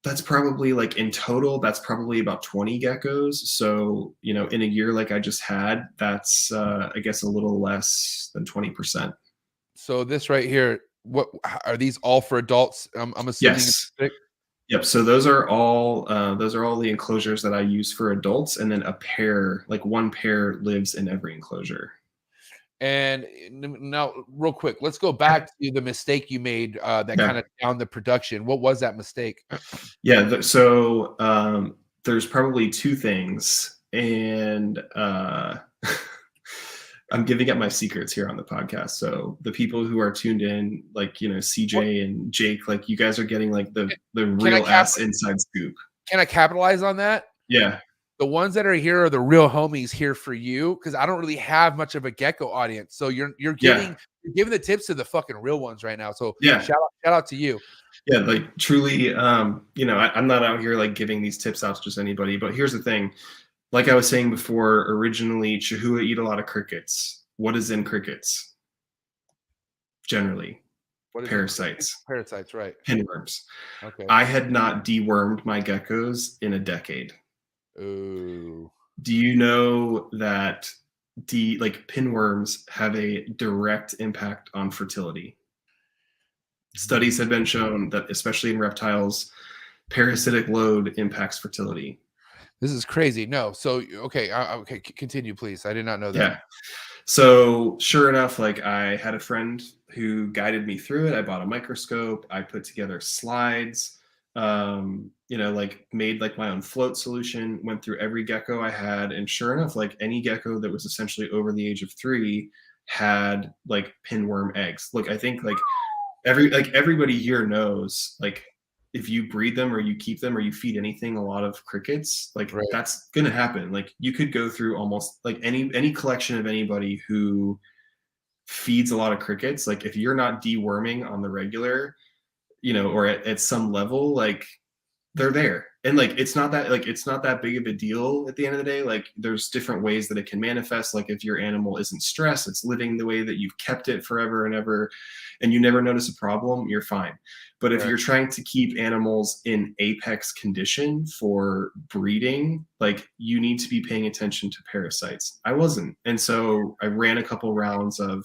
that's probably like in total, that's probably about 20 geckos. So, you know, in a year like I just had, that's, I guess, a little less than 20%. So this right here, what are these all for adults? I'm assuming. Yes. Yep. So those are all the enclosures that I use for adults. And then a pair, like one pair lives in every enclosure. And now, real quick, let's go back to the mistake you made that kind of downed the production. What was that mistake? Yeah, so there's probably 2 things, and I'm giving up my secrets here on the podcast. So the people who are tuned in, like, you know, CJ and Jake, like you guys are getting like the real ass inside scoop. Can I capitalize on that? Yeah. The ones that are here are the real homies here for you, because I don't really have much of a gecko audience. So you're giving the tips to the fucking real ones right now. So shout out to you. Yeah, like truly, you know, I'm not out here like giving these tips out to just anybody. But here's the thing, like I was saying before, originally Chahoua eat a lot of crickets. What is in crickets? Generally, parasites. Parasites, right? Pinworms. Okay. I had not dewormed my geckos in a decade. Ooh. Do you know that pinworms have a direct impact on fertility? Studies have been shown that, especially in reptiles, parasitic load impacts fertility. This is crazy. No. So, okay. Okay. Continue, please. I did not know that. Yeah. So sure enough, like I had a friend who guided me through it. I bought a microscope. I put together slides. You know, like made like my own float solution, went through every gecko I had, and sure enough, like any gecko that was essentially over the age of 3 had like pinworm eggs. Look, I think like everybody here knows, like if you breed them or you keep them or you feed anything a lot of crickets, like that's gonna happen. Like you could go through almost like any collection of anybody who feeds a lot of crickets, like if you're not deworming on the regular, you know, or at some level, like they're there. And like it's not that big of a deal at the end of the day. Like there's different ways that it can manifest. Like if your animal isn't stressed, it's living the way that you've kept it forever and ever, and you never notice a problem, you're fine. But if you're trying to keep animals in apex condition for breeding, like you need to be paying attention to parasites. I wasn't. And so I ran a couple rounds of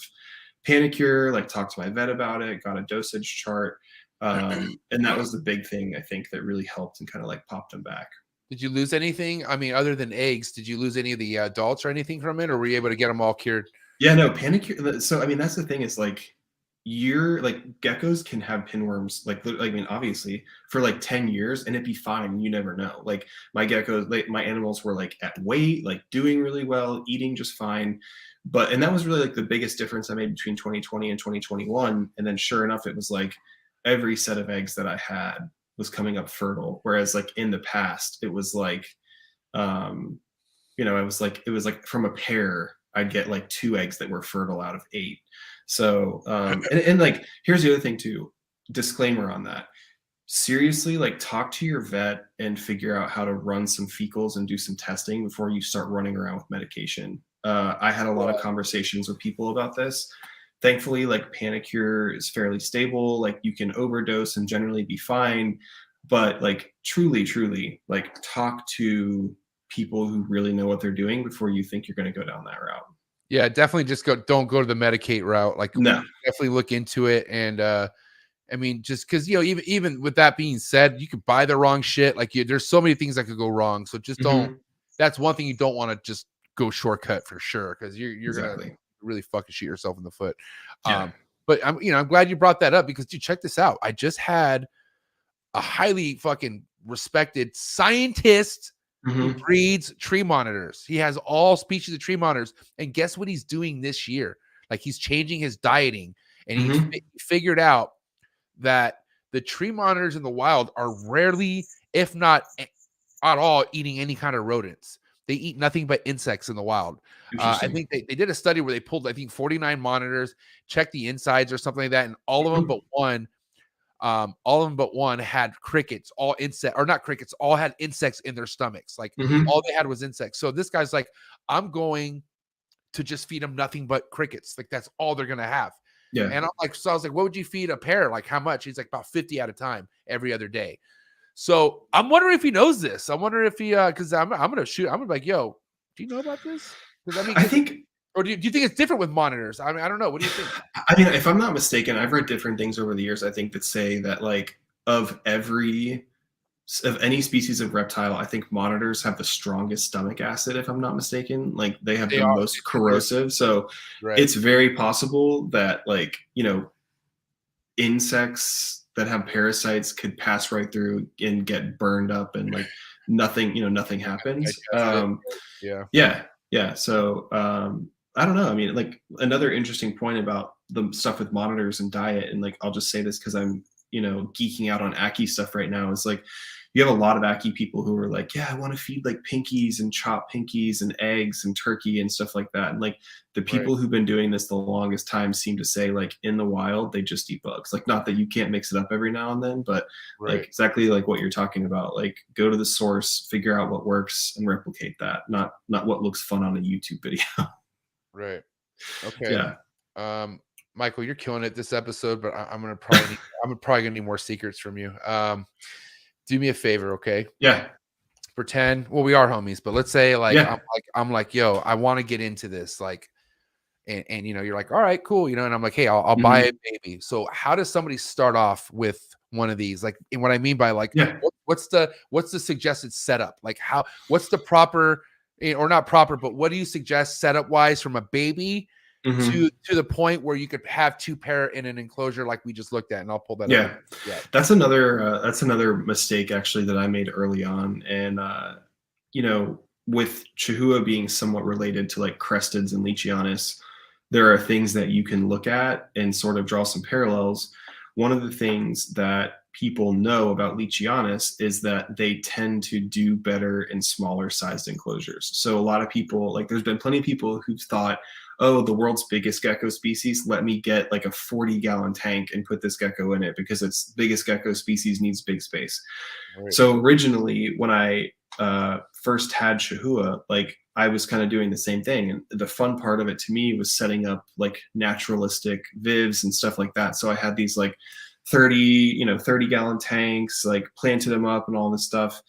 Panicure, like talked to my vet about it, got a dosage chart. And that was the big thing, I think, that really helped and kind of like popped them back. Did you lose anything? I mean, other than eggs, did you lose any of the adults or anything from it, or were you able to get them all cured? Yeah, no, panicure. So I mean, that's the thing is like you're like geckos can have pinworms I mean obviously for like 10 years and it'd be fine, you never know. Like my geckos, like my animals were like at weight, like doing really well, eating just fine. But and that was really like the biggest difference I made between 2020 and 2021. And then sure enough, it was like every set of eggs that I had was coming up fertile, whereas like in the past it was like it was like from a pair I'd get like 2 eggs that were fertile out of 8. So and like here's the other thing too, disclaimer on that. Seriously, like talk to your vet and figure out how to run some fecals and do some testing before you start running around with medication. I had a lot of conversations with people about this. Thankfully, like Panicure is fairly stable. Like you can overdose and generally be fine, but like truly, like talk to people who really know what they're doing before you think you're going to go down that route. Yeah, definitely just don't go to the medicate route. Like no, definitely look into it. And I mean, just because even with that being said, you could buy the wrong shit. Like there's so many things that could go wrong. So just don't. That's one thing you don't want to just go shortcut for sure, because you're gonna really fucking shoot yourself in the foot. Yeah. But I'm glad you brought that up, because dude, check this out. I just had a highly fucking respected scientist who breeds tree monitors. He has all species of tree monitors, and guess what he's doing this year? Like he's changing his dieting, and he figured out that the tree monitors in the wild are rarely, if not at all, eating any kind of rodents. They eat nothing but insects in the wild. I think they did a study where they pulled, I think, 49 monitors, checked the insides or something like that, and all of them but one had crickets, all had insects in their stomachs. Like all they had was insects. So this guy's like, I'm going to just feed them nothing but crickets. Like that's all they're gonna have. Yeah. And I was like, what would you feed a pair? Like how much? He's like, about 50 at a time every other day. So I'm wondering if he knows this. I'm wondering if he because I'm gonna be like, yo, do you know about this? Because I mean, I think. Or do you think it's different with monitors? I mean, I don't know. What do you think? I mean, if I'm not mistaken, I've read different things over the years, I think, that say that like of any species of reptile, I think monitors have the strongest stomach acid, if I'm not mistaken. Like they have the most corrosive. So it's very possible that like, insects that have parasites could pass right through and get burned up and like nothing happens. Yeah. So I don't know. I mean, like another interesting point about the stuff with monitors and diet, and like I'll just say this because I'm geeking out on Aki stuff right now, is like you have a lot of Aki people who are like, yeah, I want to feed like pinkies and chop pinkies and eggs and turkey and stuff like that. And like the people who've been doing this the longest time seem to say like in the wild they just eat bugs. Like not that you can't mix it up every now and then, but like exactly like what you're talking about. Like go to the source, figure out what works, and replicate that. Not what looks fun on a YouTube video. Right. Okay. Yeah. Michael, you're killing it this episode, but I'm probably gonna need more secrets from you. Do me a favor, okay? Yeah. Pretend, well, we are homies, but let's say like I'm like, yo, I want to get into this, like, and you're like, all right, cool, and I'm like, hey, I'll buy it, maybe. So how does somebody start off with one of these? Like, and what I mean by like, what's the suggested setup? Like, what's the proper, or not proper, but what do you suggest setup wise from a baby to the point where you could have 2 pair in an enclosure like we just looked at? And I'll pull that up. Yeah. That's another mistake actually that I made early on. And with Chahoua being somewhat related to like cresteds and Leachianus, there are things that you can look at and sort of draw some parallels. One of the things that people know about Leachianus is that they tend to do better in smaller sized enclosures. So a lot of people, like there's been plenty of people who've thought, oh, the world's biggest gecko species, let me get like a 40-gallon tank and put this gecko in it because its biggest gecko species needs big space. Right. So originally when I first had Chahoua, like I was kind of doing the same thing. And the fun part of it to me was setting up like naturalistic vivs and stuff like that. So I had these like 30-gallon tanks, like planted them up and all this stuff.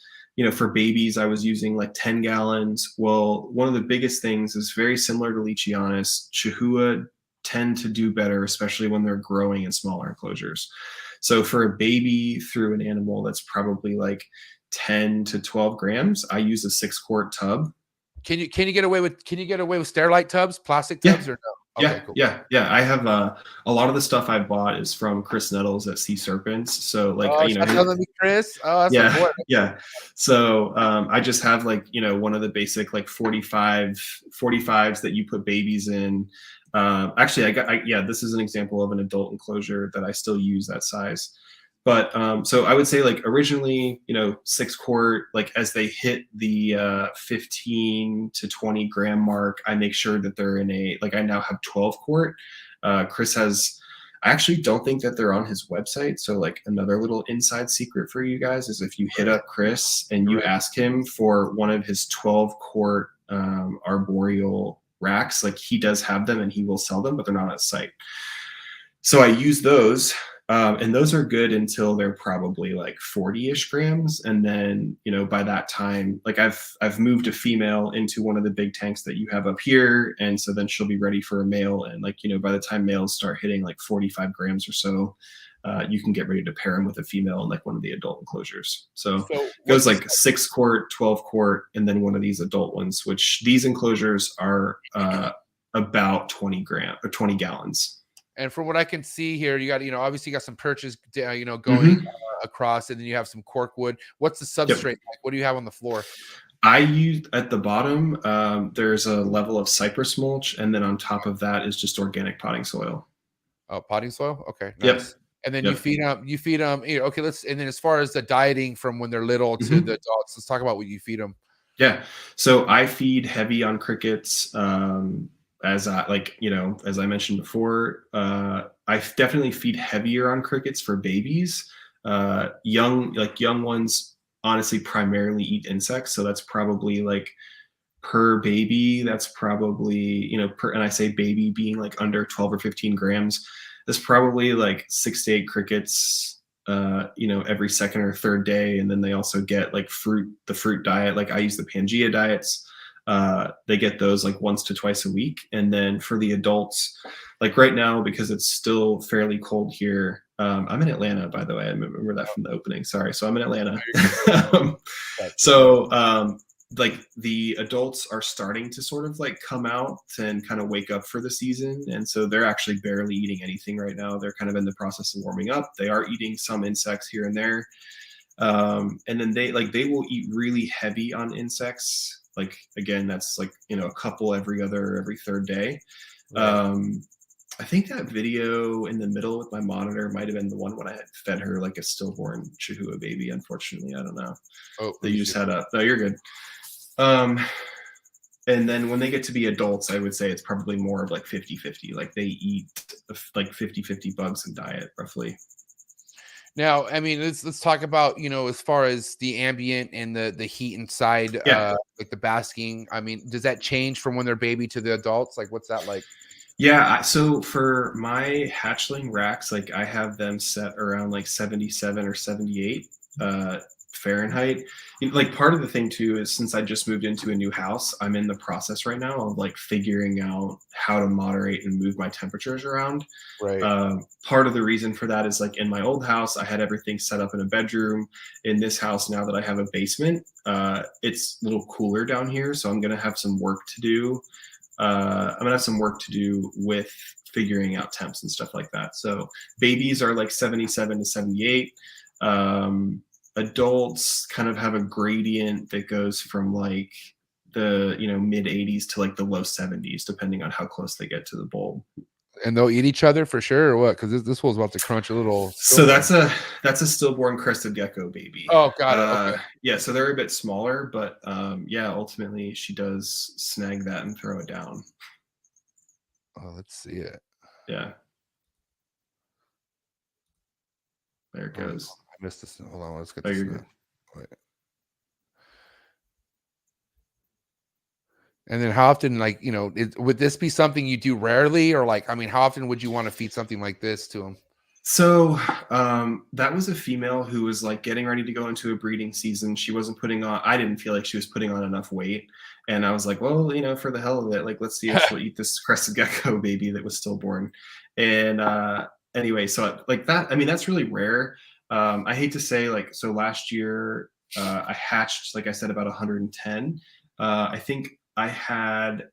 For babies, I was using like 10 gallons. Well, one of the biggest things is very similar to Leachianus. Chahoua tend to do better, especially when they're growing in smaller enclosures. So for a baby through an animal that's probably like 10 to 12 grams, I use a 6-quart tub. Can you get away with Sterilite tubs, plastic Yeah. tubs, or no? Okay, cool. Yeah. I have a lot of the stuff I bought is from Chris Nettles at Sea Serpents. So like, Oh, shout out to me, Chris. Oh, that's my boy. Yeah. So I just have like, one of the basic like 45s that you put babies in. Actually, this is an example of an adult enclosure that I still use that size. But so I would say like originally, 6-quart, like as they hit the 15 to 20 gram mark, I make sure that they're in I now have 12-quart. Chris has, I actually don't think that they're on his website. So like another little inside secret for you guys is if you hit up Chris and you ask him for one of his 12-quart Arboreal racks, like he does have them and he will sell them, but they're not on his site. So I use those. And those are good until they're probably like 40-ish grams. And then, by that time, like I've moved a female into one of the big tanks that you have up here. And so then she'll be ready for a male. And like, by the time males start hitting like 45 grams or so, you can get ready to pair them with a female in like one of the adult enclosures. So it goes like 6-quart, 12-quart, and then one of these adult ones, which these enclosures are about 20 gallons. And from what I can see here, you got, obviously you got some perches, going across, and then you have some cork wood. What's the substrate like? What do you have on the floor? I use at the bottom, there's a level of cypress mulch, and then on top of that is just organic potting soil. Oh, potting soil? Okay. Nice. Yep. And then you feed them. Okay, and then as far as the dieting from when they're little to the adults, let's talk about what you feed them. Yeah. So I feed heavy on crickets. As I mentioned before, I definitely feed heavier on crickets for babies. Young ones honestly primarily eat insects. So that's probably like per baby, that's probably, and I say baby being like under 12 or 15 grams, that's probably like 6 to 8 crickets, every second or third day. And then they also get like the fruit diet. Like I use the Pangea diets. They get those like once to twice a week. And then for the adults, like right now, because it's still fairly cold here, I'm in Atlanta, by the way. I remember that from the opening. Sorry. So I'm in Atlanta. Like the adults are starting to sort of like come out and kind of wake up for the season. And so they're actually barely eating anything right now. They're kind of in the process of warming up. They are eating some insects here and there. And then they will eat really heavy on insects. Like, again, that's like, a couple every third day. Right. I think that video in the middle with my monitor might have been the one when I had fed her like a stillborn Chahoua baby. Unfortunately, I don't know. Oh, that you just had no, you're good. And then when they get to be adults, I would say it's probably more of like 50-50. Like they eat like 50-50 bugs in diet roughly. Now, I mean, let's talk about, as far as the ambient and the heat inside, like the basking. I mean, does that change from when they're baby to the adults? Like, what's that like? Yeah, so for my hatchling racks, like I have them set around like 77 or 78 Fahrenheit. Like part of the thing too is since I just moved into a new house, I'm in the process right now of like figuring out how to moderate and move my temperatures around. Right. Part of the reason for that is like in my old house, I had everything set up in a bedroom. In this house, now that I have a basement, it's a little cooler down here. So I'm going to have some work to do. With figuring out temps and stuff like that. So babies are like 77 to 78. Adults kind of have a gradient that goes from like the mid 80s to like the low 70s, depending on how close they get to the bulb. And they'll eat each other for sure, or what? Because this fool's about to crunch a little. So that's a stillborn crested gecko baby. Oh, got it. Okay. Yeah, so they're a bit smaller, but ultimately she does snag that and throw it down. Oh, let's see it. Yeah. There it goes. I missed this. Hold on, let's get this. Wait. And then how often, like, would this be something you do rarely, or like, I mean, how often would you want to feed something like this to them? So that was a female who was like getting ready to go into a breeding season. She wasn't I didn't feel like she was putting on enough weight. And I was like, well, for the hell of it, like, let's see if she'll eat this crested gecko baby that was stillborn. And anyway, so like that, I mean, that's really rare. I hate to say, like, so last year I hatched, like I said, about 110. I think I had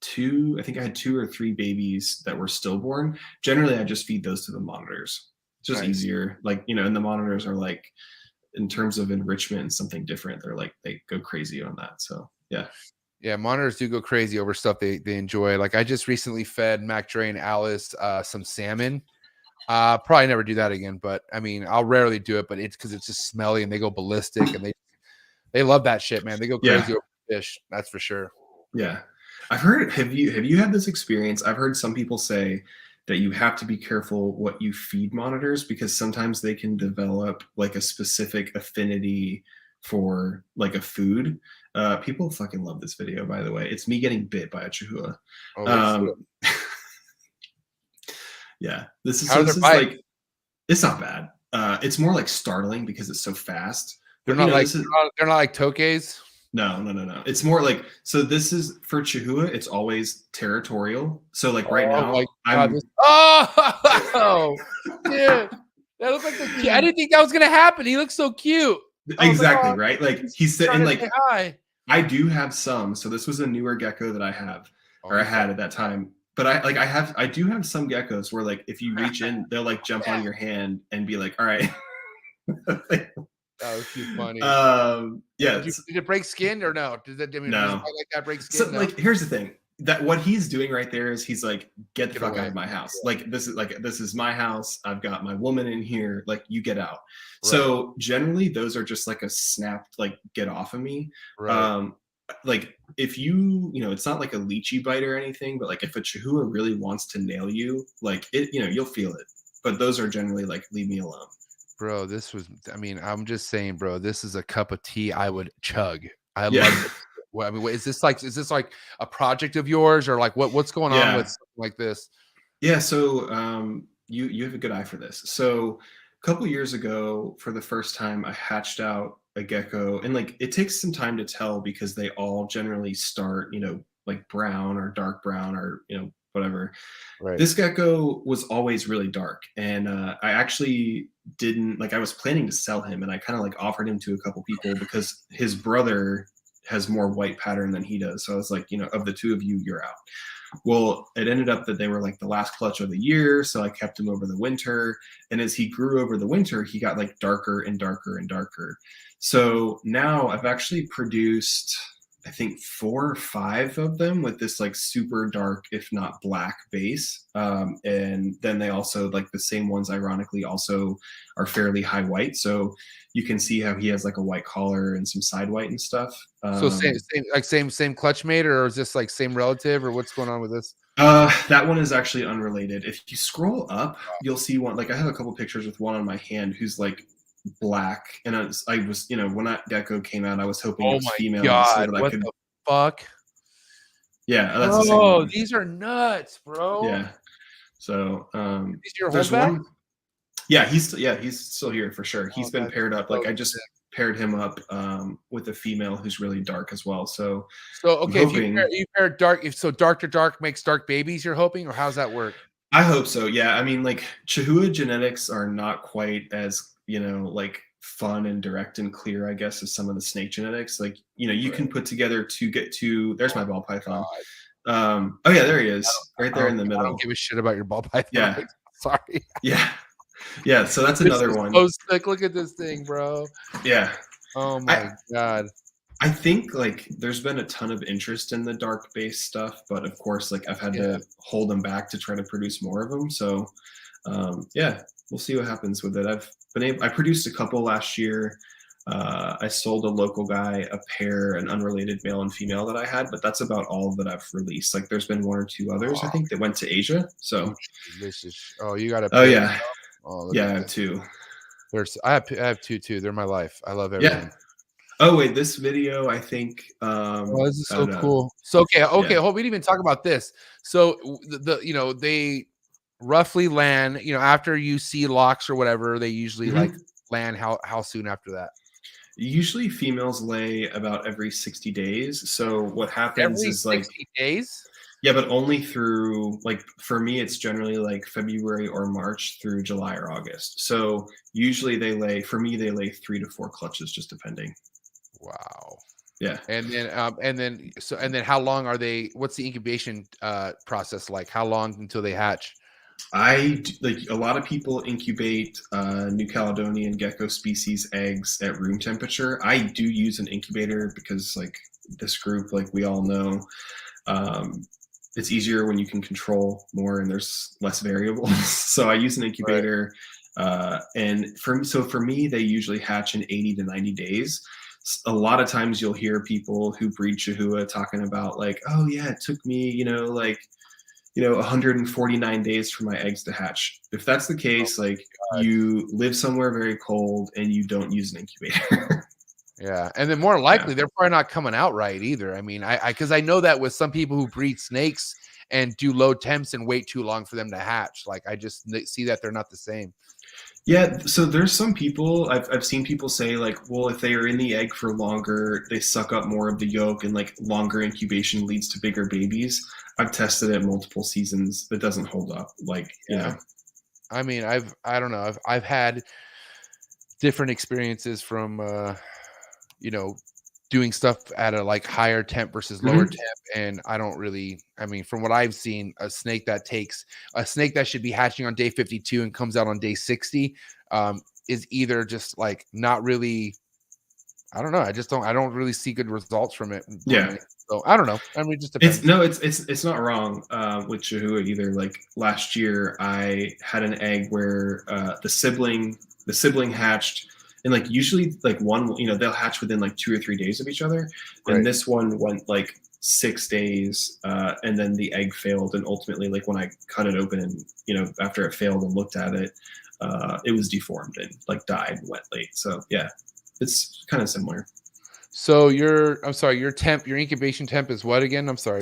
two or three babies that were stillborn. Generally, I just feed those to the monitors. It's just easier. Like, and the monitors are like, in terms of enrichment and something different, they're like, they go crazy on that. So yeah. Yeah, monitors do go crazy over stuff they enjoy. Like I just recently fed Mac Dre and Alice some salmon. Probably never do that again, but I mean, I'll rarely do it, but it's because it's just smelly and they go ballistic and they love that shit, man. They go crazy over fish, that's for sure. Yeah. I've heard, have you had this experience? I've heard some people say that you have to be careful what you feed monitors because sometimes they can develop like a specific affinity for like a food. People fucking love this video, by the way. It's me getting bit by a Chahoua. Yeah, this is like, it's not bad. It's more like startling because it's so fast. They're not like toques. No. It's more like, so this is for Chahoua, it's always territorial. So like right now, dude, that looks like I didn't think that was gonna happen. He looks so cute. Exactly, right? Like he's sitting like, I do have some. So this was a newer gecko that I have, or I had at that time. But I do have some geckos where like if you reach in, they'll like jump on your hand and be like, all right. That was too funny. Yeah. Did it break skin or no? Does that like that break skin? So like here's the thing. That what he's doing right there is he's like, get the fuck out of my house. Like this is my house. I've got my woman in here. Like you get out. Right. So generally those are just like a snapped, like get off of me. Right. Like if it's not like a leechy bite or anything, but like if a Chahoua really wants to nail you, like it, you'll feel it. But those are generally like, leave me alone. Bro, I'm just saying, bro, this is a cup of tea I would chug. I love it. Well, I mean, is this like a project of yours or like what's going on with something like this? Yeah, so you have a good eye for this. So a couple years ago, for the first time, I hatched out a gecko, and like it takes some time to tell because they all generally start, like brown or dark brown or whatever. Right. This gecko was always really dark, and I actually didn't like. I was planning to sell him, and I kind of like offered him to a couple people because his brother has more white pattern than he does. So I was like, of the two of you, you're out. Well, it ended up that they were like the last clutch of the year. So I kept him over the winter. And as he grew over the winter, he got like darker and darker and darker. So now I've actually produced, I think 4 or 5 of them with this like super dark, if not black base. And then they also like the same ones, ironically, also are fairly high white. So you can see how he has like a white collar and some side white and stuff. So same clutch mate, or is this like same relative, or what's going on with this? That one is actually unrelated. If you scroll up, you'll see one. Like I have a couple pictures with one on my hand who's like black, and I was when that gecko came out, I was hoping it was female. God, so that what the fuck? Yeah, that's the same one. These are nuts, bro. Yeah. So there's one. Yeah, he's still here for sure. He's been paired up. Like I just paired him up with a female who's really dark as well. So okay, if you pair dark, dark to dark makes dark babies, you're hoping, or how's that work? I hope so. Yeah, I mean, like Chahoua genetics are not quite as like fun and direct and clear, I guess, as some of the snake genetics. Like you can put together there's my ball python. Oh yeah, there he is, right there in the middle. I don't give a shit about your ball python. Yeah, sorry. Yeah, so that's another one. So sick. Look at this thing, bro. Yeah. Oh my God. I think like there's been a ton of interest in the dark base stuff, but of course, like I've had to hold them back to try to produce more of them. So we'll see what happens with it. I produced a couple last year. I sold a local guy a pair, an unrelated male and female that I had, but that's about all that I've released. Like there's been 1 or 2 others, I think, that went to Asia. So you got to. Oh yeah. I have 2. I have 2 too. They're my life. I love everything. Yeah. Oh wait, this video, I think. This is so cool. So okay. We didn't even talk about this. So they roughly land. After you see locks or whatever, they usually like land. How soon after that? Usually, females lay about every 60 days. So what happens is like 60 days. Yeah, but only through, like, for me, it's generally like February or March through July or August. So usually they lay 3 to 4 clutches, just depending. Wow. Yeah. And then how long are they? What's the incubation process like? How long until they hatch? Like a lot of people incubate New Caledonian gecko species eggs at room temperature. I do use an incubator because, like, this group, like we all know, it's easier when you can control more and there's less variables. So I use an incubator, and for me, they usually hatch in 80 to 90 days. A lot of times you'll hear people who breed Chahoua talking about, like, oh yeah, it took me, 149 days for my eggs to hatch. If that's the case, like, you live somewhere very cold and you don't use an incubator. Yeah, and then more likely they're probably not coming out right either. I mean, because I know that with some people who breed snakes and do low temps and wait too long for them to hatch. Like, I just see that they're not the same. Yeah, so there's some people I've seen people say, like, well, if they are in the egg for longer, they suck up more of the yolk, and like longer incubation leads to bigger babies. I've tested it multiple seasons. It doesn't hold up. Like, I mean, I don't know. I've had different experiences from doing stuff at a like higher temp versus lower temp, and I don't really. I mean, from what I've seen, a snake that should be hatching on day 52 and comes out on day 60 is either just like not really. I don't know. I don't really see good results from it. Yeah. So I don't know. I mean, it just depends. It's not wrong with Chahoua either. Like, last year, I had an egg where the sibling hatched, and like usually like one, they'll hatch within like 2 or 3 days of each other, and this one went like 6 days, and then the egg failed, and ultimately, like, when I cut it open and after it failed and looked at it, it was deformed and like died and went late. So yeah, it's kind of similar. So your incubation temp is what again? I'm sorry.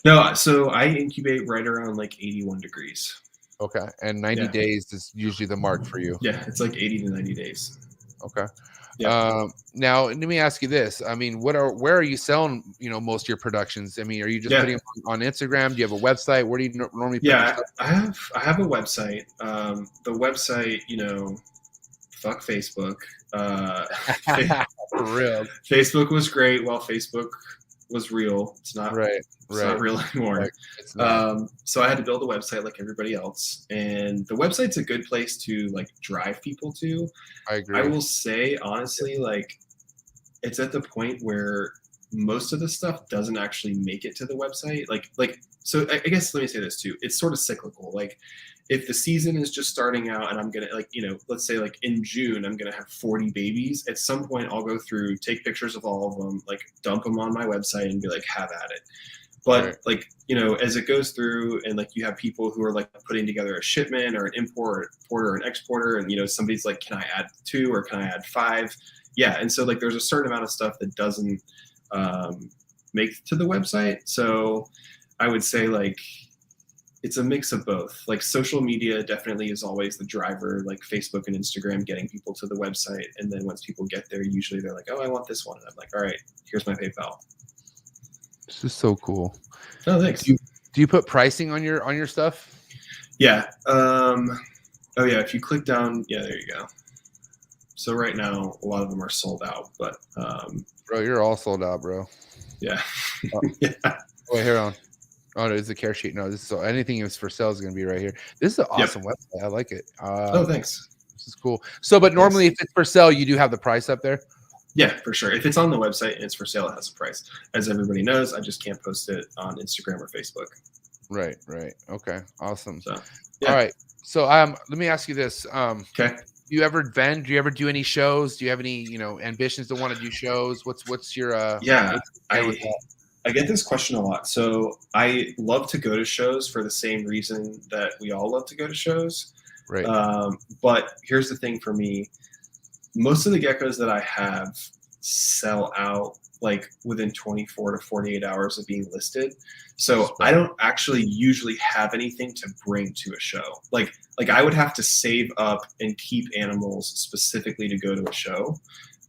No, so I incubate right around like 81 degrees. Okay. And 90 days is usually the mark for you. Yeah, it's like 80 to 90 days. Okay. Yeah. Now let me ask you this. I mean, where are you selling, most of your productions? I mean, are you just putting them on Instagram? Do you have a website? Where do you normally put your stuff? I have a website. The website, fuck Facebook. For real. Facebook was great while Facebook was real. It's not right. It's not real anymore. Right. It's not. So I had to build a website like everybody else, and the website's a good place to like drive people to. I agree. I will say honestly, like, it's at the point where most of the stuff doesn't actually make it to the website. So I guess let me say this too. It's sort of cyclical. Like, if the season is just starting out and I'm going to let's say like in June, I'm going to have 40 babies. At some point I'll go through, take pictures of all of them, like dump them on my website and be like, have at it. But as it goes through and like you have people who are like putting together a shipment or an importer or an exporter, and somebody's like, can I add 2 or can I add 5? Yeah. And so like there's a certain amount of stuff that doesn't make to the website. So I would say like it's a mix of both. Like, social media definitely is always the driver, like Facebook and Instagram getting people to the website. And then once people get there, usually they're like, oh, I want this one. And I'm like, all right, here's my PayPal. This is so cool. Oh, thanks. Do you put pricing on your stuff? Yeah. If you click down, there you go. So right now, a lot of them are sold out, but bro, you're all sold out, bro. Yeah. Yeah. Wait, here on. Oh, no, it's a care sheet. No, this is anything that's for sale is going to be right here. This is an awesome website. I like it. Thanks. This is cool. So, but normally if it's for sale, you do have the price up there? Yeah, for sure. If it's on the website and it's for sale, it has a price. As everybody knows, I just can't post it on Instagram or Facebook. Right. Okay, awesome. So, all right. So let me ask you this. Okay. Do you ever vend? Do you ever do any shows? Do you have any, ambitions to want to do shows? What's your I get this question a lot. So I love to go to shows for the same reason that we all love to go to shows. Right. But here's the thing for me. Most of the geckos that I have sell out like within 24 to 48 hours of being listed. So I don't actually usually have anything to bring to a show. Like I would have to save up and keep animals specifically to go to a show.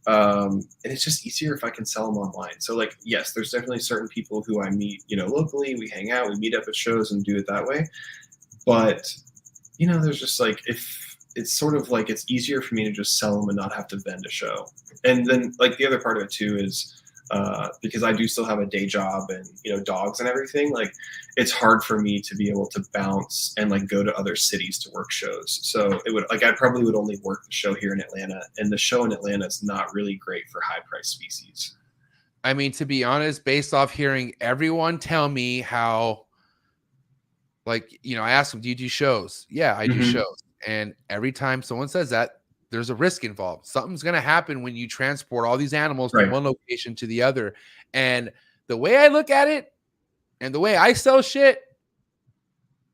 And it's just easier if I can sell them online. So like, yes, there's definitely certain people who I meet, locally, we hang out, we meet up at shows and do it that way. But, there's just like, if it's sort of like, it's easier for me to just sell them and not have to vend a show. And then like the other part of it too is, because I do still have a day job and, dogs and everything, like it's hard for me to be able to bounce and like go to other cities to work shows. So it would like, I probably would only work the show here in Atlanta, and the show in Atlanta is not really great for high price species. I mean, to be honest, based off hearing everyone tell me how, like, I asked them, do you do shows? Yeah, I do shows. And every time someone says that, there's a risk involved. Something's going to happen when you transport all these animals from one location to the other. And the way I look at it and the way I sell shit,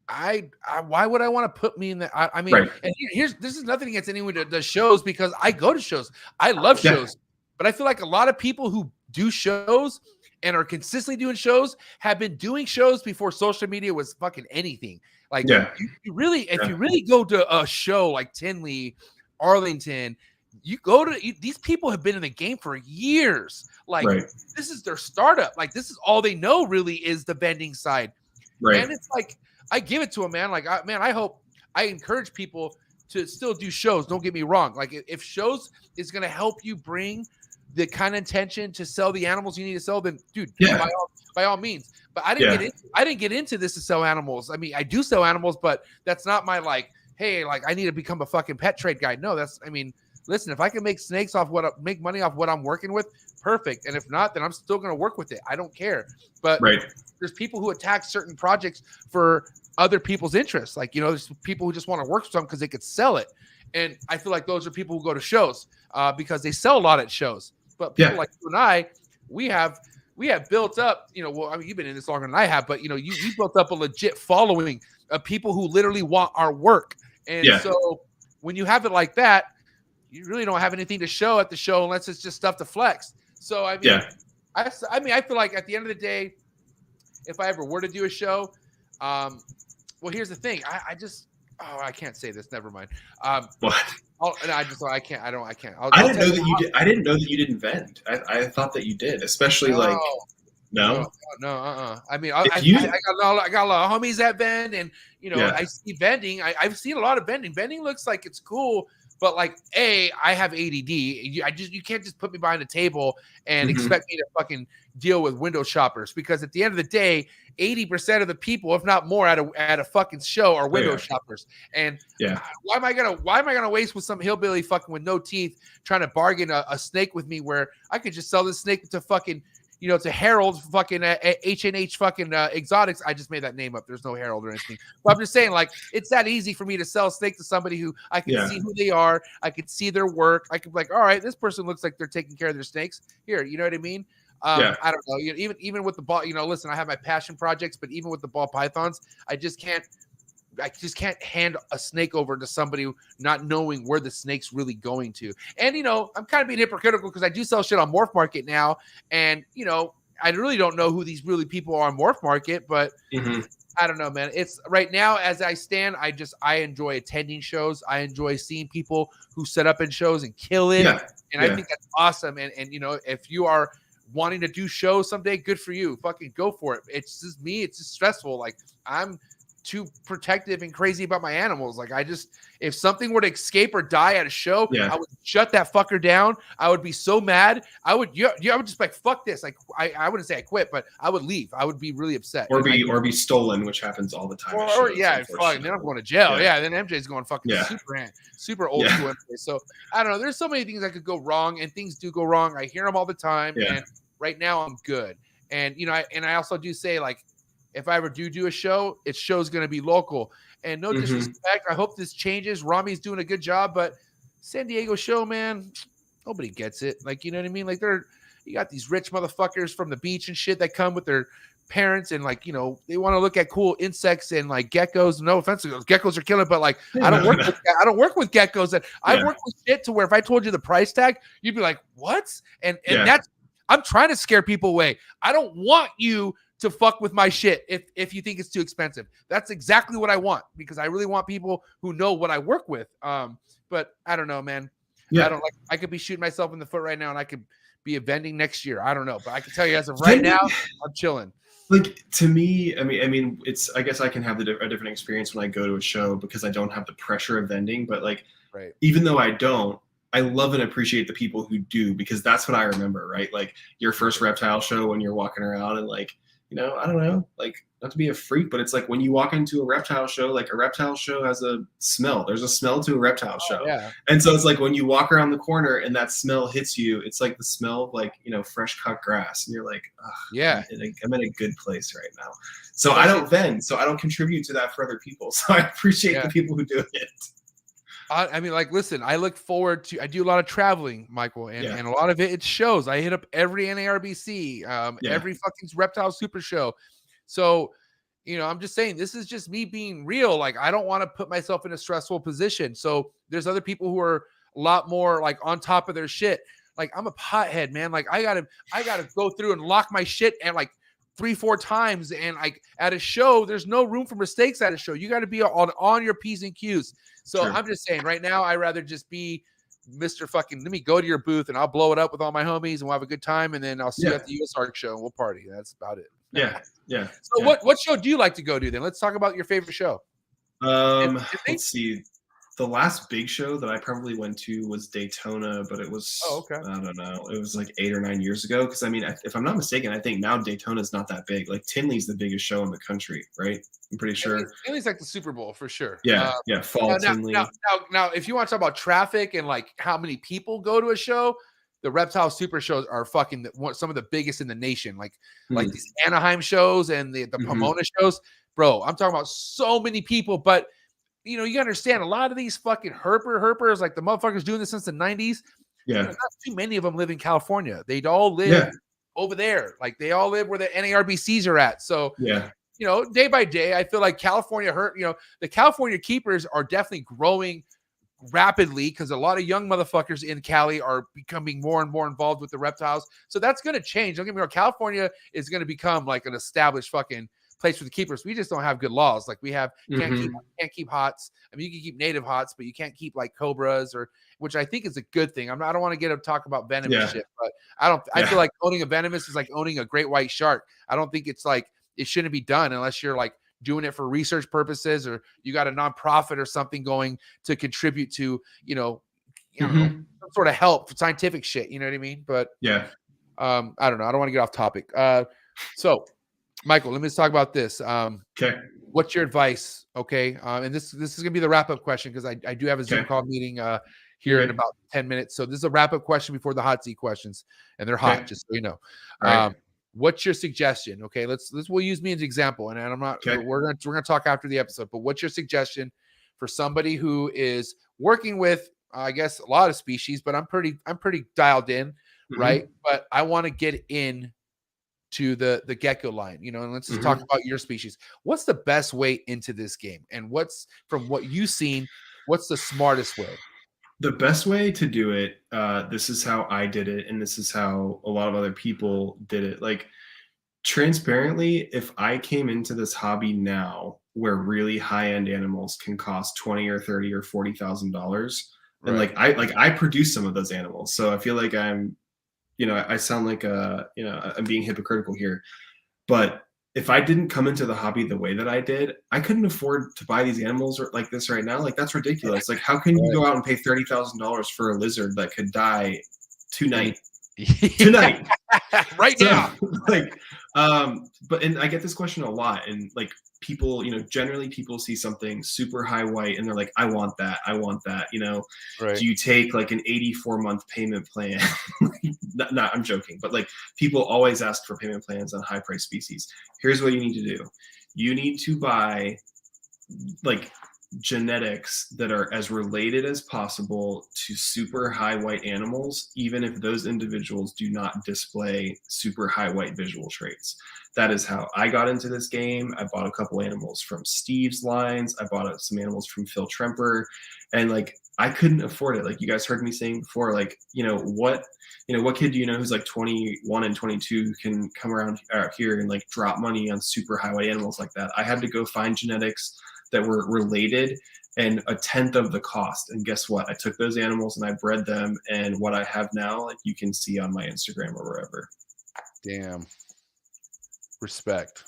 I why would I want to put me in that? I mean, and this is nothing against anyone that does shows, because I go to shows. I love shows, but I feel like a lot of people who do shows and are consistently doing shows have been doing shows before social media was fucking anything. Like you really, if you really go to a show like Tinley, Arlington, you go to these people have been in the game for years. Like this is their startup. Like this is all they know really is the vending side. And it's like, I give it to them, man. Like, I encourage people to still do shows. Don't get me wrong. Like if shows is going to help you bring the kind of intention to sell the animals you need to sell, then dude, by all means. But I didn't get into this to sell animals. I mean, I do sell animals, but that's not my like, hey, like I need to become a fucking pet trade guy. No, listen, if I can make make money off what I'm working with, perfect. And if not, then I'm still going to work with it. I don't care. But there's people who attack certain projects for other people's interests. Like, there's people who just want to work with something because they could sell it. And I feel like those are people who go to shows because they sell a lot at shows. But people like you and I, we have built up, you've been in this longer than I have, but you built up a legit following of people who literally want our work. And so when you have it like that, you really don't have anything to show at the show unless it's just stuff to flex. So I mean, I feel like at the end of the day, if I ever were to do a show, well, here's the thing. I can't say this. Never mind. What? I can't. I didn't know that you did. I didn't know that you didn't vend. I thought that you did, especially like. No. I mean, I got a lot of homies that vend, and I see vending. I've seen a lot of vending. Vending looks like it's cool, but like, I have ADD. You can't just put me behind a table and expect me to fucking deal with window shoppers, because at the end of the day, 80% of the people, if not more, at a fucking show are window shoppers. And why am I gonna waste with some hillbilly fucking with no teeth trying to bargain a snake with me, where I could just sell this snake to fucking to Harold fucking H&H fucking exotics. I just made that name up. There's no Harold or anything. But I'm just saying, like, it's that easy for me to sell a snake to somebody who I can see who they are. I can see their work. I can be like, all right, this person looks like they're taking care of their snakes. Here, you know what I mean? I don't know. Even with the ball, listen, I have my passion projects, but even with the ball pythons, I just can't hand a snake over to somebody not knowing where the snake's really going to. And, I'm kind of being hypocritical because I do sell shit on Morph Market now. And, I really don't know who these really people are on Morph Market, but I don't know, man. It's right now, as I stand, I enjoy attending shows. I enjoy seeing people who set up in shows and kill it. And I think that's awesome. And, if you are wanting to do shows someday, good for you. Fucking go for it. It's just me. It's just stressful. Like, I'm too protective and crazy about my animals. Like, if something were to escape or die at a show, I would shut that fucker down. I would be so mad. I would just be like, fuck this. Like, I wouldn't say I quit, but I would leave. I would be really upset. Or be stolen, which happens all the time. Fuck, then I'm going to jail. Then MJ's going fucking super old school. So I don't know. There's so many things that could go wrong, and things do go wrong. I hear them all the time. And right now I'm good. And, I also do say, like, if I ever do a show, its show's going to be local. And no disrespect, I hope this changes. Rami's doing a good job, but San Diego show, man, nobody gets it. Like, you know what I mean? Like, you got these rich motherfuckers from the beach and shit that come with their parents, and like, they want to look at cool insects and like geckos. No offense to those geckos are killing, but like, I don't work with geckos. And I work with shit to where if I told you the price tag, you'd be like, what? And that's, I'm trying to scare people away. I don't want you to fuck with my shit if you think it's too expensive. That's exactly what I want, because I really want people who know what I work with. But I don't know, man. I don't like. I could be shooting myself in the foot right now, and I could be vending next year. I don't know, but I can tell you as of right now, I'm chilling. Like to me, I mean, it's. I guess I can have a different experience when I go to a show because I don't have the pressure of vending. But like, even though I don't, I love and appreciate the people who do, because that's what I remember, right? Like your first reptile show when you're walking around and like, you know, I don't know, like not to be a freak, but it's like when you walk into a reptile show, like a reptile show has a smell. There's a smell to a reptile show. Yeah. And so it's like when you walk around the corner and that smell hits you, it's like the smell of like, you know, fresh cut grass. And you're like, yeah, I'm in a good place right now. So I don't vend, so I don't contribute to that for other people. So I appreciate the people who do it. I mean, like, listen, I look forward to, I do a lot of traveling, Michael, and a lot of it shows. I hit up every NARBC, every fucking reptile super show. So, you know, I'm just saying, this is just me being real. Like, I don't want to put myself in a stressful position. So there's other people who are a lot more like on top of their shit. Like, I'm a pothead, man. Like, I gotta go through and lock my shit and like 3-4 times. And like at a show, there's no room for mistakes at a show. You got to be on your P's and Q's. So I'm just saying right now, I'd rather just be Mr. Fucking, let me go to your booth and I'll blow it up with all my homies and we'll have a good time. And then I'll see you at the US Arc show and we'll party. That's about it. Yeah. So what show do you like to go to then? Let's talk about your favorite show. Let's see. The last big show that I probably went to was Daytona, but it was, I don't know, it was like 8 or 9 years ago. Because I mean, if I'm not mistaken, I think now Daytona is not that big. Like Tinley's the biggest show in the country, right? I'm pretty sure. Tinley's like the Super Bowl for sure. Fall Tinley. Now, if you want to talk about traffic and like how many people go to a show, the Reptile Super shows are fucking some of the biggest in the nation. Like these Anaheim shows and the Pannone shows, bro. I'm talking about so many people, but you know, you understand a lot of these fucking herpers, like the motherfuckers doing this since the 90s. Yeah. Not too many of them live in California. They'd all live over there. Like they all live where the NARBCs are at. So, you know, day by day, I feel like California the California keepers are definitely growing rapidly because a lot of young motherfuckers in Cali are becoming more and more involved with the reptiles. So that's going to change. Don't get me wrong. California is going to become like an established fucking place for the keepers. We just don't have good laws. Like we have can't keep hots. I mean, you can keep native hots, but you can't keep like cobras, or which I think is a good thing. I don't want to get up talk about venomous shit, but I feel like owning a venomous is like owning a great white shark. I don't think it's like it shouldn't be done unless you're like doing it for research purposes or you got a nonprofit or something going to contribute to, you know, some sort of help for scientific shit. You know what I mean? But I don't know. I don't want to get off topic. So Michael, let me just talk about this. Okay. What's your advice? Okay. And this is going to be the wrap-up question because I do have a Zoom call meeting here in about 10 minutes. So this is a wrap-up question before the hot seat questions, and they're hot, just so you know. What's your suggestion? Okay, we'll use me as an example, and I'm not. We're gonna talk after the episode. But what's your suggestion for somebody who is working with, I guess, a lot of species, but I'm pretty dialed in, right? But I want to get in to the gecko line, you know, and let's just talk about your species. What's the best way into this game? And what's, from what you've seen, what's the smartest way? The best way to do it, this is how I did it, and this is how a lot of other people did it. Like, transparently, if I came into this hobby now where really high-end animals can cost $20 or $30 or $40,000, and I produce some of those animals. So I feel like I'm, you know, I sound like I'm being hypocritical here, but if I didn't come into the hobby the way that I did, I couldn't afford to buy these animals like this right now. Like, that's ridiculous. Like, how can you go out and pay $30,000 for a lizard that could die tonight? Right now. Like, and I get this question a lot, and like people, you know, generally people see something super high white and they're like, I want that, you know. Do you take like an 84-month payment plan? Not, I'm joking, but like people always ask for payment plans on high price species. Here's what you need to do. You need to buy like genetics that are as related as possible to super high white animals, even if those individuals do not display super high white visual traits. That is how I got into this game. I bought a couple animals from Steve's lines. I bought some animals from Phil Tremper, and like I couldn't afford it. Like you guys heard me saying before, like, what kid do you know who's like 21 and 22 can come around out here and like drop money on super high white animals like that? I had to go find genetics that were related and a tenth of the cost. And guess what? I took those animals and I bred them, and what I have now, like, you can see on my Instagram or wherever. Damn. Respect.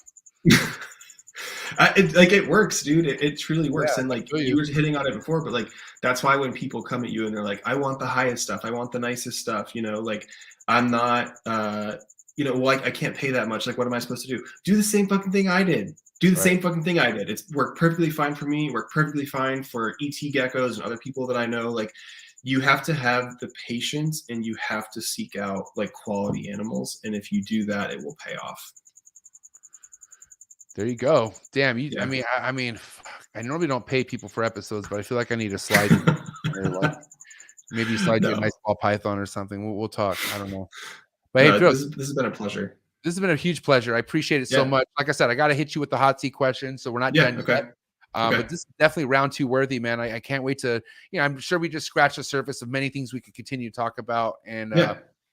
It works, dude. It truly works. Yeah, and like you were hitting on it before, but like that's why when people come at you and they're like, I want the highest stuff, I want the nicest stuff, you know, like I'm not like I can't pay that much. Like, what am I supposed to do? Do the same fucking thing I did. Do the same fucking thing I did. It's worked perfectly fine for me, worked perfectly fine for ET geckos and other people that I know. Like, you have to have the patience and you have to seek out like quality animals. And if you do that, it will pay off. There you go. Damn. Yeah. I mean, I normally don't pay people for episodes, but I feel like I need a slide. Maybe you slide you a nice ball python or something. We'll talk. I don't know. But hey, this has been a pleasure. This has been a huge pleasure. I appreciate it so much. Like I said, I got to hit you with the hot seat question, so we're not done yet. But this is definitely round 2 worthy, man. I can't wait to, I'm sure we just scratched the surface of many things we could continue to talk about, and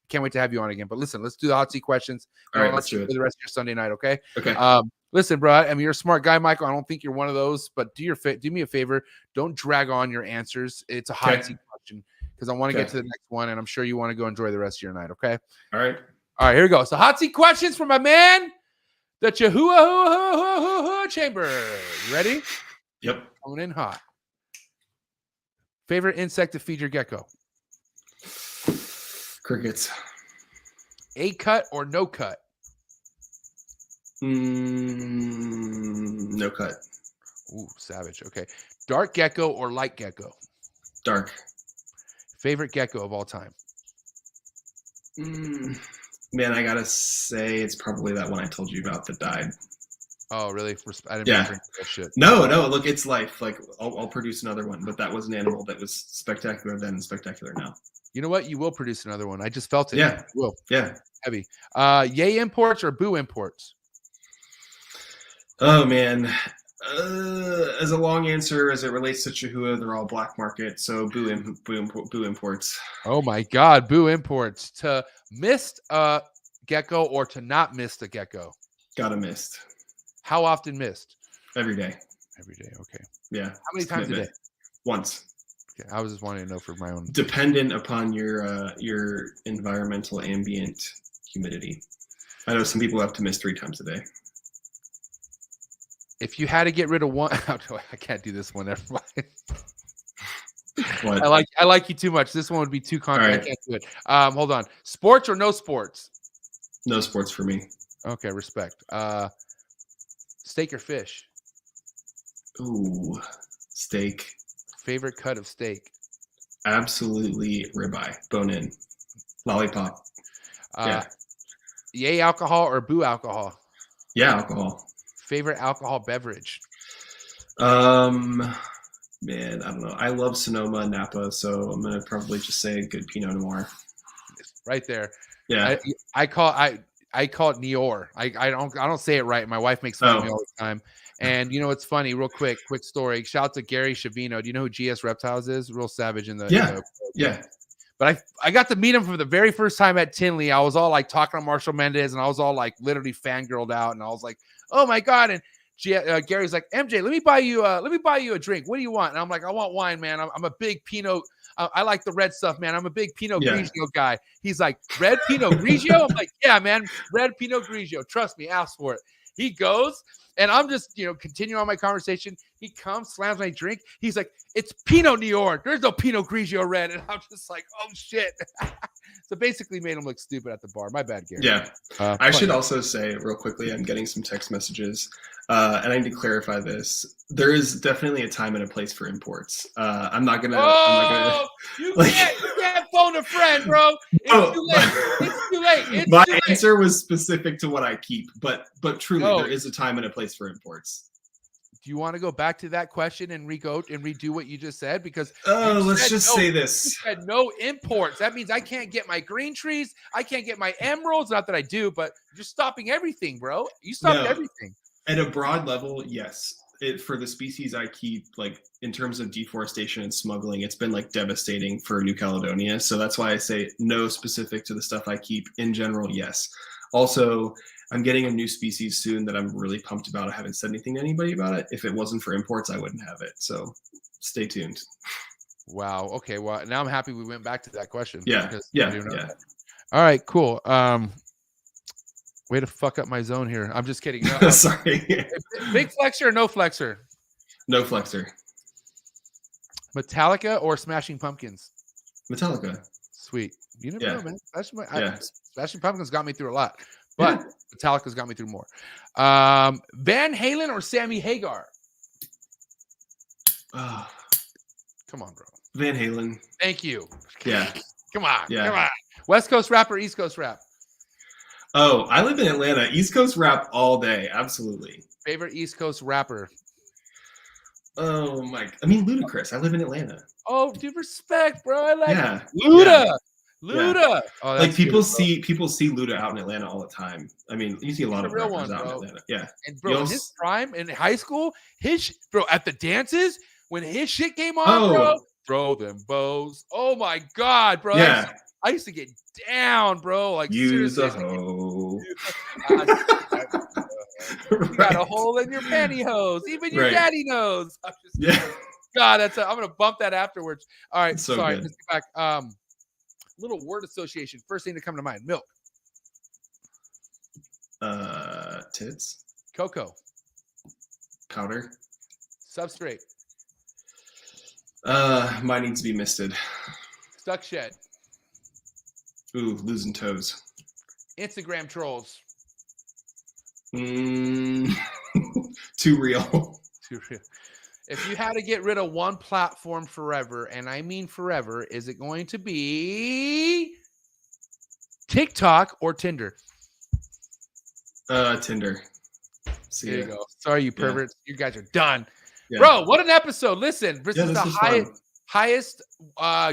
can't wait to have you on again. But listen, let's do the hot seat questions. All right, let's do it for the rest of your Sunday night, okay? Okay. Listen, bro. I mean, you're a smart guy, Michael. I don't think you're one of those, but do me a favor. Don't drag on your answers. It's a hot seat question because I want to get to the next one, and I'm sure you want to go enjoy the rest of your night, okay? All right. All right, here we go. So hot seat questions from my man, the Chahoua chamber. You ready? Yep. Coming in hot. Favorite insect to feed your gecko? Crickets. A cut or no cut? No cut. Ooh, savage. Okay. Dark gecko or light gecko? Dark. Favorite gecko of all time? Man, I gotta say it's probably that one I told you about that died. Oh, really? I didn't drink that shit. No. Look, it's life. Like, I'll produce another one, but that was an animal that was spectacular then and spectacular now. You know what? You will produce another one. I just felt it. Yeah. You will. Yeah. Heavy. Yay imports or boo imports? Oh, man. As a long answer, as it relates to Chahoua, they're all black market. So boo imports. Oh my God. Boo imports. To mist a gecko or to not mist a gecko? Gotta mist. How often mist? Every day. Every day. Okay. Yeah. How many times a day? Once. Okay. I was just wanting to know for my own. Dependent upon your environmental ambient humidity. I know some people have to mist 3 times a day. If you had to get rid of one, I can't do this one. Never mind. What? I like you too much. This one would be too concrete. Right. I can't do it. Hold on. Sports or no sports? No sports for me. Okay, respect. Steak or fish? Ooh, steak. Favorite cut of steak? Absolutely ribeye, bone in, lollipop. Yay alcohol or boo alcohol? Yeah, alcohol. Favorite alcohol beverage? Man, I don't know. I love Sonoma and Napa, so I'm gonna probably just say a good Pinot Noir. Right there. Yeah. I call it Nior. I don't say it right. My wife makes fun of me all the time. And you know, it's funny. Real quick story. Shout out to Gary Shavino. Do you know who GS Reptiles is? Real savage in the yeah. But I got to meet him for the very first time at Tinley. I was all like talking to Marshall Mendez, and I was all like literally fangirled out, and I was like, "Oh my God!" And Gary's like, "MJ, let me buy you a drink. What do you want?" And I'm like, "I want wine, man. I'm a big Pinot. I like the red stuff, man. I'm a big Pinot Grigio guy." He's like, "Red Pinot Grigio?" I'm like, "Yeah, man, red Pinot Grigio. Trust me, ask for it." He goes, and I'm just, continuing on my conversation. He comes, slams my drink. He's like, "It's Pinot Noir. There's no Pinot Grigio red." And I'm just like, "Oh shit." So basically made him look stupid at the bar. My bad, Gary. Yeah. I should also say real quickly, I'm getting some text messages, and I need to clarify this. There is definitely a time and a place for imports. I'm not gonna. You can't phone a friend, bro. It's too late. It's too late. My answer was specific to what I keep, but truly, there is a time and a place for imports. Do you want to go back to that question and redo what you just said? Because let's just say this. You said no imports. That means I can't get my green trees. I can't get my emeralds. Not that I do, but you're stopping everything, bro. You stopped everything. At a broad level, yes. For the species I keep, like in terms of deforestation and smuggling, it's been like devastating for New Caledonia. So that's why I say no specific to the stuff I keep. In general, yes. Also, I'm getting a new species soon that I'm really pumped about. I haven't said anything to anybody about it. If it wasn't for imports, I wouldn't have it. So stay tuned. Wow. Okay. Well, now I'm happy we went back to that question. Yeah. because Yeah. I do know Yeah. that. All right. Cool. Way to fuck up my zone here. I'm just kidding. No, Sorry. big flexor or no flexor? No flexor. Metallica or Smashing Pumpkins? Metallica. Sweet. You never Yeah. know, man. Yeah. Smashing Pumpkins got me through a lot, but Metallica's got me through more. Van Halen or Sammy Hagar? Oh, Come on, bro. Van Halen. Thank you. Yeah. Come on. Yeah. Come on. West Coast rap or East Coast rap? Oh, I live in Atlanta. East Coast rap all day. Absolutely. Favorite East Coast rapper? Oh my! I mean, Ludacris. I live in Atlanta. Oh, dude, respect, bro. I like Yeah. Luda. Yeah. Luda. Oh, Like that's people beautiful. see Luda out in Atlanta all the time. I mean, you see a lot He's of a real rappers one, out in bro. Atlanta. Yeah. And bro, in You'll his prime in high school, bro, at the dances, when his shit came on, bro, throw them bows. Oh my God, bro. Yeah. I used to get down, bro. Like Use seriously. a hoe. You got a hole in your pantyhose. Even your Right. daddy knows. I'm just Yeah. God, I'm gonna bump that afterwards. All right, So sorry. good. Let's get back. Little word association. First thing to come to mind: milk, Tits. cocoa, Powder. substrate, Mine needs to be misted. stuck shed, Ooh, losing toes. Instagram trolls. Too real. If you had to get rid of one platform forever, and I mean forever, is it going to be TikTok or Tinder? Tinder. See There you ya. go. Sorry, you Yeah. perverts. You guys are done. Yeah. Bro, what an episode. Listen, this Yeah, is this the was fun. highest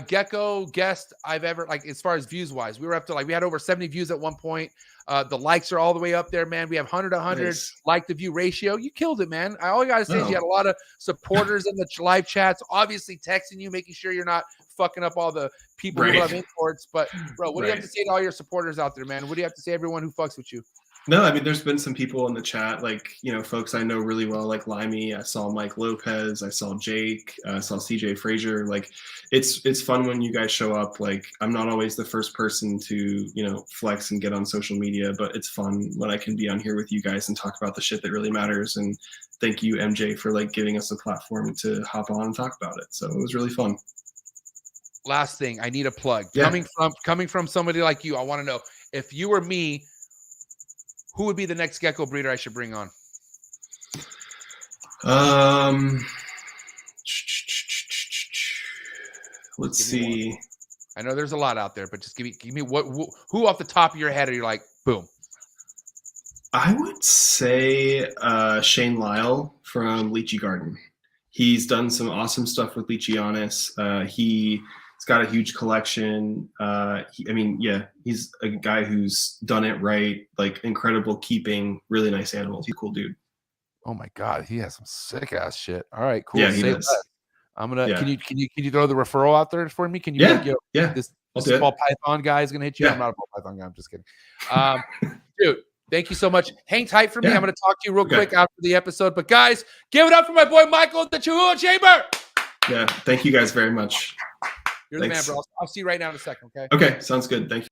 Gecko guest I've ever, like, as far as views wise. We were up to, like, we had over 70 views at one point. The likes are all the way up there, man. We have 100 to 100 Nice. like to view ratio. You killed it, man. All I got to say is Oh. you had a lot of supporters in the live chats, obviously texting you, making sure you're not fucking up all the people who Right. love imports. But, bro, what do you have Right. to say to all your supporters out there, man? What do you have to say to everyone who fucks with you? No, I mean, there's been some people in the chat, like, folks I know really well, like Limey. I saw Mike Lopez. I saw Jake. I saw CJ Frazier. Like, it's fun when you guys show up. Like, I'm not always the first person to, flex and get on social media, but it's fun when I can be on here with you guys and talk about the shit that really matters. And thank you, MJ, for, like, giving us a platform to hop on and talk about it. So it was really fun. Last thing, I need a plug. Yeah. Coming from somebody like you, I want to know, if you were me, who would be the next gecko breeder I should bring on? Let's Give me see. I know there's a lot out there, but just give me who off the top of your head are you like, boom? I would say Shane Lyle from Lychee Garden. He's done some awesome stuff with Leachianis. He's got a huge collection. He's a guy who's done it right, like incredible keeping, really nice animals. He's a cool dude. Oh my God, he has some sick ass shit. All right, cool. Yeah, he Say does. less. I'm gonna. Yeah. Can you throw the referral out there for me? Can you? Yeah, be like, yo, yeah. This I'll do it. ball python guy is gonna hit you. Yeah. I'm not a ball python guy. I'm just kidding. Dude, thank you so much. Hang tight for me. Yeah. I'm gonna talk to you real Okay. quick after the episode. But guys, give it up for my boy Michael at the Chahoua Chamber. Yeah, thank you guys very much. You're the man, Thanks. bro. I'll see you right now in a second. Okay. Okay, sounds good. Thank you.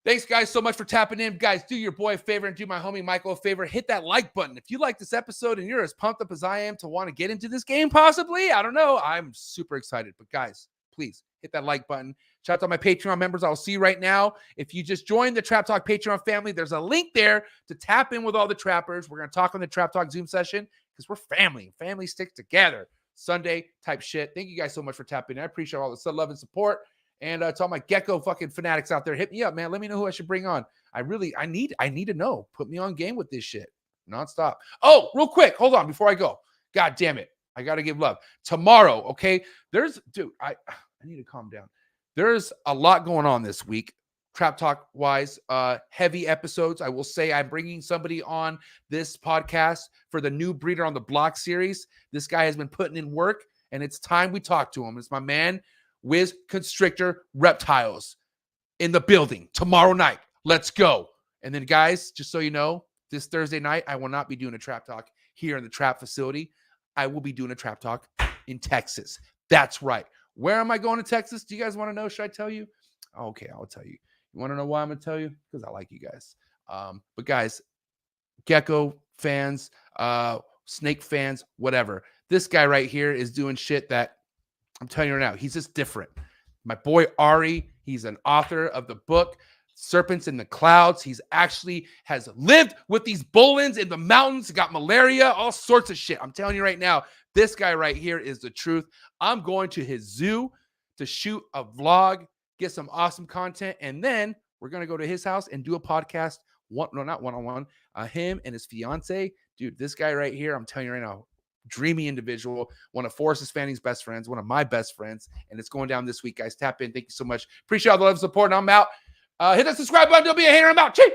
Thanks, guys, so much for tapping in. Guys, do your boy a favor and do my homie Michael a favor. Hit that like button. If you like this episode and you're as pumped up as I am to want to get into this game, possibly, I don't know. I'm super excited. But guys, please hit that like button. Shout out to my Patreon members. I'll see you right now. If you just joined the Trap Talk Patreon family, there's a link there to tap in with all the trappers. We're going to talk on the Trap Talk Zoom session because we're family. Family sticks together. Sunday type shit. Thank you guys so much for tapping in. I appreciate all the love and support. And to all my Gecko fucking fanatics out there, hit me up, man. Let me know who I should bring on. I need to know. Put me on game with this shit nonstop. Oh, real quick, hold on before I go. God damn it, I gotta give love tomorrow. Okay, I need to calm down. There's a lot going on this week, Trap Talk wise. Heavy episodes. I will say I'm bringing somebody on this podcast for the new Breeder on the Block series. This guy has been putting in work, and it's time we talk to him. It's my man. Wiz Constrictor Reptiles in the building tomorrow night. Let's go. And then, guys, just so you know, this Thursday night, I will not be doing a Trap Talk here in the Trap facility. I will be doing a Trap Talk in Texas. That's right. Where am I going to Texas? Do you guys want to know? Should I tell you? Okay, I'll tell you. You want to know why I'm going to tell you? Because I like you guys. But guys, Gecko fans, snake fans, whatever. This guy right here is doing shit that I'm telling you right now, he's just different. My boy Ari, he's an author of the book Serpents in the Clouds. He's actually has lived with these bolins in the mountains, got malaria, all sorts of shit. I'm telling you right now, this guy right here is the truth. I'm going to his zoo to shoot a vlog, get some awesome content, and then we're going to go to his house and do a podcast. Not one-on-one. Him and his fiance. Dude, this guy right here, I'm telling you right now, dreamy individual, one of Forrest's Fanning's best friends, one of my best friends, and it's going down this week, guys. Tap in. Thank you so much. Appreciate all the love and support, and I'm out. Hit that subscribe button. Don't be a hater. I'm out. Cheap.